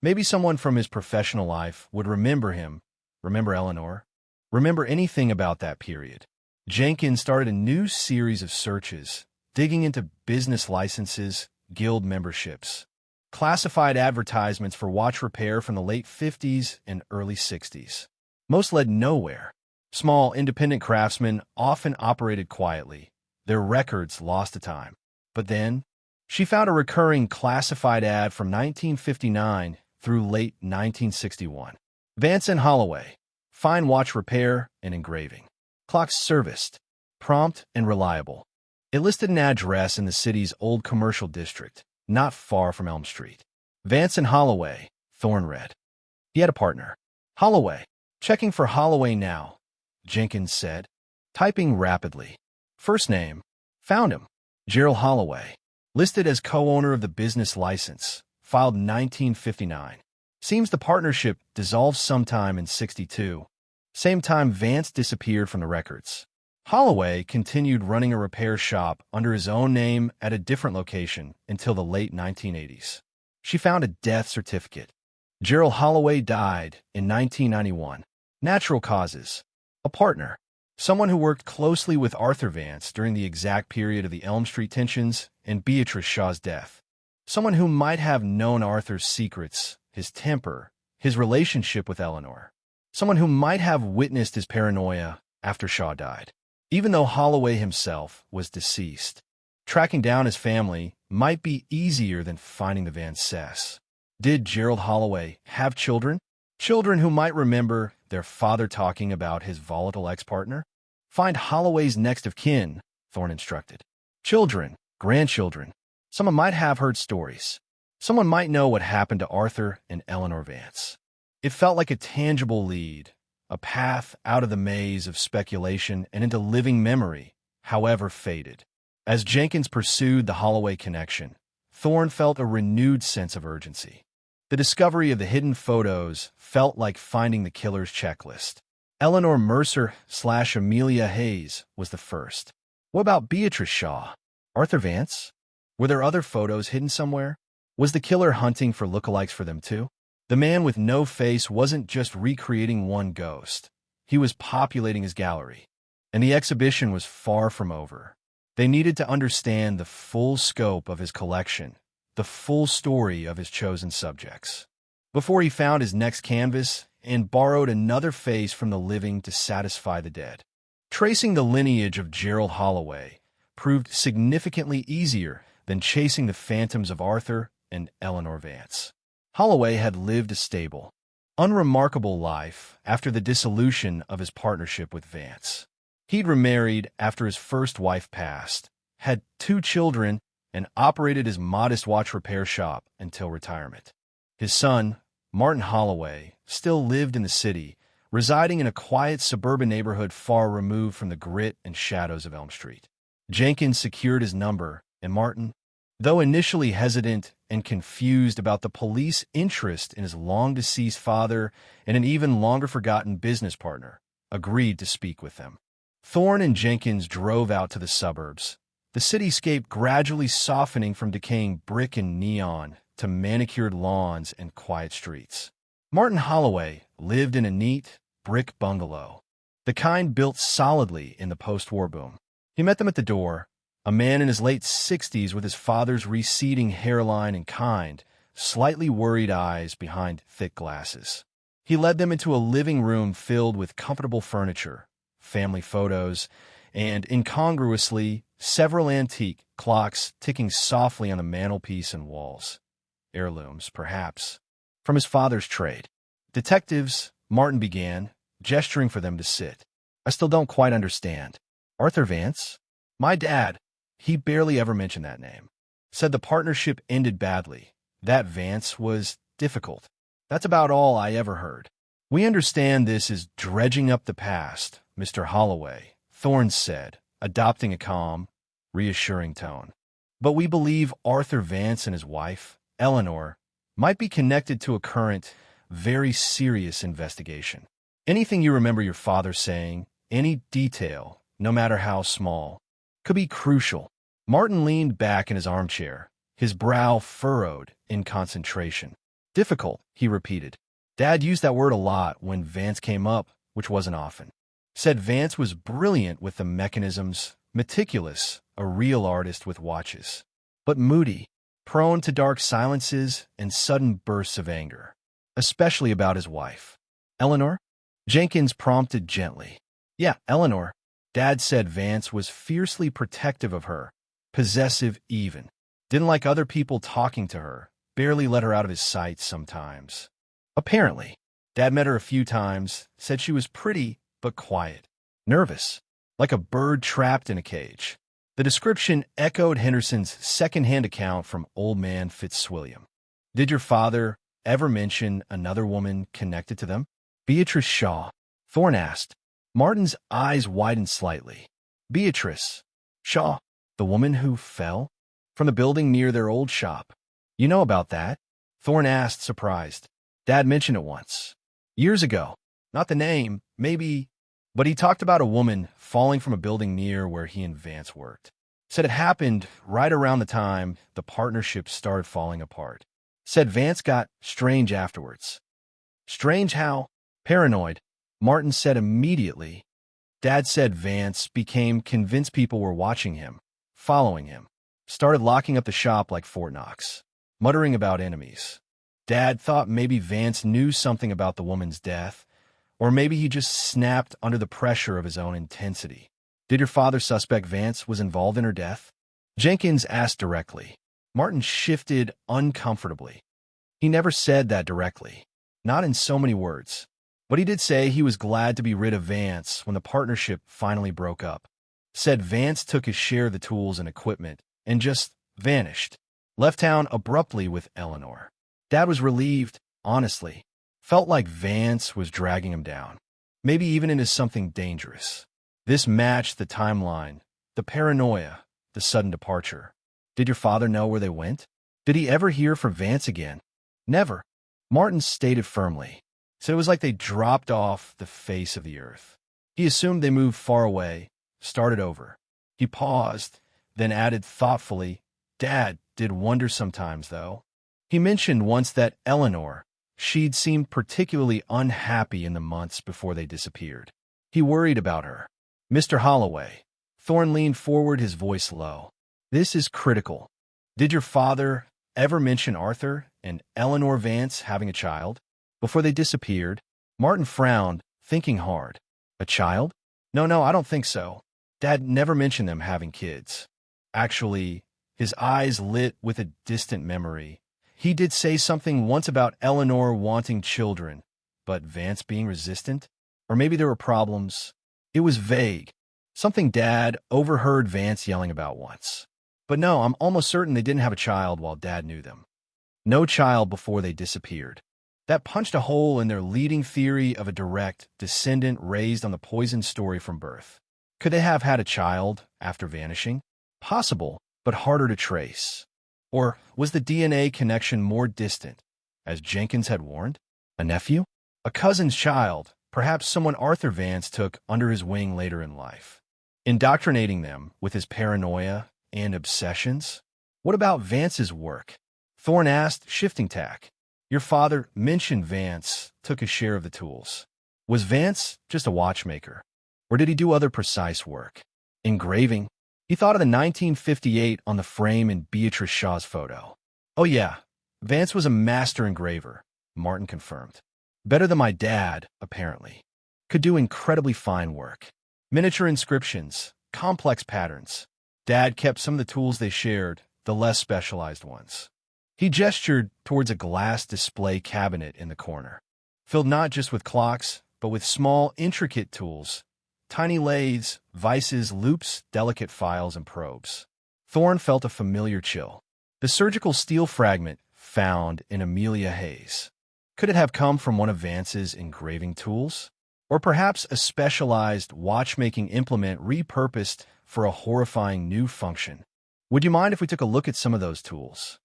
Maybe someone from his professional life would remember him, remember Eleanor, remember anything about that period. Jenkins started a new series of searches, digging into business licenses, guild memberships, classified advertisements for watch repair from the late 50s and early 60s. Most led nowhere. Small, independent craftsmen often operated quietly, their records lost to time. But then, she found a recurring classified ad from 1959 through late 1961. Vance and Holloway, fine watch repair and engraving. Clocks serviced, prompt and reliable. It listed an address in the city's old commercial district, not far from Elm Street. Vance and Holloway, Thorne read. He had a partner. Holloway. Checking for Holloway now, Jenkins said, typing rapidly. First name. Found him. Gerald Holloway. Listed as co-owner of the business license, filed in 1959. Seems the partnership dissolved sometime in 62. Same time Vance disappeared from the records. Holloway continued running a repair shop under his own name at a different location until the late 1980s. She found a death certificate. Gerald Holloway died in 1991. Natural causes. A partner. Someone who worked closely with Arthur Vance during the exact period of the Elm Street tensions and Beatrice Shaw's death. Someone who might have known Arthur's secrets, his temper, his relationship with Eleanor. Someone who might have witnessed his paranoia after Shaw died. Even though Holloway himself was deceased, tracking down his family might be easier than finding the Vances. Did Gerald Holloway have children? Children who might remember their father talking about his volatile ex-partner? Find Holloway's next of kin, Thorne instructed. Children, grandchildren. Someone might have heard stories. Someone might know what happened to Arthur and Eleanor Vance. It felt like a tangible lead, a path out of the maze of speculation and into living memory, however faded. As Jenkins pursued the Holloway connection, Thorne felt a renewed sense of urgency. The discovery of the hidden photos felt like finding the killer's checklist. Eleanor Mercer/Amelia Hayes was the first. What about Beatrice Shaw? Arthur Vance? Were there other photos hidden somewhere? Was the killer hunting for lookalikes for them too? The man with no face wasn't just recreating one ghost. He was populating his gallery. And the exhibition was far from over. They needed to understand the full scope of his collection, the full story of his chosen subjects, before he found his next canvas and borrowed another face from the living to satisfy the dead. Tracing the lineage of Gerald Holloway proved significantly easier than chasing the phantoms of Arthur and Eleanor Vance. Holloway had lived a stable, unremarkable life after the dissolution of his partnership with Vance. He'd remarried after his first wife passed, had 2 children, and operated his modest watch repair shop until retirement. His son, Martin Holloway, still lived in the city, residing in a quiet suburban neighborhood far removed from the grit and shadows of Elm Street. Jenkins secured his number, and Martin, though initially hesitant and confused about the police interest in his long-deceased father and an even longer-forgotten business partner, agreed to speak with them. Thorne and Jenkins drove out to the suburbs, the cityscape gradually softening from decaying brick and neon to manicured lawns and quiet streets. Martin Holloway lived in a neat, brick bungalow, the kind built solidly in the post-war boom. He met them at the door, a man in his late 60s with his father's receding hairline and kind, slightly worried eyes behind thick glasses. He led them into a living room filled with comfortable furniture, family photos, and, incongruously, several antique clocks ticking softly on the mantelpiece and walls. Heirlooms, perhaps, from his father's trade. Detectives, Martin began, gesturing for them to sit. I still don't quite understand. Arthur Vance? My dad. He barely ever mentioned that name. Said the partnership ended badly. That Vance was difficult. That's about all I ever heard. We understand this is dredging up the past, Mr. Holloway, Thorne said, adopting a calm, reassuring tone. But we believe Arthur Vance and his wife, Eleanor, might be connected to a current, very serious investigation. Anything you remember your father saying, any detail, no matter how small, could be crucial. Martin leaned back in his armchair, his brow furrowed in concentration. Difficult, he repeated. Dad used that word a lot when Vance came up, which wasn't often. Said Vance was brilliant with the mechanisms, meticulous, a real artist with watches. But moody, prone to dark silences and sudden bursts of anger, especially about his wife. Eleanor? Jenkins prompted gently. Yeah, Eleanor. Dad said Vance was fiercely protective of her, possessive even. Didn't like other people talking to her, barely let her out of his sight sometimes. Apparently, Dad met her a few times, said she was pretty but quiet, nervous, like a bird trapped in a cage. The description echoed Henderson's second-hand account from Old Man Fitzwilliam. Did your father ever mention another woman connected to them? Beatrice Shaw, Thorne asked. Martin's eyes widened slightly. Beatrice Shaw, the woman who fell from the building near their old shop. You know about that? Thorne asked, surprised. Dad mentioned it once. Years ago. Not the name, maybe, but he talked about a woman falling from a building near where he and Vance worked. Said it happened right around the time the partnership started falling apart. Said Vance got strange afterwards. Strange how? Paranoid, Martin said immediately. Dad said Vance became convinced people were watching him, following him. Started locking up the shop like Fort Knox, muttering about enemies. Dad thought maybe Vance knew something about the woman's death, or maybe he just snapped under the pressure of his own intensity. Did your father suspect Vance was involved in her death? Jenkins asked directly. Martin shifted uncomfortably. He never said that directly, not in so many words. But he did say he was glad to be rid of Vance when the partnership finally broke up. Said Vance took his share of the tools and equipment and just vanished. Left town abruptly with Eleanor. Dad was relieved, honestly. Felt like Vance was dragging him down, maybe even into something dangerous. This matched the timeline, the paranoia, the sudden departure. Did your father know where they went? Did he ever hear from Vance again? Never. Martin stated firmly. Said it was like they dropped off the face of the earth. He assumed they moved far away, started over. He paused, then added thoughtfully, Dad did wonder sometimes, though. He mentioned once that Eleanor, she'd seemed particularly unhappy in the months before they disappeared. He worried about her. Mr. Holloway. Thorne leaned forward, his voice low. This is critical. Did your father ever mention Arthur and Eleanor Vance having a child? Before they disappeared, Martin frowned, thinking hard. A child? No, I don't think so. Dad never mentioned them having kids. Actually, his eyes lit with a distant memory. He did say something once about Eleanor wanting children, but Vance being resistant? Or maybe there were problems. It was vague. Something Dad overheard Vance yelling about once. But no, I'm almost certain they didn't have a child while Dad knew them. No child before they disappeared. That punched a hole in their leading theory of a direct descendant raised on the poison story from birth. Could they have had a child after vanishing? Possible, but harder to trace. Or was the DNA connection more distant, as Jenkins had warned? A nephew? A cousin's child, perhaps someone Arthur Vance took under his wing later in life, indoctrinating them with his paranoia and obsessions? What about Vance's work? Thorne asked, shifting tack. Your father mentioned Vance took his share of the tools. Was Vance just a watchmaker? Or did he do other precise work? Engraving? He thought of the 1958 on the frame in Beatrice Shaw's photo. Oh yeah, Vance was a master engraver, Martin confirmed. Better than my dad, apparently. Could do incredibly fine work. Miniature inscriptions, complex patterns. Dad kept some of the tools they shared, the less specialized ones. He gestured towards a glass display cabinet in the corner, filled not just with clocks, but with small, intricate tools, tiny lathes, vices, loops, delicate files, and probes. Thorne felt a familiar chill. The surgical steel fragment found in Amelia Hayes. Could it have come from one of Vance's engraving tools? Or perhaps a specialized watchmaking implement repurposed for a horrifying new function? Would you mind if we took a look at some of those tools?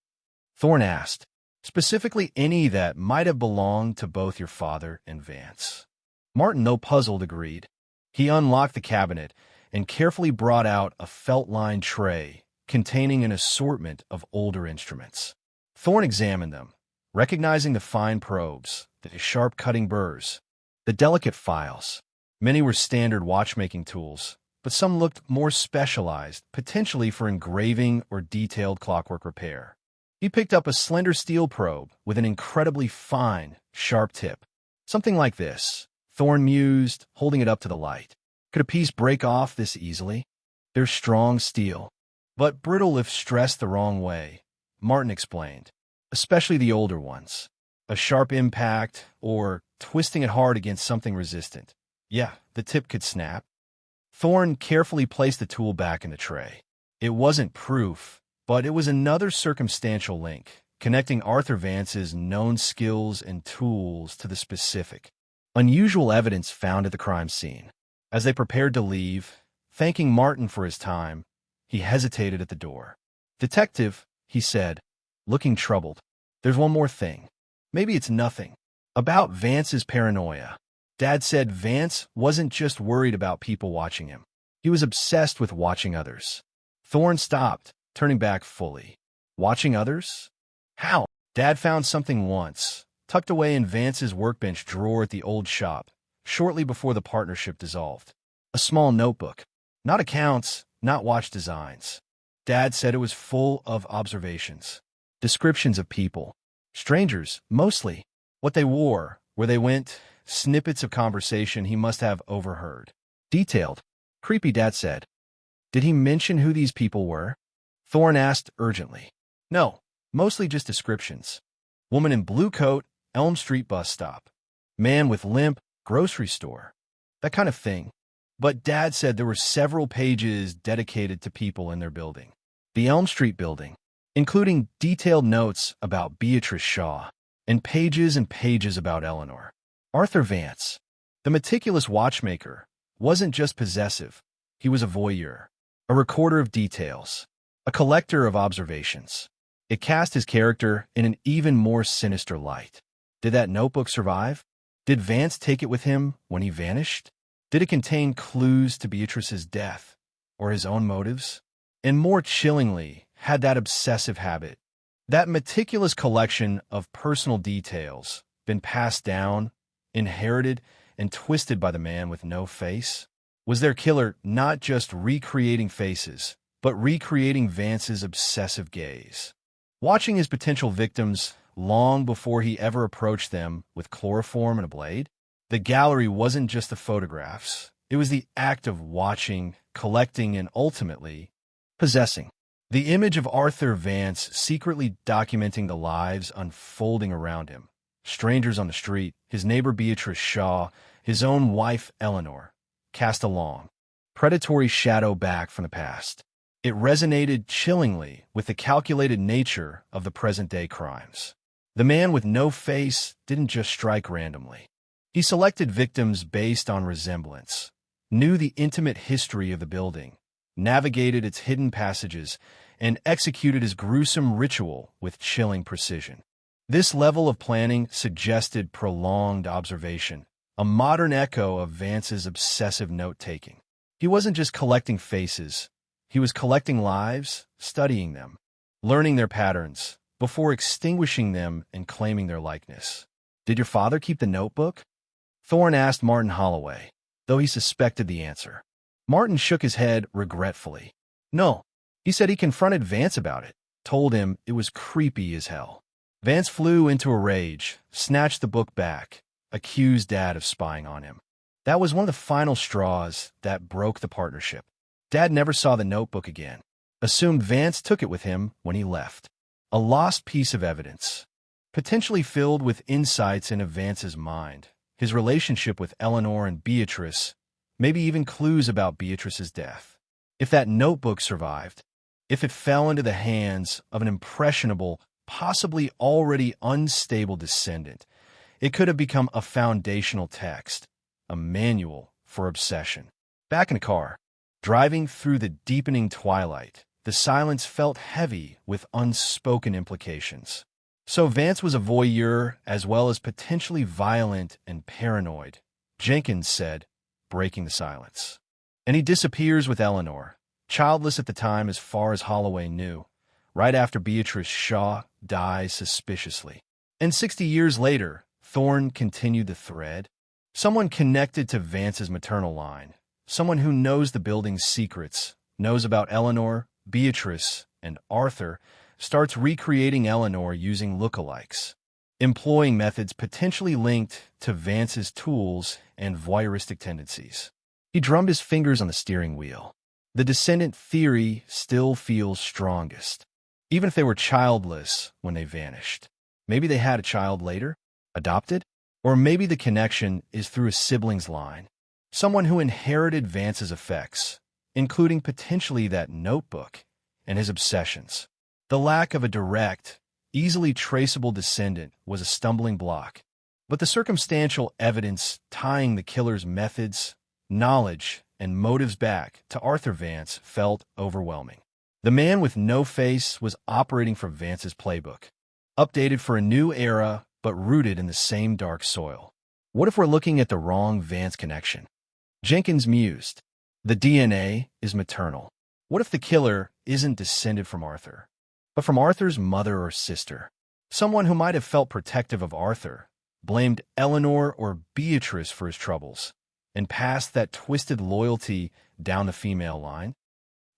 Thorne asked, specifically any that might have belonged to both your father and Vance. Martin, though puzzled, agreed. He unlocked the cabinet and carefully brought out a felt-lined tray containing an assortment of older instruments. Thorne examined them, recognizing the fine probes, the sharp cutting burrs, the delicate files. Many were standard watchmaking tools, but some looked more specialized, potentially for engraving or detailed clockwork repair. He picked up a slender steel probe with an incredibly fine, sharp tip. Something like this, Thorne mused, holding it up to the light. Could a piece break off this easily? They're strong steel, but brittle if stressed the wrong way, Martin explained, especially the older ones. A sharp impact, or twisting it hard against something resistant. Yeah, the tip could snap. Thorne carefully placed the tool back in the tray. It wasn't proof, but it was another circumstantial link, connecting Arthur Vance's known skills and tools to the specific, unusual evidence found at the crime scene. As they prepared to leave, thanking Martin for his time, he hesitated at the door. "Detective," he said, looking troubled, "there's one more thing. Maybe it's nothing. About Vance's paranoia. Dad said Vance wasn't just worried about people watching him. He was obsessed with watching others." Thorne stopped, turning back fully. Watching others? How? Dad found something once, tucked away in Vance's workbench drawer at the old shop, shortly before the partnership dissolved. A small notebook. Not accounts, not watch designs. Dad said it was full of observations. Descriptions of people. Strangers, mostly. What they wore, where they went, snippets of conversation he must have overheard. Detailed. Creepy, Dad said. Did he mention who these people were? Thorne asked urgently. No, mostly just descriptions. Woman in blue coat, Elm Street bus stop. Man with limp, grocery store. That kind of thing. But Dad said there were several pages dedicated to people in their building. The Elm Street building, including detailed notes about Beatrice Shaw, and pages about Eleanor. Arthur Vance, the meticulous watchmaker, wasn't just possessive. He was a voyeur, a recorder of details, a collector of observations. It cast his character in an even more sinister light. Did that notebook survive? Did Vance take it with him when he vanished? Did it contain clues to Beatrice's death, or his own motives? And more chillingly, had that obsessive habit, that meticulous collection of personal details, been passed down, inherited, and twisted by the man with no face? Was their killer not just recreating faces, but recreating Vance's obsessive gaze? Watching his potential victims long before he ever approached them with chloroform and a blade? The gallery wasn't just the photographs. It was the act of watching, collecting, and ultimately possessing. The image of Arthur Vance secretly documenting the lives unfolding around him. Strangers on the street, his neighbor Beatrice Shaw, his own wife Eleanor, cast a long, predatory shadow back from the past. It resonated chillingly with the calculated nature of the present-day crimes. The man with no face didn't just strike randomly. He selected victims based on resemblance, knew the intimate history of the building, navigated its hidden passages, and executed his gruesome ritual with chilling precision. This level of planning suggested prolonged observation, a modern echo of Vance's obsessive note-taking. He wasn't just collecting faces. He was collecting lives, studying them, learning their patterns, before extinguishing them and claiming their likeness. Did your father keep the notebook? Thorne asked Martin Holloway, though he suspected the answer. Martin shook his head regretfully. No, he said he confronted Vance about it, told him it was creepy as hell. Vance flew into a rage, snatched the book back, accused Dad of spying on him. That was one of the final straws that broke the partnership. Dad never saw the notebook again, assumed Vance took it with him when he left. A lost piece of evidence, potentially filled with insights into Vance's mind, his relationship with Eleanor and Beatrice, maybe even clues about Beatrice's death. If that notebook survived, if it fell into the hands of an impressionable, possibly already unstable descendant, it could have become a foundational text, a manual for obsession. Back in the car, driving through the deepening twilight, the silence felt heavy with unspoken implications. So Vance was a voyeur as well as potentially violent and paranoid, Jenkins said, breaking the silence. And he disappears with Eleanor, childless at the time as far as Holloway knew, right after Beatrice Shaw dies suspiciously. And 60 years later, Thorne continued the thread. Someone connected to Vance's maternal line, someone who knows the building's secrets, knows about Eleanor, Beatrice, and Arthur, starts recreating Eleanor using lookalikes, employing methods potentially linked to Vance's tools and voyeuristic tendencies. He drummed his fingers on the steering wheel. The descendant theory still feels strongest, even if they were childless when they vanished. Maybe they had a child later, adopted, or maybe the connection is through a sibling's line, someone who inherited Vance's effects, including potentially that notebook and his obsessions. The lack of a direct, easily traceable descendant was a stumbling block, but the circumstantial evidence tying the killer's methods, knowledge, and motives back to Arthur Vance felt overwhelming. The man with no face was operating from Vance's playbook, updated for a new era but rooted in the same dark soil. What if we're looking at the wrong Vance connection? Jenkins mused. The DNA is maternal. What if the killer isn't descended from Arthur, but from Arthur's mother or sister? Someone who might have felt protective of Arthur, blamed Eleanor or Beatrice for his troubles, and passed that twisted loyalty down the female line?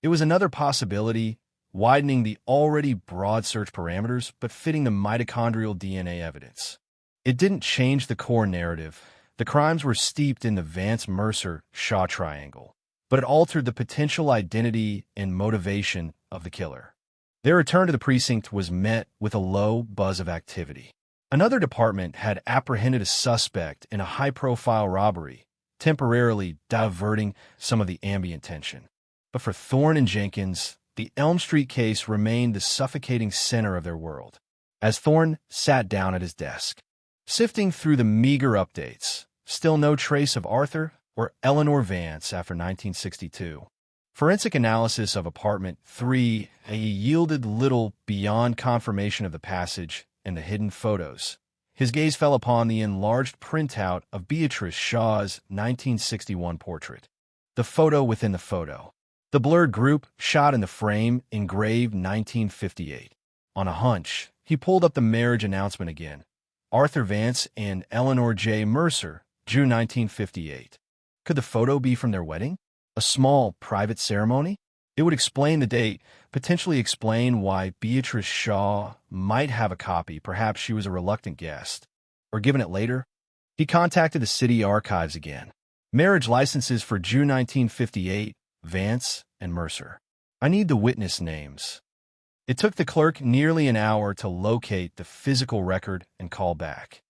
It was another possibility, widening the already broad search parameters but fitting the mitochondrial DNA evidence. It didn't change the core narrative. The crimes were steeped in the Vance-Mercer-Shaw triangle, but it altered the potential identity and motivation of the killer. Their return to the precinct was met with a low buzz of activity. Another department had apprehended a suspect in a high-profile robbery, temporarily diverting some of the ambient tension. But for Thorne and Jenkins, the Elm Street case remained the suffocating center of their world. As Thorne sat down at his desk, sifting through the meager updates, still no trace of Arthur or Eleanor Vance after 1962. Forensic analysis of apartment 3 yielded little beyond confirmation of the passage and the hidden photos. His gaze fell upon the enlarged printout of Beatrice Shaw's 1961 portrait. The photo within the photo. The blurred group shot in the frame engraved 1958. On a hunch, he pulled up the marriage announcement again. Arthur Vance and Eleanor J. Mercer, June 1958. Could the photo be from their wedding? A small, private ceremony? It would explain the date, potentially explain why Beatrice Shaw might have a copy. Perhaps she was a reluctant guest, or given it later. He contacted the city archives again. Marriage licenses for June 1958, Vance and Mercer. I need the witness names. It took the clerk nearly an hour to locate the physical record and call back.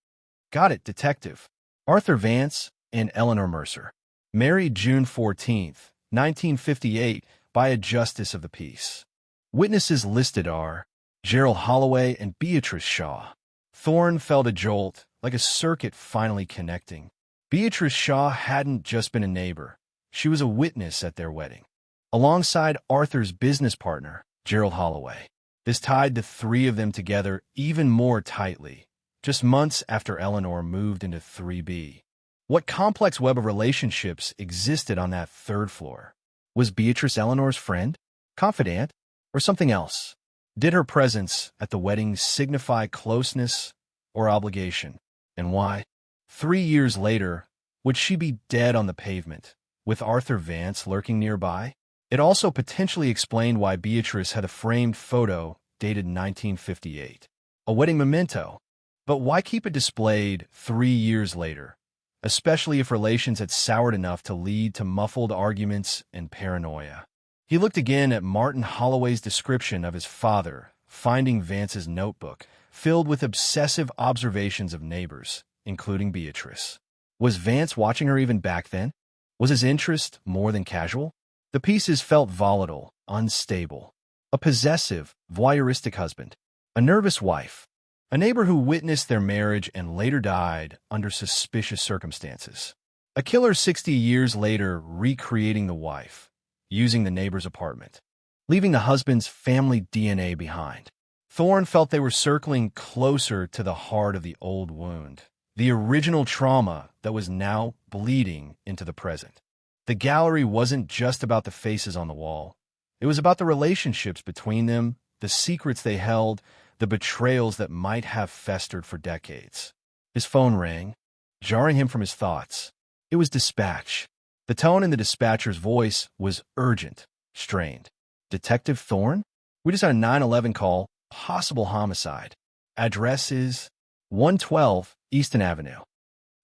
Got it, detective. Arthur Vance and Eleanor Mercer. Married June 14, 1958, by a justice of the peace. Witnesses listed are Gerald Holloway and Beatrice Shaw. Thorne felt a jolt, like a circuit finally connecting. Beatrice Shaw hadn't just been a neighbor. She was a witness at their wedding, alongside Arthur's business partner, Gerald Holloway. This tied the three of them together even more tightly, just months after Eleanor moved into 3B. What complex web of relationships existed on that third floor? Was Beatrice Eleanor's friend, confidant, or something else? Did her presence at the wedding signify closeness or obligation? And why? 3 years later, would she be dead on the pavement, with Arthur Vance lurking nearby? It also potentially explained why Beatrice had a framed photo dated 1958, a wedding memento. But why keep it displayed 3 years later, especially if relations had soured enough to lead to muffled arguments and paranoia? He looked again at Martin Holloway's description of his father, finding Vance's notebook, filled with obsessive observations of neighbors, including Beatrice. Was Vance watching her even back then? Was his interest more than casual? The pieces felt volatile, unstable. A possessive, voyeuristic husband. A nervous wife. A neighbor who witnessed their marriage and later died under suspicious circumstances. A killer 60 years later recreating the wife, using the neighbor's apartment, leaving the husband's family DNA behind. Thorne felt they were circling closer to the heart of the old wound, the original trauma that was now bleeding into the present. The gallery wasn't just about the faces on the wall. It was about the relationships between them, the secrets they held, the betrayals that might have festered for decades. His phone rang, jarring him from his thoughts. It was dispatch. The tone in the dispatcher's voice was urgent, strained. "Detective Thorne? We just had a 911 call, possible homicide. Address is 112 Easton Avenue."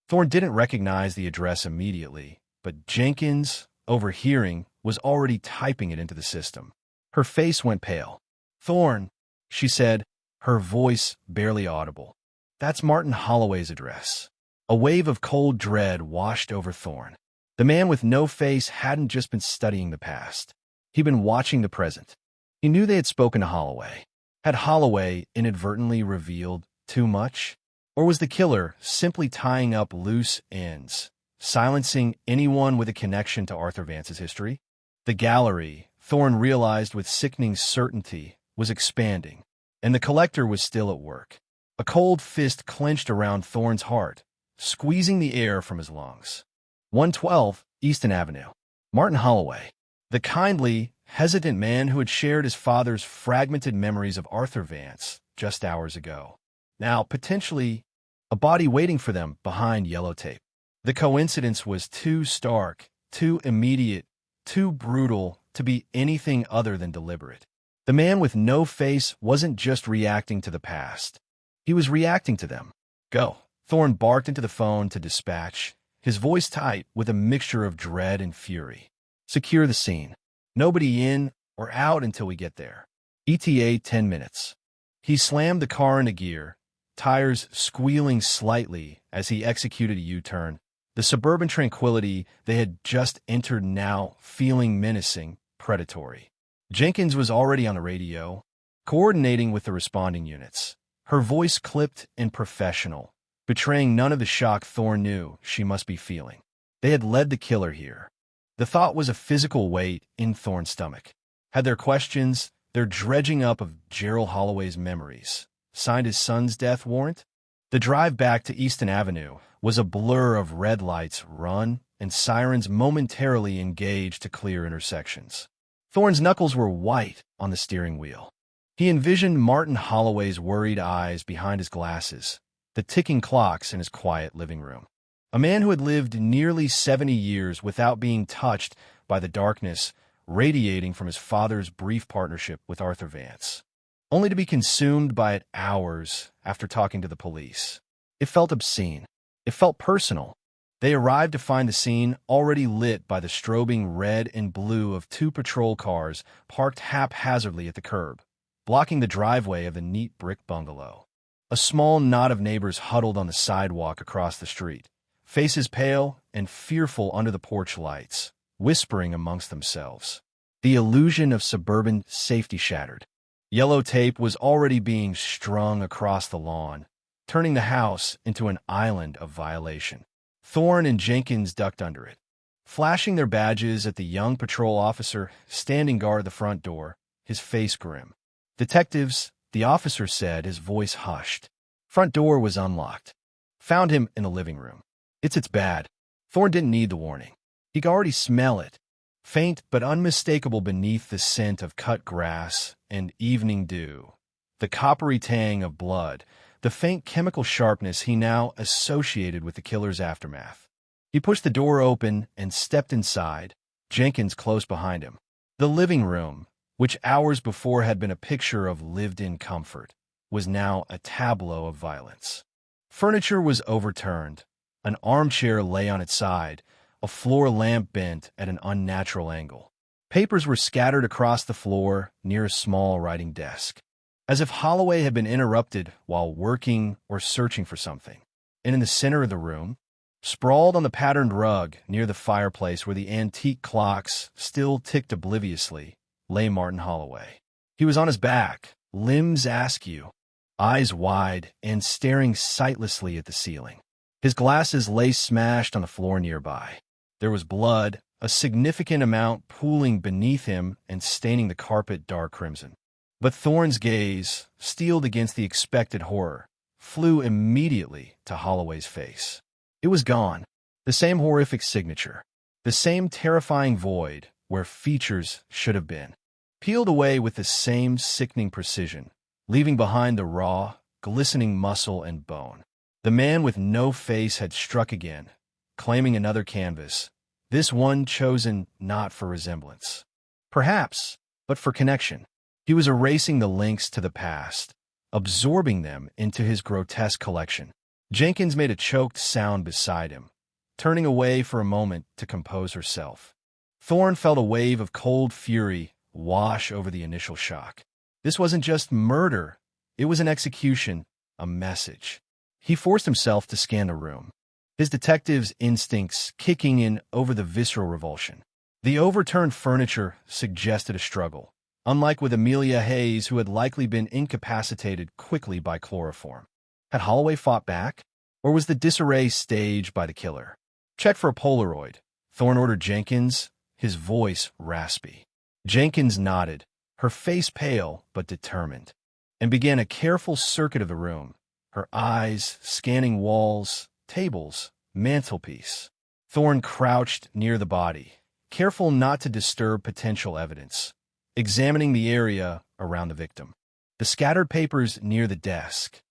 Thorne didn't recognize the address immediately, but Jenkins, overhearing, was already typing it into the system. Her face went pale. "Thorne," she said, her voice barely audible. "That's Martin Holloway's address." A wave of cold dread washed over Thorne. The man with no face hadn't just been studying the past. He'd been watching the present. He knew they had spoken to Holloway. Had Holloway inadvertently revealed too much? Or was the killer simply tying up loose ends, silencing anyone with a connection to Arthur Vance's history? The gallery, Thorne realized with sickening certainty, was expanding, and the collector was still at work. A cold fist clenched around Thorne's heart, squeezing the air from his lungs. 112 Easton Avenue. Martin Holloway. The kindly, hesitant man who had shared his father's fragmented memories of Arthur Vance just hours ago. Now, potentially, a body waiting for them behind yellow tape. The coincidence was too stark, too immediate, too brutal to be anything other than deliberate. The man with no face wasn't just reacting to the past. He was reacting to them. "Go." Thorne barked into the phone to dispatch, his voice tight with a mixture of dread and fury. "Secure the scene. Nobody in or out until we get there. ETA 10 minutes. He slammed the car into gear, tires squealing slightly as he executed a U-turn, the suburban tranquility they had just entered now feeling menacing, predatory. Jenkins was already on the radio, coordinating with the responding units. Her voice clipped and professional, betraying none of the shock Thorne knew she must be feeling. They had led the killer here. The thought was a physical weight in Thorne's stomach. Had their questions, their dredging up of Gerald Holloway's memories, signed his son's death warrant? The drive back to Easton Avenue was a blur of red lights run and sirens momentarily engaged to clear intersections. Thorne's knuckles were white on the steering wheel. He envisioned Martin Holloway's worried eyes behind his glasses, the ticking clocks in his quiet living room. A man who had lived nearly 70 years without being touched by the darkness radiating from his father's brief partnership with Arthur Vance, only to be consumed by it hours after talking to the police. It felt obscene. It felt personal. They arrived to find the scene already lit by the strobing red and blue of two patrol cars parked haphazardly at the curb, blocking the driveway of the neat brick bungalow. A small knot of neighbors huddled on the sidewalk across the street, faces pale and fearful under the porch lights, whispering amongst themselves. The illusion of suburban safety shattered. Yellow tape was already being strung across the lawn, turning the house into an island of violation. Thorne and Jenkins ducked under it, flashing their badges at the young patrol officer standing guard at the front door, his face grim. "Detectives," the officer said, his voice hushed. Front door was unlocked. "Found him in the living room. It's bad." Thorne didn't need the warning. He could already smell it, faint but unmistakable beneath the scent of cut grass and evening dew, the coppery tang of blood, the faint chemical sharpness he now associated with the killer's aftermath. He pushed the door open and stepped inside, Jenkins close behind him. The living room, which hours before had been a picture of lived-in comfort, was now a tableau of violence. Furniture was overturned. An armchair lay on its side, a floor lamp bent at an unnatural angle. Papers were scattered across the floor near a small writing desk, as if Holloway had been interrupted while working or searching for something. And in the center of the room, sprawled on the patterned rug near the fireplace where the antique clocks still ticked obliviously, lay Martin Holloway. He was on his back, limbs askew, eyes wide and staring sightlessly at the ceiling. His glasses lay smashed on the floor nearby. There was blood, a significant amount pooling beneath him and staining the carpet dark crimson. But Thorne's gaze, steeled against the expected horror, flew immediately to Holloway's face. It was gone. The same horrific signature. The same terrifying void where features should have been. Peeled away with the same sickening precision, leaving behind the raw, glistening muscle and bone. The man with no face had struck again, claiming another canvas, this one chosen not for resemblance. Perhaps, but for connection. He was erasing the links to the past, absorbing them into his grotesque collection. Jenkins made a choked sound beside him, turning away for a moment to compose herself. Thorne felt a wave of cold fury wash over the initial shock. This wasn't just murder, it was an execution, a message. He forced himself to scan the room, his detective's instincts kicking in over the visceral revulsion. The overturned furniture suggested a struggle, unlike with Amelia Hayes, who had likely been incapacitated quickly by chloroform. Had Holloway fought back? Or was the disarray staged by the killer? Check for a Polaroid, Thorne ordered Jenkins, his voice raspy. Jenkins nodded, her face pale but determined, and began a careful circuit of the room, her eyes scanning walls, tables, mantelpiece. Thorne crouched near the body, careful not to disturb potential evidence, examining the area around the victim. The scattered papers near the desk,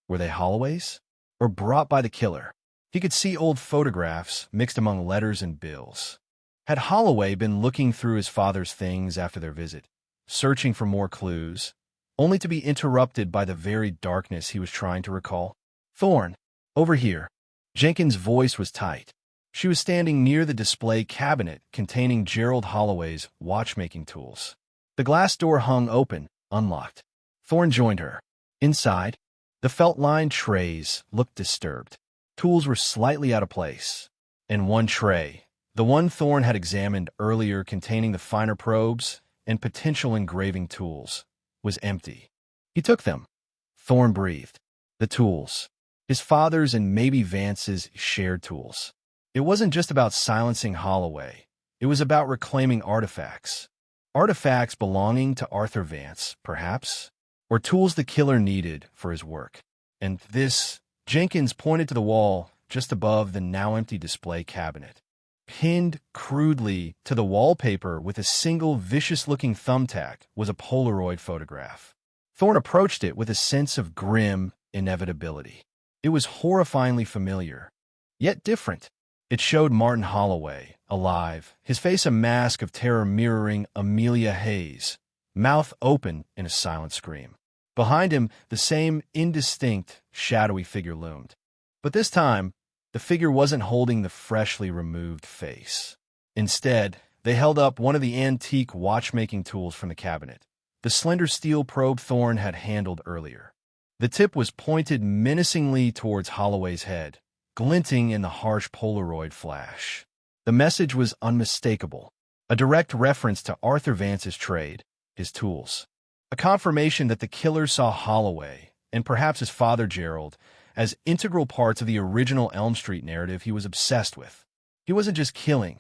were they Holloway's? Or brought by the killer? He could see old photographs mixed among letters and bills. Had Holloway been looking through his father's things after their visit, searching for more clues, only to be interrupted by the very darkness he was trying to recall? Thorne, over here. Jenkins' voice was tight. She was standing near the display cabinet containing Gerald Holloway's watchmaking tools. The glass door hung open, unlocked. Thorne joined her. Inside, the felt-lined trays looked disturbed. Tools were slightly out of place. And one tray, the one Thorne had examined earlier containing the finer probes and potential engraving tools, was empty. He took them. Thorne breathed. The tools. His father's and maybe Vance's shared tools. It wasn't just about silencing Holloway. It was about reclaiming artifacts. Artifacts belonging to Arthur Vance, perhaps, or tools the killer needed for his work. And this, Jenkins pointed to the wall just above the now-empty display cabinet. Pinned crudely to the wallpaper with a single vicious-looking thumbtack was a Polaroid photograph. Thorne approached it with a sense of grim inevitability. It was horrifyingly familiar, yet different. It showed Martin Holloway, alive, his face a mask of terror mirroring Amelia Hayes, mouth open in a silent scream. Behind him, the same indistinct, shadowy figure loomed. But this time, the figure wasn't holding the freshly removed face. Instead, they held up one of the antique watchmaking tools from the cabinet, the slender steel probe Thorne had handled earlier. The tip was pointed menacingly towards Holloway's head, glinting in the harsh Polaroid flash. The message was unmistakable, a direct reference to Arthur Vance's trade, his tools. A confirmation that the killer saw Holloway, and perhaps his father Gerald, as integral parts of the original Elm Street narrative he was obsessed with. He wasn't just killing,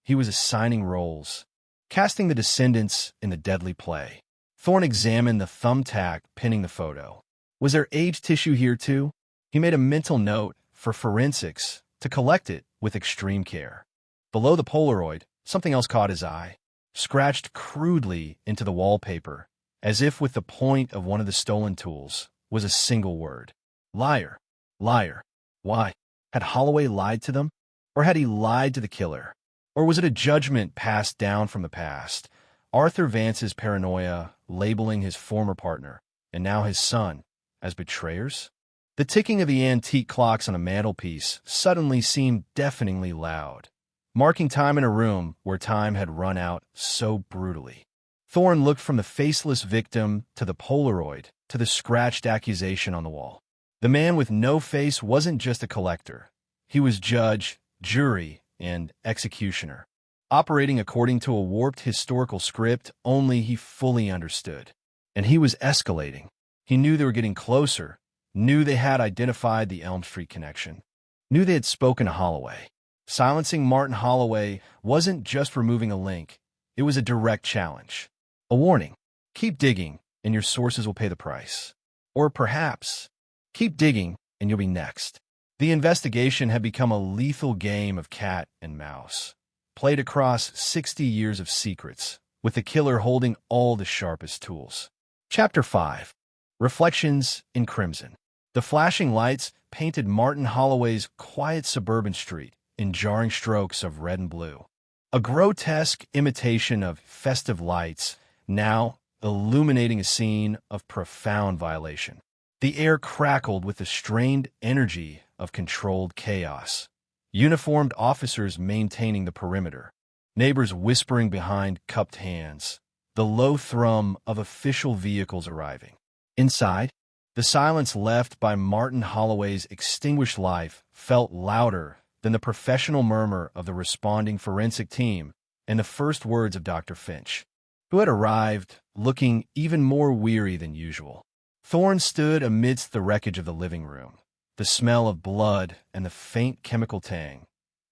he was assigning roles, casting the descendants in the deadly play. Thorne examined the thumbtack pinning the photo. Was there age tissue here too? He made a mental note for forensics to collect it with extreme care. Below the Polaroid, something else caught his eye, scratched crudely into the wallpaper, as if with the point of one of the stolen tools, was a single word. Liar. Liar. Why? Had Holloway lied to them? Or had he lied to the killer? Or was it a judgment passed down from the past? Arthur Vance's paranoia labeling his former partner, and now his son, as betrayers? The ticking of the antique clocks on the mantelpiece suddenly seemed deafeningly loud, marking time in a room where time had run out so brutally. Thorne looked from the faceless victim to the Polaroid to the scratched accusation on the wall. The man with no face wasn't just a collector. He was judge, jury, and executioner, operating according to a warped historical script only he fully understood. And he was escalating. He knew they were getting closer, knew they had identified the Elm Street connection, knew they had spoken to Holloway. Silencing Martin Holloway wasn't just removing a link, it was a direct challenge. A warning, keep digging and your sources will pay the price. Or perhaps, keep digging and you'll be next. The investigation had become a lethal game of cat and mouse, played across 60 years of secrets, with the killer holding all the sharpest tools. Chapter 5. reflections in crimson. The flashing lights painted Martin Holloway's quiet suburban street in jarring strokes of red and blue. A grotesque imitation of festive lights, now illuminating a scene of profound violation. The air crackled with the strained energy of controlled chaos. Uniformed officers maintaining the perimeter. Neighbors whispering behind cupped hands. The low thrum of official vehicles arriving. Inside, the silence left by Martin Holloway's extinguished life felt louder than the professional murmur of the responding forensic team and the first words of Dr. Finch, who had arrived looking even more weary than usual. Thorne stood amidst the wreckage of the living room, the smell of blood and the faint chemical tang.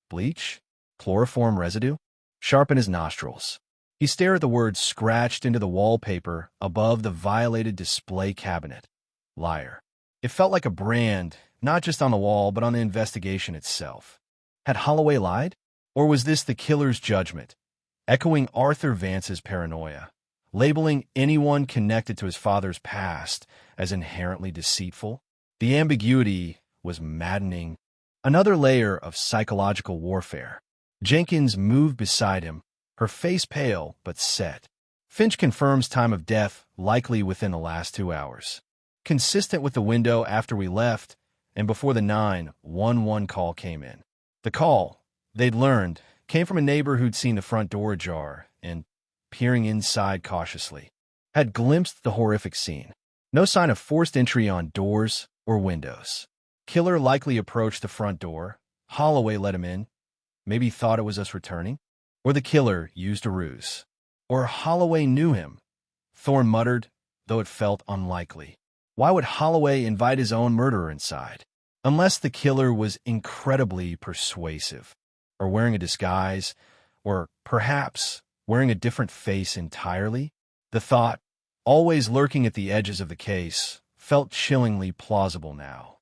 Bleach? Chloroform residue? Sharp in his nostrils. He stared at the words scratched into the wallpaper above the violated display cabinet. Liar. It felt like a brand, not just on the wall, but on the investigation itself. Had Holloway lied? Or was this the killer's judgment, echoing Arthur Vance's paranoia, labeling anyone connected to his father's past as inherently deceitful? The ambiguity was maddening. Another layer of psychological warfare. Jenkins moved beside him, her face pale but set. Finch confirms time of death likely within the last 2 hours. Consistent with the window after we left and before the 911 call came in. The call, they'd learned, came from a neighbor who'd seen the front door ajar and, peering inside cautiously, had glimpsed the horrific scene. No sign of forced entry on doors or windows. Killer likely approached the front door. Holloway let him in. Maybe thought it was us returning. Or the killer used a ruse. Or Holloway knew him. Thorne muttered, though it felt unlikely. Why would Holloway invite his own murderer inside? Unless the killer was incredibly persuasive, or wearing a disguise, or perhaps wearing a different face entirely? The thought, always lurking at the edges of the case, felt chillingly plausible now.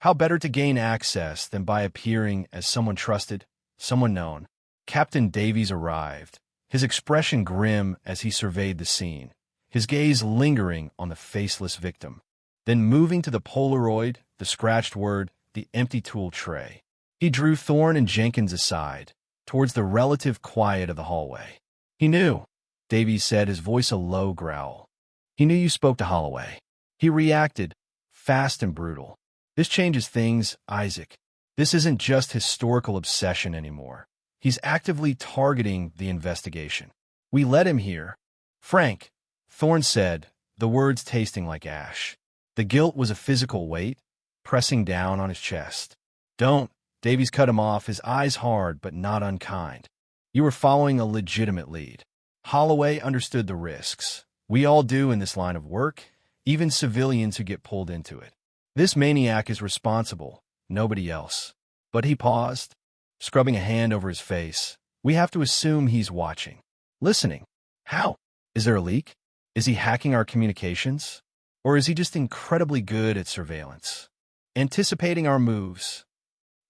How better to gain access than by appearing as someone trusted, someone known? Captain Davies arrived, his expression grim as he surveyed the scene, his gaze lingering on the faceless victim. Then moving to the Polaroid, the scratched word, the empty tool tray. He drew Thorne and Jenkins aside, towards the relative quiet of the hallway. He knew, Davies said, his voice a low growl. He knew you spoke to Holloway. He reacted, fast and brutal. This changes things, Isaac. This isn't just historical obsession anymore. He's actively targeting the investigation. We led him here. Frank, Thorne said, the words tasting like ash. The guilt was a physical weight, pressing down on his chest. Don't, Davies cut him off, his eyes hard but not unkind. You were following a legitimate lead. Holloway understood the risks. We all do in this line of work, even civilians who get pulled into it. This maniac is responsible, nobody else. But he paused, scrubbing a hand over his face. We have to assume he's watching. Listening. How? Is there a leak? Is he hacking our communications? Or is he just incredibly good at surveillance? Anticipating our moves.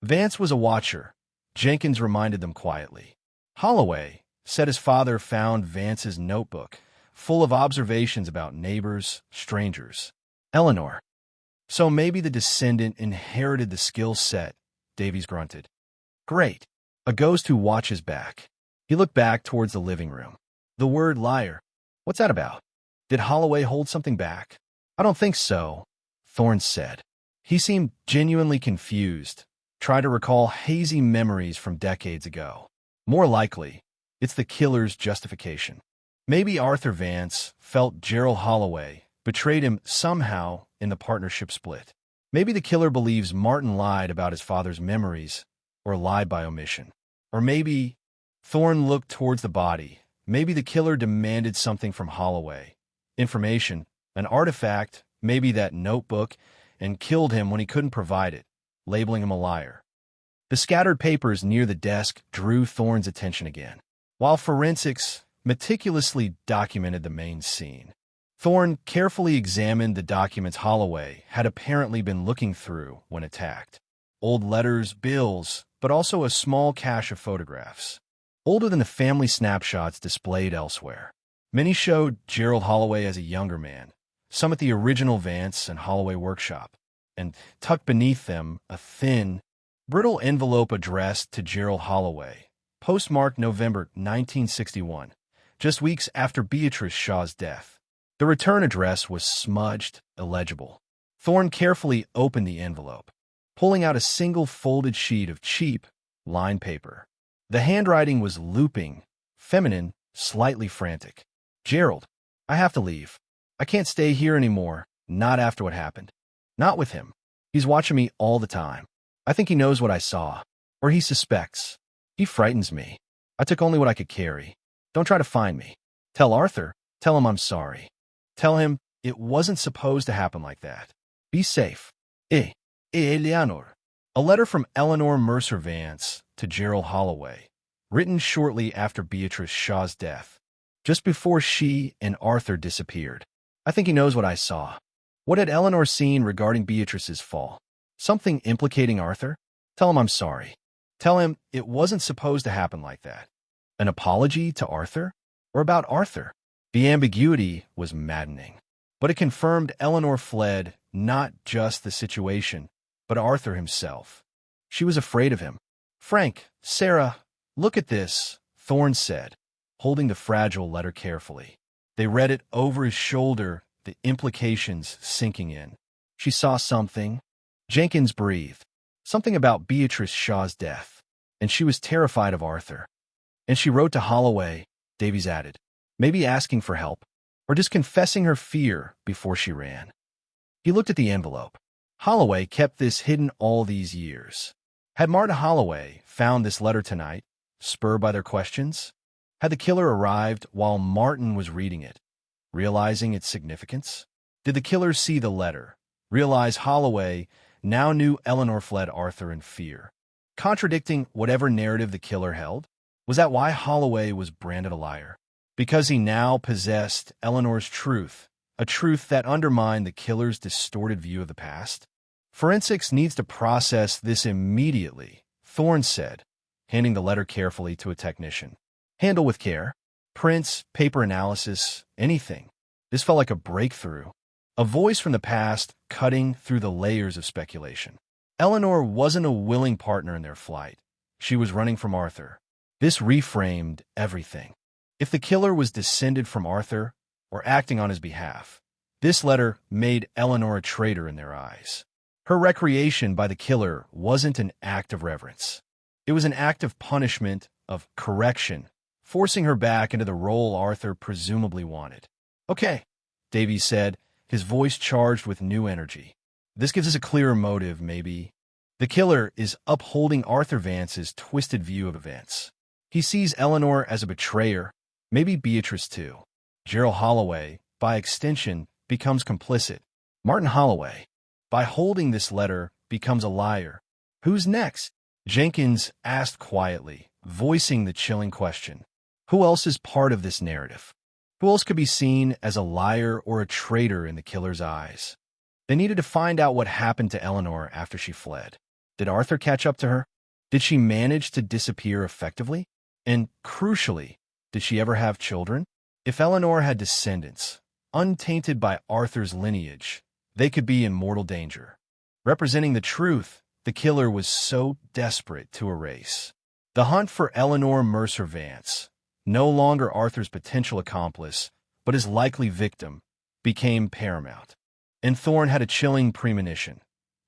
Vance was a watcher, Jenkins reminded them quietly. Holloway said his father found Vance's notebook, full of observations about neighbors, strangers. Eleanor. So maybe the descendant inherited the skill set, Davies grunted. Great. A ghost who watches back. He looked back towards the living room. The word liar. What's that about? Did Holloway hold something back? I don't think so, Thorne said. He seemed genuinely confused, trying to recall hazy memories from decades ago. More likely, it's the killer's justification. Maybe Arthur Vance felt Gerald Holloway betrayed him somehow in the partnership split. Maybe the killer believes Martin lied about his father's memories, or lied by omission. Or maybe, Thorne looked towards the body, maybe the killer demanded something from Holloway. Information, an artifact, maybe that notebook, and killed him when he couldn't provide it, labeling him a liar. The scattered papers near the desk drew Thorne's attention again, while forensics meticulously documented the main scene. Thorne carefully examined the documents Holloway had apparently been looking through when attacked. Old letters, bills, but also a small cache of photographs, older than the family snapshots displayed elsewhere. Many showed Gerald Holloway as a younger man, some at the original Vance and Holloway workshop, and tucked beneath them a thin, brittle envelope addressed to Gerald Holloway, postmarked November 1961, just weeks after Beatrice Shaw's death. The return address was smudged, illegible. Thorne carefully opened the envelope, pulling out a single folded sheet of cheap, lined paper. The handwriting was looping, feminine, slightly frantic. "Gerald, I have to leave. I can't stay here anymore, not after what happened. Not with him. He's watching me all the time. I think he knows what I saw, or he suspects. He frightens me. I took only what I could carry. Don't try to find me. Tell Arthur, tell him I'm sorry. Tell him it wasn't supposed to happen like that. Be safe. Eleanor." A letter from Eleanor Mercer Vance to Gerald Holloway, written shortly after Beatrice Shaw's death, just before she and Arthur disappeared. "I think he knows what I saw." What had Eleanor seen regarding Beatrice's fall? Something implicating Arthur? Tell him I'm sorry. Tell him it wasn't supposed to happen like that. An apology to Arthur? Or about Arthur? The ambiguity was maddening. But it confirmed Eleanor fled not just the situation, but Arthur himself. She was afraid of him. "Frank, Sarah, look at this," Thorne said, holding the fragile letter carefully. They read it over his shoulder, the implications sinking in. She saw something. Jenkins breathed. Something about Beatrice Shaw's death. And she was terrified of Arthur. And she wrote to Holloway, Davies added, maybe asking for help, or just confessing her fear before she ran. He looked at the envelope. Holloway kept this hidden all these years. Had Martin Holloway found this letter tonight, spurred by their questions? Had the killer arrived while Martin was reading it, realizing its significance? Did the killer see the letter, realize Holloway now knew Eleanor fled Arthur in fear, contradicting whatever narrative the killer held? Was that why Holloway was branded a liar? Because he now possessed Eleanor's truth, a truth that undermined the killer's distorted view of the past? "Forensics needs to process this immediately," Thorne said, handing the letter carefully to a technician. "Handle with care. Prints, paper analysis, anything." This felt like a breakthrough, a voice from the past cutting through the layers of speculation. Eleanor wasn't a willing partner in their flight. She was running from Arthur. This reframed everything. If the killer was descended from Arthur or acting on his behalf, this letter made Eleanor a traitor in their eyes. Her recreation by the killer wasn't an act of reverence. It was an act of punishment, of correction, forcing her back into the role Arthur presumably wanted. "Okay," Davies said, his voice charged with new energy. "This gives us a clearer motive, maybe. The killer is upholding Arthur Vance's twisted view of events. He sees Eleanor as a betrayer, maybe Beatrice too. Gerald Holloway, by extension, becomes complicit. Martin Holloway, by holding this letter, becomes a liar. Who's next?" Jenkins asked quietly, voicing the chilling question. Who else is part of this narrative? Who else could be seen as a liar or a traitor in the killer's eyes? They needed to find out what happened to Eleanor after she fled. Did Arthur catch up to her? Did she manage to disappear effectively? And crucially, did she ever have children? If Eleanor had descendants, untainted by Arthur's lineage, they could be in mortal danger. Representing the truth the killer was so desperate to erase. The hunt for Eleanor Mercer Vance, no longer Arthur's potential accomplice, but his likely victim, became paramount. And Thorne had a chilling premonition.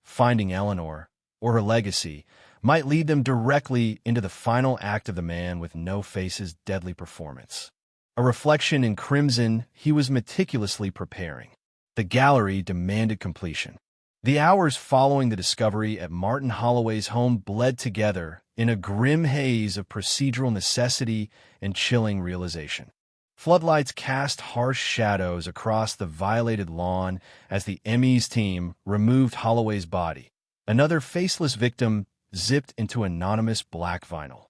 Finding Eleanor, or her legacy, might lead them directly into the final act of the man with no face's deadly performance. A reflection in crimson he was meticulously preparing. The gallery demanded completion. The hours following the discovery at Martin Holloway's home bled together in a grim haze of procedural necessity and chilling realization. Floodlights cast harsh shadows across the violated lawn as the ME's team removed Holloway's body. Another faceless victim zipped into anonymous black vinyl.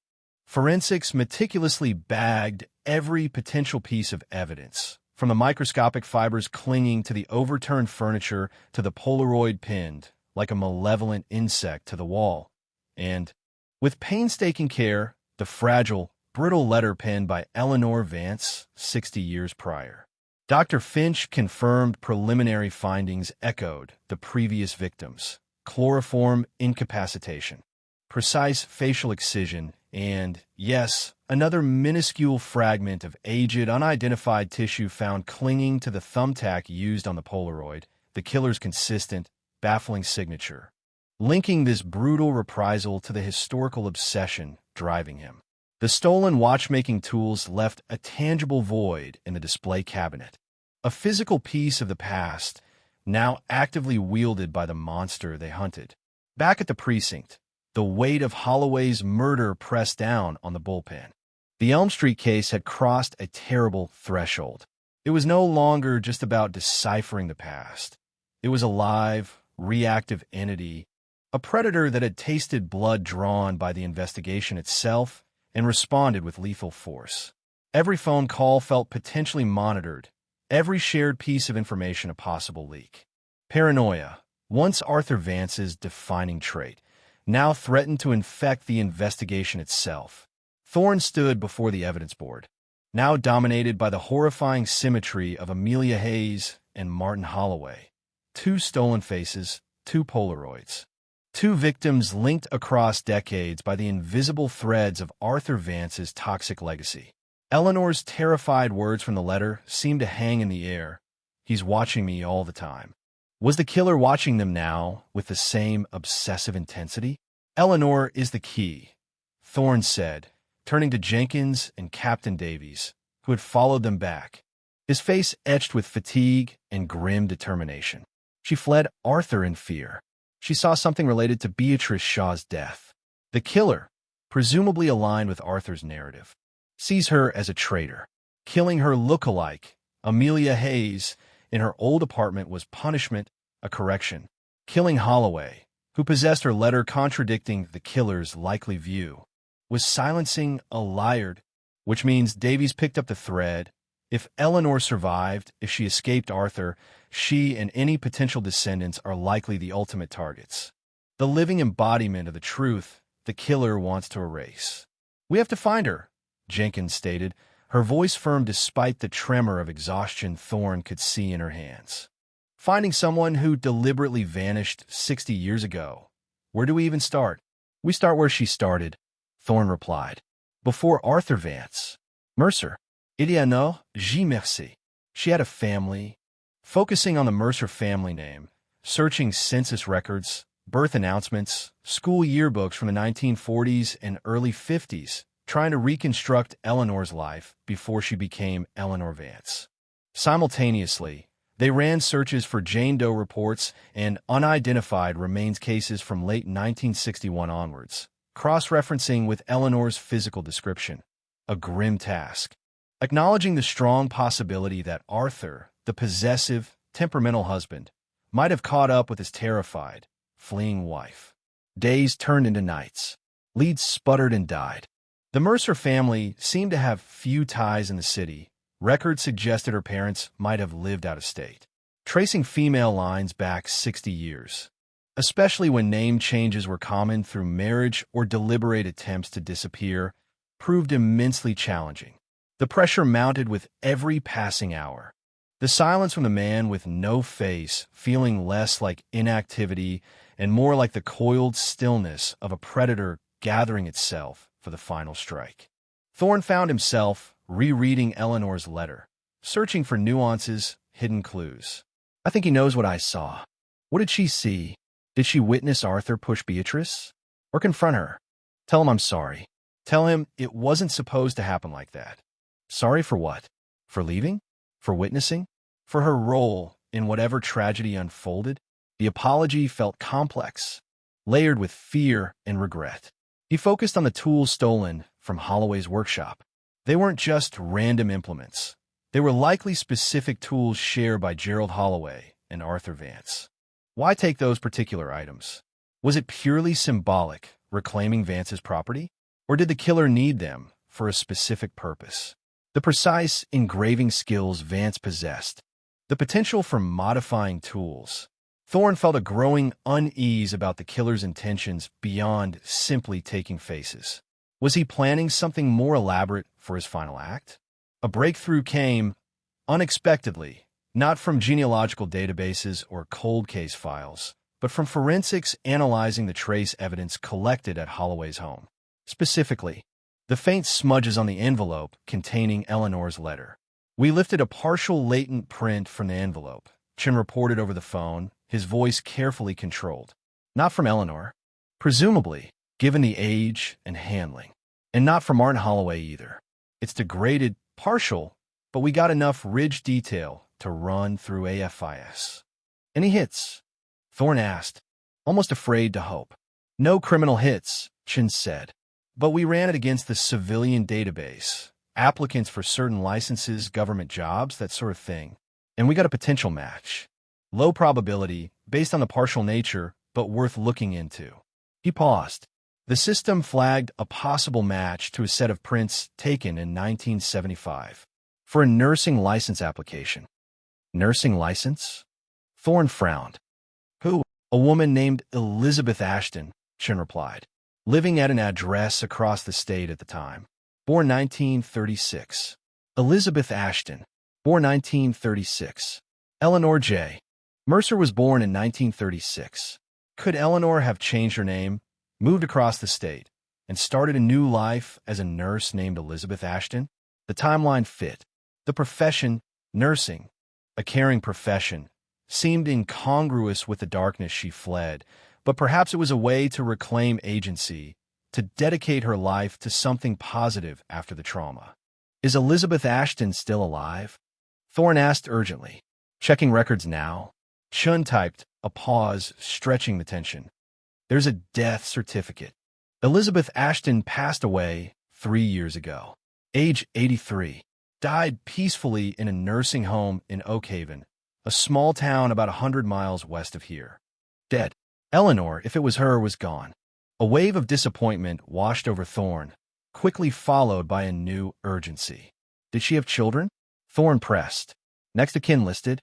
Forensics meticulously bagged every potential piece of evidence, from the microscopic fibers clinging to the overturned furniture to the Polaroid pinned, like a malevolent insect, to the wall. And, with painstaking care, the fragile, brittle letter penned by Eleanor Vance 60 years prior. Dr. Finch confirmed preliminary findings echoed the previous victims: chloroform incapacitation, precise facial excision, and, yes, another minuscule fragment of aged, unidentified tissue found clinging to the thumbtack used on the Polaroid, the killer's consistent, baffling signature, linking this brutal reprisal to the historical obsession driving him. The stolen watchmaking tools left a tangible void in the display cabinet, a physical piece of the past now actively wielded by the monster they hunted. Back at the precinct, the weight of Holloway's murder pressed down on the bullpen. The Elm Street case had crossed a terrible threshold. It was no longer just about deciphering the past. It was a live, reactive entity, a predator that had tasted blood drawn by the investigation itself and responded with lethal force. Every phone call felt potentially monitored, every shared piece of information a possible leak. Paranoia, once Arthur Vance's defining trait, now threatened to infect the investigation itself. Thorne stood before the evidence board, now dominated by the horrifying symmetry of Amelia Hayes and Martin Holloway. Two stolen faces, two Polaroids. Two victims linked across decades by the invisible threads of Arthur Vance's toxic legacy. Eleanor's terrified words from the letter seemed to hang in the air. He's watching me all the time. Was the killer watching them now with the same obsessive intensity? Eleanor is the key, Thorne said, turning to Jenkins and Captain Davies, who had followed them back, his face etched with fatigue and grim determination. She fled Arthur in fear. She saw something related to Beatrice Shaw's death. The killer, presumably aligned with Arthur's narrative, sees her as a traitor. Killing her look-alike, Amelia Hayes, in her old apartment was punishment, a correction. Killing Holloway, who possessed her letter contradicting the killer's likely view, was silencing a liar, which means Davies picked up the thread. If Eleanor survived, if she escaped Arthur, she and any potential descendants are likely the ultimate targets. The living embodiment of the truth the killer wants to erase. We have to find her, Jenkins stated, her voice firm despite the tremor of exhaustion Thorne could see in her hands. Finding someone who deliberately vanished 60 years ago. Where do we even start? We start where she started, Thorne replied. Before Arthur Vance. Mercer. Il y a no, je merci. She had a family. Focusing on the Mercer family name, searching census records, birth announcements, school yearbooks from the 1940s and early 50s, trying to reconstruct Eleanor's life before she became Eleanor Vance. Simultaneously, they ran searches for Jane Doe reports and unidentified remains cases from late 1961 onwards, cross-referencing with Eleanor's physical description. A grim task. Acknowledging the strong possibility that Arthur, the possessive, temperamental husband, might have caught up with his terrified, fleeing wife. Days turned into nights. Leads sputtered and died. The Mercer family seemed to have few ties in the city. Records suggested her parents might have lived out of state, tracing female lines back 60 years, especially when name changes were common through marriage or deliberate attempts to disappear, proved immensely challenging. The pressure mounted with every passing hour. The silence from the man with no face feeling less like inactivity and more like the coiled stillness of a predator gathering itself for the final strike. Thorne found himself rereading Eleanor's letter, searching for nuances, hidden clues. I think he knows what I saw. What did she see? Did she witness Arthur push Beatrice? Or confront her? Tell him I'm sorry. Tell him it wasn't supposed to happen like that. Sorry for what? For leaving? For witnessing? For her role in whatever tragedy unfolded? The apology felt complex, layered with fear and regret. He focused on the tools stolen from Holloway's workshop. They weren't just random implements. They were likely specific tools shared by Gerald Holloway and Arthur Vance. Why take those particular items? Was it purely symbolic, reclaiming Vance's property? Or did the killer need them for a specific purpose? The precise engraving skills Vance possessed, the potential for modifying tools. Thorne felt a growing unease about the killer's intentions beyond simply taking faces. Was he planning something more elaborate for his final act? A breakthrough came Unexpectedly, not from genealogical databases or cold case files, but from forensics analyzing the trace evidence collected at Holloway's home. Specifically, the faint smudges on the envelope containing Eleanor's letter. We lifted a partial latent print from the envelope, Chin reported over the phone, his voice carefully controlled. Not from Eleanor, presumably, given the age and handling. And not from Martin Holloway either. It's degraded, partial, but we got enough ridge detail to run through AFIS. Any hits? Thorne asked, almost afraid to hope. No criminal hits, Chin said. But we ran it against the civilian database, applicants for certain licenses, government jobs, that sort of thing. And we got a potential match. Low probability, based on the partial nature, but worth looking into. He paused. The system flagged a possible match to a set of prints taken in 1975 for a nursing license application. Nursing license? Thorne frowned. Who? A woman named Elizabeth Ashton, Chin replied, living at an address across the state at the time. Born 1936. Elizabeth Ashton. Born 1936. Eleanor J. Mercer was born in 1936. Could Eleanor have changed her name, moved across the state, and started a new life as a nurse named Elizabeth Ashton? The timeline fit. The profession, nursing, a caring profession, seemed incongruous with the darkness she fled, but perhaps it was a way to reclaim agency, to dedicate her life to something positive after the trauma. Is Elizabeth Ashton still alive? Thorne asked urgently. Checking records now. Chun typed, a pause, stretching the tension. There's a death certificate. Elizabeth Ashton passed away 3 years ago. Age 83. Died peacefully in a nursing home in Oakhaven, a small town about 100 miles west of here. Dead. Eleanor, if it was her, was gone. A wave of disappointment washed over Thorne, quickly followed by a new urgency. Did she have children? Thorne pressed. Next of kin listed?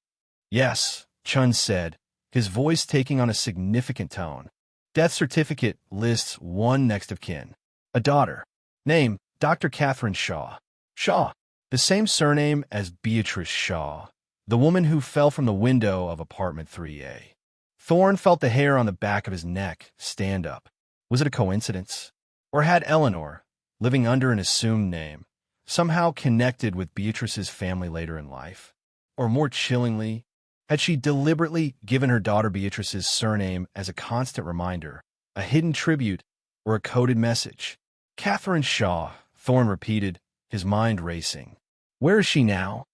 Yes, Chun said, his voice taking on a significant tone. Death certificate lists one next of kin. A daughter. Name, Dr. Catherine Shaw. Shaw. The same surname as Beatrice Shaw, the woman who fell from the window of apartment 3A. Thorne felt the hair on the back of his neck stand up. Was it a coincidence? Or had Eleanor, living under an assumed name, somehow connected with Beatrice's family later in life? Or more chillingly, had she deliberately given her daughter Beatrice's surname as a constant reminder, a hidden tribute, or a coded message? Catherine Shaw, Thorne repeated, his mind racing. Where is she now?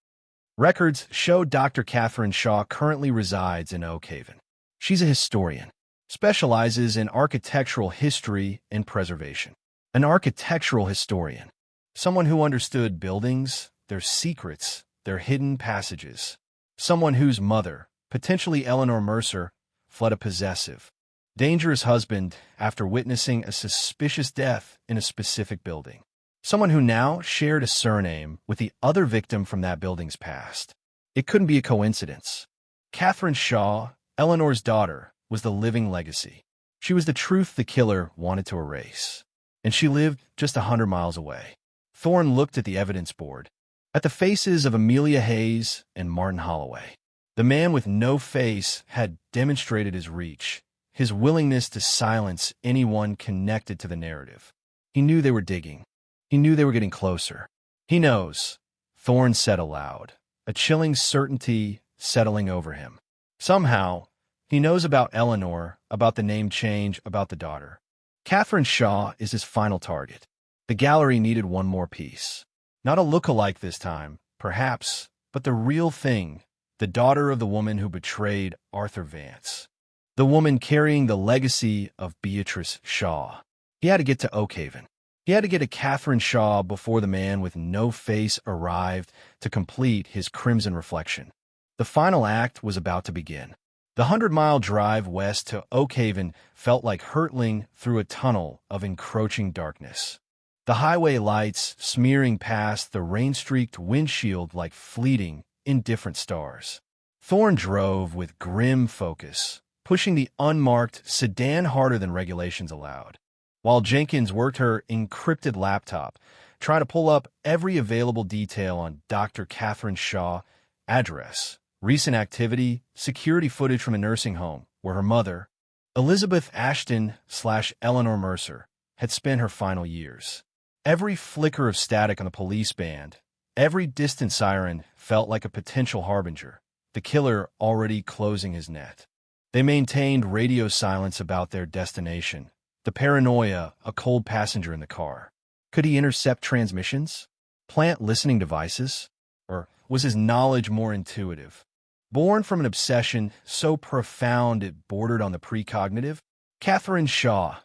Records show Dr. Catherine Shaw currently resides in Oakhaven. She's a historian, specializes in architectural history and preservation. An architectural historian, someone who understood buildings, their secrets, their hidden passages. Someone whose mother, potentially Eleanor Mercer, fled a possessive, dangerous husband after witnessing a suspicious death in a specific building. Someone who now shared a surname with the other victim from that building's past. It couldn't be a coincidence. Catherine Shaw, Eleanor's daughter, was the living legacy. She was the truth the killer wanted to erase. And she lived just 100 miles away. Thorne looked at the evidence board, at the faces of Amelia Hayes and Martin Holloway. The man with no face had demonstrated his reach, his willingness to silence anyone connected to the narrative. He knew they were digging. He knew they were getting closer. He knows, Thorne said aloud, a chilling certainty settling over him. Somehow, he knows about Eleanor, about the name change, about the daughter. Catherine Shaw is his final target. The gallery needed one more piece. Not a look-alike this time, perhaps, but the real thing, the daughter of the woman who betrayed Arthur Vance. The woman carrying the legacy of Beatrice Shaw. He had to get to Oakhaven. He had to get to Catherine Shaw before the man with no face arrived to complete his crimson reflection. The final act was about to begin. The 100-mile drive west to Oakhaven felt like hurtling through a tunnel of encroaching darkness. The highway lights smearing past the rain-streaked windshield like fleeting, indifferent stars. Thorne drove with grim focus, pushing the unmarked sedan harder than regulations allowed, while Jenkins worked her encrypted laptop, trying to pull up every available detail on Dr. Catherine Shaw, address, recent activity, security footage from a nursing home where her mother, Elizabeth Ashton/Eleanor Mercer, had spent her final years. Every flicker of static on the police band, every distant siren felt like a potential harbinger, the killer already closing his net. They maintained radio silence about their destination, the paranoia a cold passenger in the car. Could he intercept transmissions? Plant listening devices? Or was his knowledge more intuitive? Born from an obsession so profound it bordered on the precognitive? Catherine Shaw,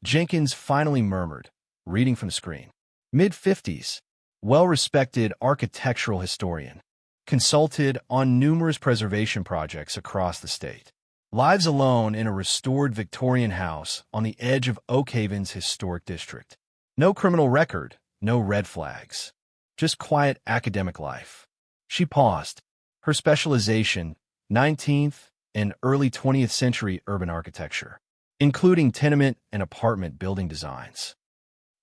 Jenkins finally murmured, reading from the screen. Mid-50s, well-respected architectural historian. Consulted on numerous preservation projects across the state. Lives alone in a restored Victorian house on the edge of Oak Haven's historic district. No criminal record, no red flags. Just quiet academic life. She paused. Her specialization, 19th and early 20th century urban architecture, including tenement and apartment building designs.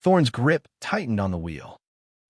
Thorne's grip tightened on the wheel.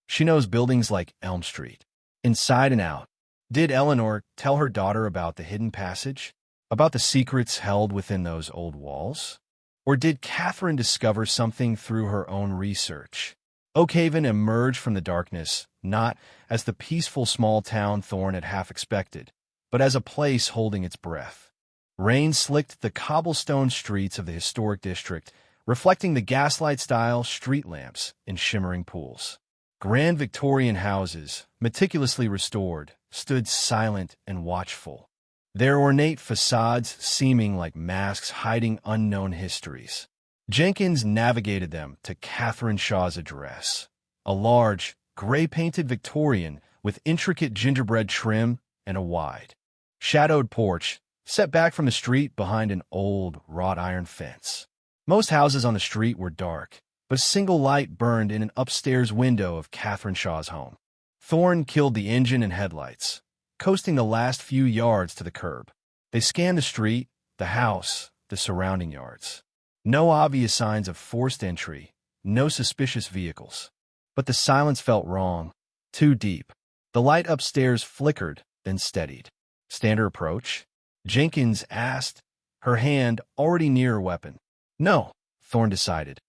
She knows buildings like Elm Street, inside and out. Did Eleanor tell her daughter about the hidden passage? About the secrets held within those old walls? Or did Catherine discover something through her own research? Oak Haven emerged from the darkness, not as the peaceful small town Thorne had half expected, but as a place holding its breath. Rain slicked the cobblestone streets of the historic district, reflecting the gaslight-style street lamps in shimmering pools. Grand Victorian houses, meticulously restored, stood silent and watchful, their ornate facades seeming like masks hiding unknown histories. Jenkins navigated them to Catherine Shaw's address, a large, gray-painted Victorian with intricate gingerbread trim and a wide, shadowed porch set back from the street behind an old wrought iron fence. Most houses on the street were dark, but a single light burned in an upstairs window of Catherine Shaw's home. Thorne killed the engine and headlights, coasting the last few yards to the curb. They scanned the street, the house, the surrounding yards. No obvious signs of forced entry, no suspicious vehicles. But the silence felt wrong, too deep. The light upstairs flickered, then steadied. Standard approach? Jenkins asked, her hand already near her weapon. No, Thorne decided.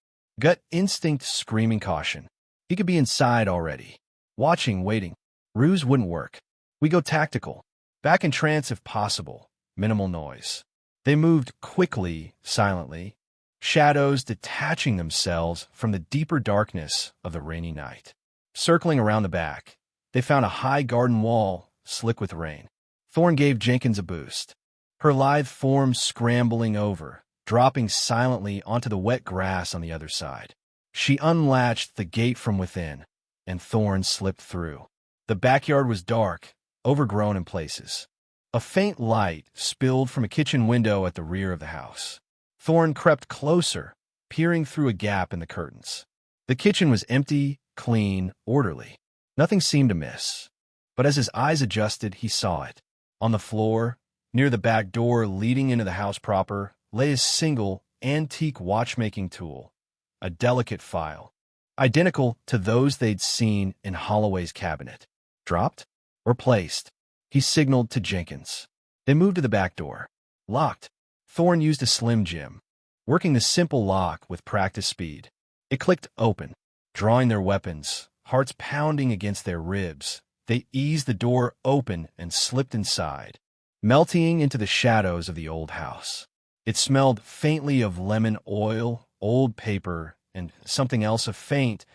Gut instinct screaming caution. He could be inside already. Watching, waiting. Ruse wouldn't work. We go tactical. Back in trance if possible. Minimal noise. They moved quickly, silently, shadows detaching themselves from the deeper darkness of the rainy night. Circling around the back, they found a high garden wall, slick with rain. Thorne gave Jenkins a boost. Her lithe form scrambling over, dropping silently onto the wet grass on the other side. She unlatched the gate from within, and Thorne slipped through. The backyard was dark, overgrown in places. A faint light spilled from a kitchen window at the rear of the house. Thorne crept closer, peering through a gap in the curtains. The kitchen was empty, clean, orderly. Nothing seemed amiss. But as his eyes adjusted, he saw it. On the floor, near the back door leading into the house proper, lay a single, antique watchmaking tool, a delicate file, identical to those they'd seen in Holloway's cabinet. Dropped? Or placed? He signaled to Jenkins. They moved to the back door. Locked. Thorne used a Slim Jim, working the simple lock with practiced speed. It clicked open. Drawing their weapons, hearts pounding against their ribs, they eased the door open and slipped inside, melting into the shadows of the old house. It smelled faintly of lemon oil, old paper, and something else, a faint,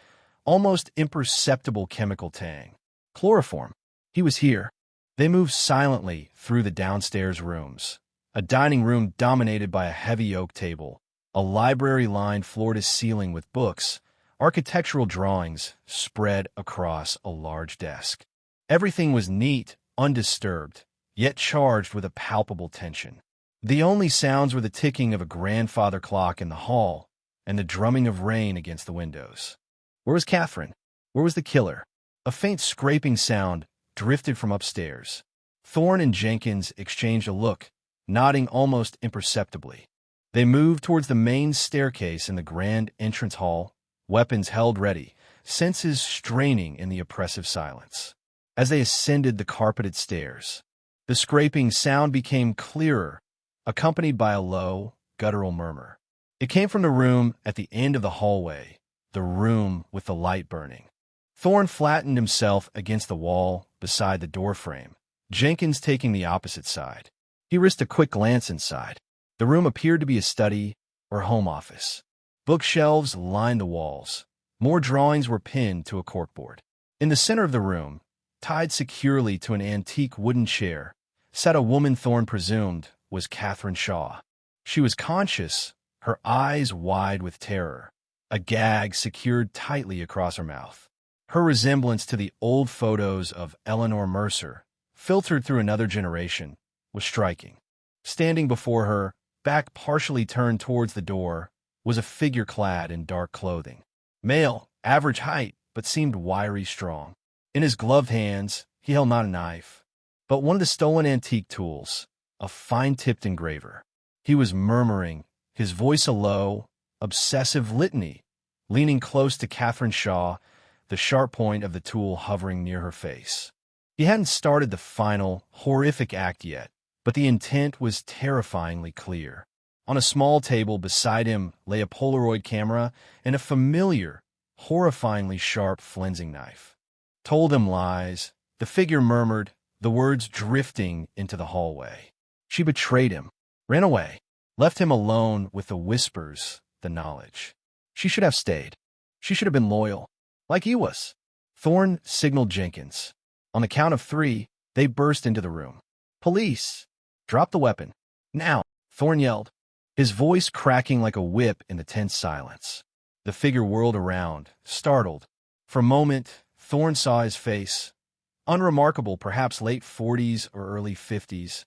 almost imperceptible chemical tang. Chloroform. He was here. They moved silently through the downstairs rooms. A dining room dominated by a heavy oak table, a library lined floor to ceiling with books, architectural drawings spread across a large desk. Everything was neat, undisturbed, yet charged with a palpable tension. The only sounds were the ticking of a grandfather clock in the hall and the drumming of rain against the windows. Where was Catherine? Where was the killer? A faint scraping sound drifted from upstairs. Thorne and Jenkins exchanged a look, nodding almost imperceptibly. They moved towards the main staircase in the grand entrance hall, weapons held ready, senses straining in the oppressive silence. As they ascended the carpeted stairs, the scraping sound became clearer, accompanied by a low, guttural murmur. It came from the room at the end of the hallway, the room with the light burning. Thorne flattened himself against the wall beside the doorframe, Jenkins taking the opposite side. He risked a quick glance inside. The room appeared to be a study or home office. Bookshelves lined the walls. More drawings were pinned to a corkboard. In the center of the room, tied securely to an antique wooden chair, sat a woman Thorne presumed was Catherine Shaw. She was conscious, her eyes wide with terror, a gag secured tightly across her mouth. Her resemblance to the old photos of Eleanor Mercer, filtered through another generation, was striking. Standing before her, back partially turned towards the door, was a figure clad in dark clothing. Male, average height, but seemed wiry strong. In his gloved hands, he held not a knife, but one of the stolen antique tools, a fine-tipped engraver. He was murmuring, his voice a low, obsessive litany, leaning close to Catherine Shaw, the sharp point of the tool hovering near her face. He hadn't started the final, horrific act yet, but the intent was terrifyingly clear. On a small table beside him lay a Polaroid camera and a familiar, horrifyingly sharp flensing knife. Told him lies, the figure murmured, the words drifting into the hallway. She betrayed him, ran away, left him alone with the whispers, the knowledge. She should have stayed. She should have been loyal, like he was. Thorne signaled Jenkins. On the count of 3, they burst into the room. Police! Drop the weapon. Now! Thorne yelled, his voice cracking like a whip in the tense silence. The figure whirled around, startled. For a moment, Thorne saw his face. Unremarkable, perhaps late 40s or early 50s.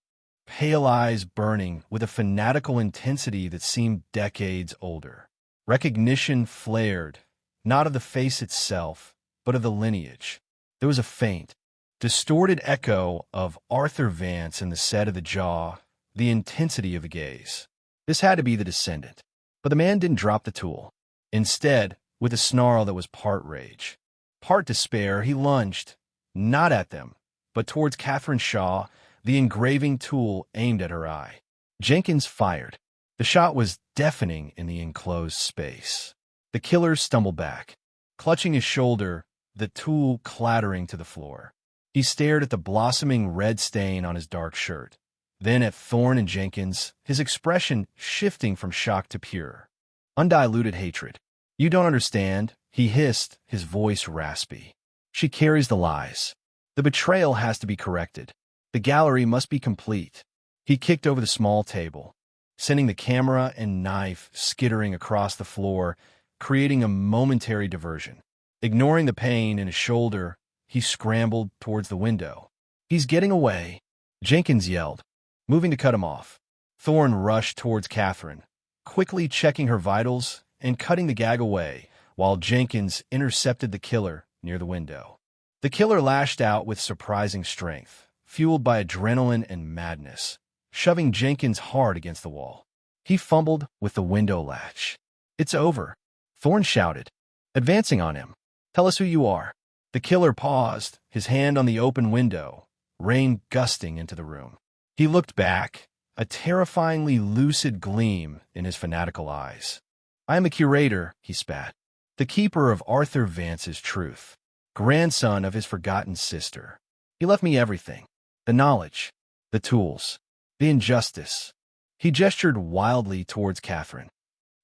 Pale eyes burning with a fanatical intensity that seemed decades older. Recognition flared, not of the face itself, but of the lineage. There was a faint, distorted echo of Arthur Vance in the set of the jaw, the intensity of the gaze. This had to be the descendant. But the man didn't drop the tool. Instead, with a snarl that was part rage, part despair, he lunged, not at them, but towards Catherine Shaw, the engraving tool aimed at her eye. Jenkins fired. The shot was deafening in the enclosed space. The killer stumbled back, clutching his shoulder, the tool clattering to the floor. He stared at the blossoming red stain on his dark shirt, then at Thorne and Jenkins, his expression shifting from shock to pure, undiluted hatred. You don't understand, he hissed, his voice raspy. She carries the lies. The betrayal has to be corrected. The gallery must be complete. He kicked over the small table, sending the camera and knife skittering across the floor, creating a momentary diversion. Ignoring the pain in his shoulder, he scrambled towards the window. He's getting away, Jenkins yelled, moving to cut him off. Thorne rushed towards Catherine, quickly checking her vitals and cutting the gag away, while Jenkins intercepted the killer near the window. The killer lashed out with surprising strength, fueled by adrenaline and madness, shoving Jenkins hard against the wall. He fumbled with the window latch. It's over, Thorne shouted, advancing on him. Tell us who you are. The killer paused, his hand on the open window, rain gusting into the room. He looked back, a terrifyingly lucid gleam in his fanatical eyes. I am a curator, he spat, the keeper of Arthur Vance's truth, grandson of his forgotten sister. He left me everything, the knowledge, the tools, the injustice. He gestured wildly towards Catherine.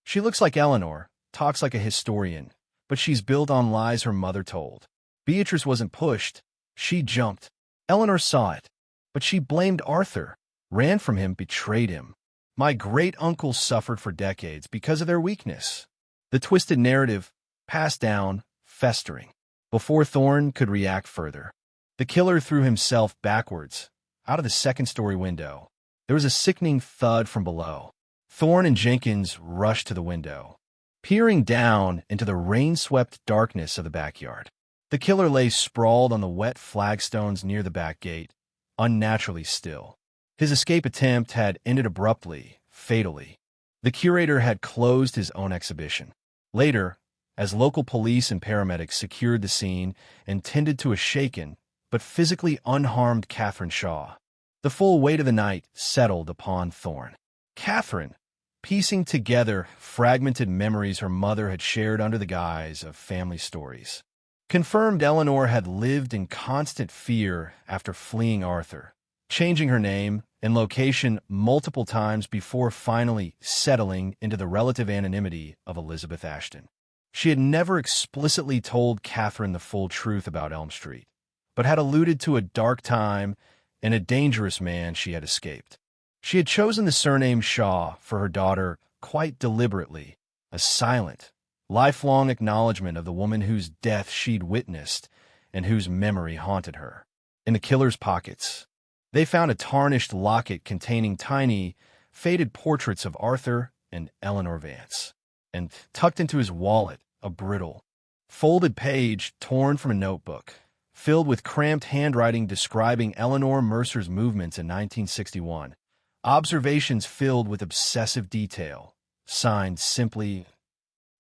She looks like Eleanor, talks like a historian, but she's built on lies her mother told. Beatrice wasn't pushed, she jumped. Eleanor saw it, but she blamed Arthur, ran from him, betrayed him. My great-uncles suffered for decades because of their weakness. The twisted narrative passed down, festering. Before Thorne could react further, the killer threw himself backwards, out of the second-story window. There was a sickening thud from below. Thorne and Jenkins rushed to the window, peering down into the rain-swept darkness of the backyard. The killer lay sprawled on the wet flagstones near the back gate, unnaturally still. His escape attempt had ended abruptly, fatally. The curator had closed his own exhibition. Later, as local police and paramedics secured the scene and tended to a shaken but physically unharmed Catherine Shaw. The full weight of the night settled upon Thorne. Catherine, piecing together fragmented memories her mother had shared under the guise of family stories, confirmed Eleanor had lived in constant fear after fleeing Arthur, changing her name and location multiple times before finally settling into the relative anonymity of Elizabeth Ashton. She had never explicitly told Catherine the full truth about Elm Street, but had alluded to a dark time and a dangerous man she had escaped. She had chosen the surname Shaw for her daughter quite deliberately, a silent, lifelong acknowledgement of the woman whose death she'd witnessed and whose memory haunted her. In the killer's pockets, they found a tarnished locket containing tiny, faded portraits of Arthur and Eleanor Vance, and tucked into his wallet, a brittle, folded page torn from a notebook, filled with cramped handwriting describing Eleanor Mercer's movements in 1961. Observations filled with obsessive detail, signed simply.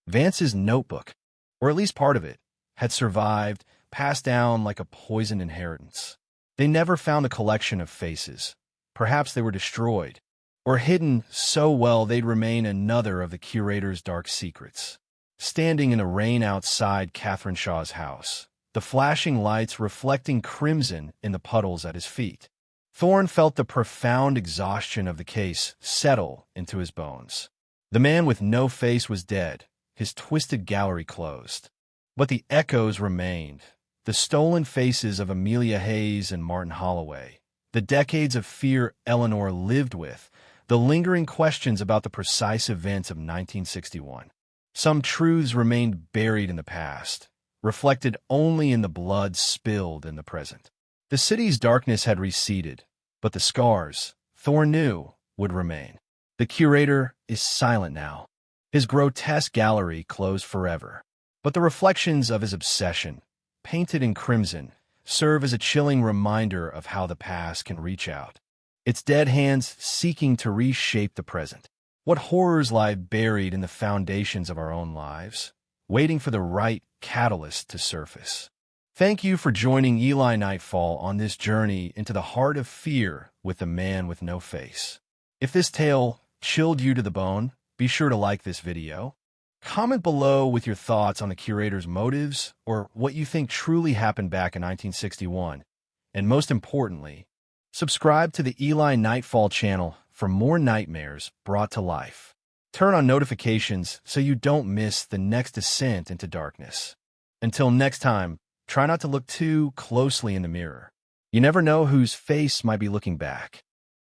Vance's notebook, or at least part of it, had survived, passed down like a poisoned inheritance. They never found the collection of faces. Perhaps they were destroyed, or hidden so well they'd remain another of the curator's dark secrets. Standing in the rain outside Catherine Shaw's house, the flashing lights reflecting crimson in the puddles at his feet, Thorne felt the profound exhaustion of the case settle into his bones. The man with no face was dead, his twisted gallery closed. But the echoes remained, the stolen faces of Amelia Hayes and Martin Holloway, the decades of fear Eleanor lived with, the lingering questions about the precise events of 1961. Some truths remained buried in the past, reflected only in the blood spilled in the present. The city's darkness had receded, but the scars, Thorne knew, would remain. The curator is silent now, his grotesque gallery closed forever. But the reflections of his obsession, painted in crimson, serve as a chilling reminder of how the past can reach out, its dead hands seeking to reshape the present. What horrors lie buried in the foundations of our own lives, waiting for the right catalyst to surface. Thank you for joining Eli Nightfall on this journey into the heart of fear with the man with no face. If this tale chilled you to the bone, be sure to like this video. Comment below with your thoughts on the curator's motives or what you think truly happened back in 1961. And most importantly, subscribe to the Eli Nightfall channel for more nightmares brought to life. Turn on notifications so you don't miss the next descent into darkness. Until next time, try not to look too closely in the mirror. You never know whose face might be looking back.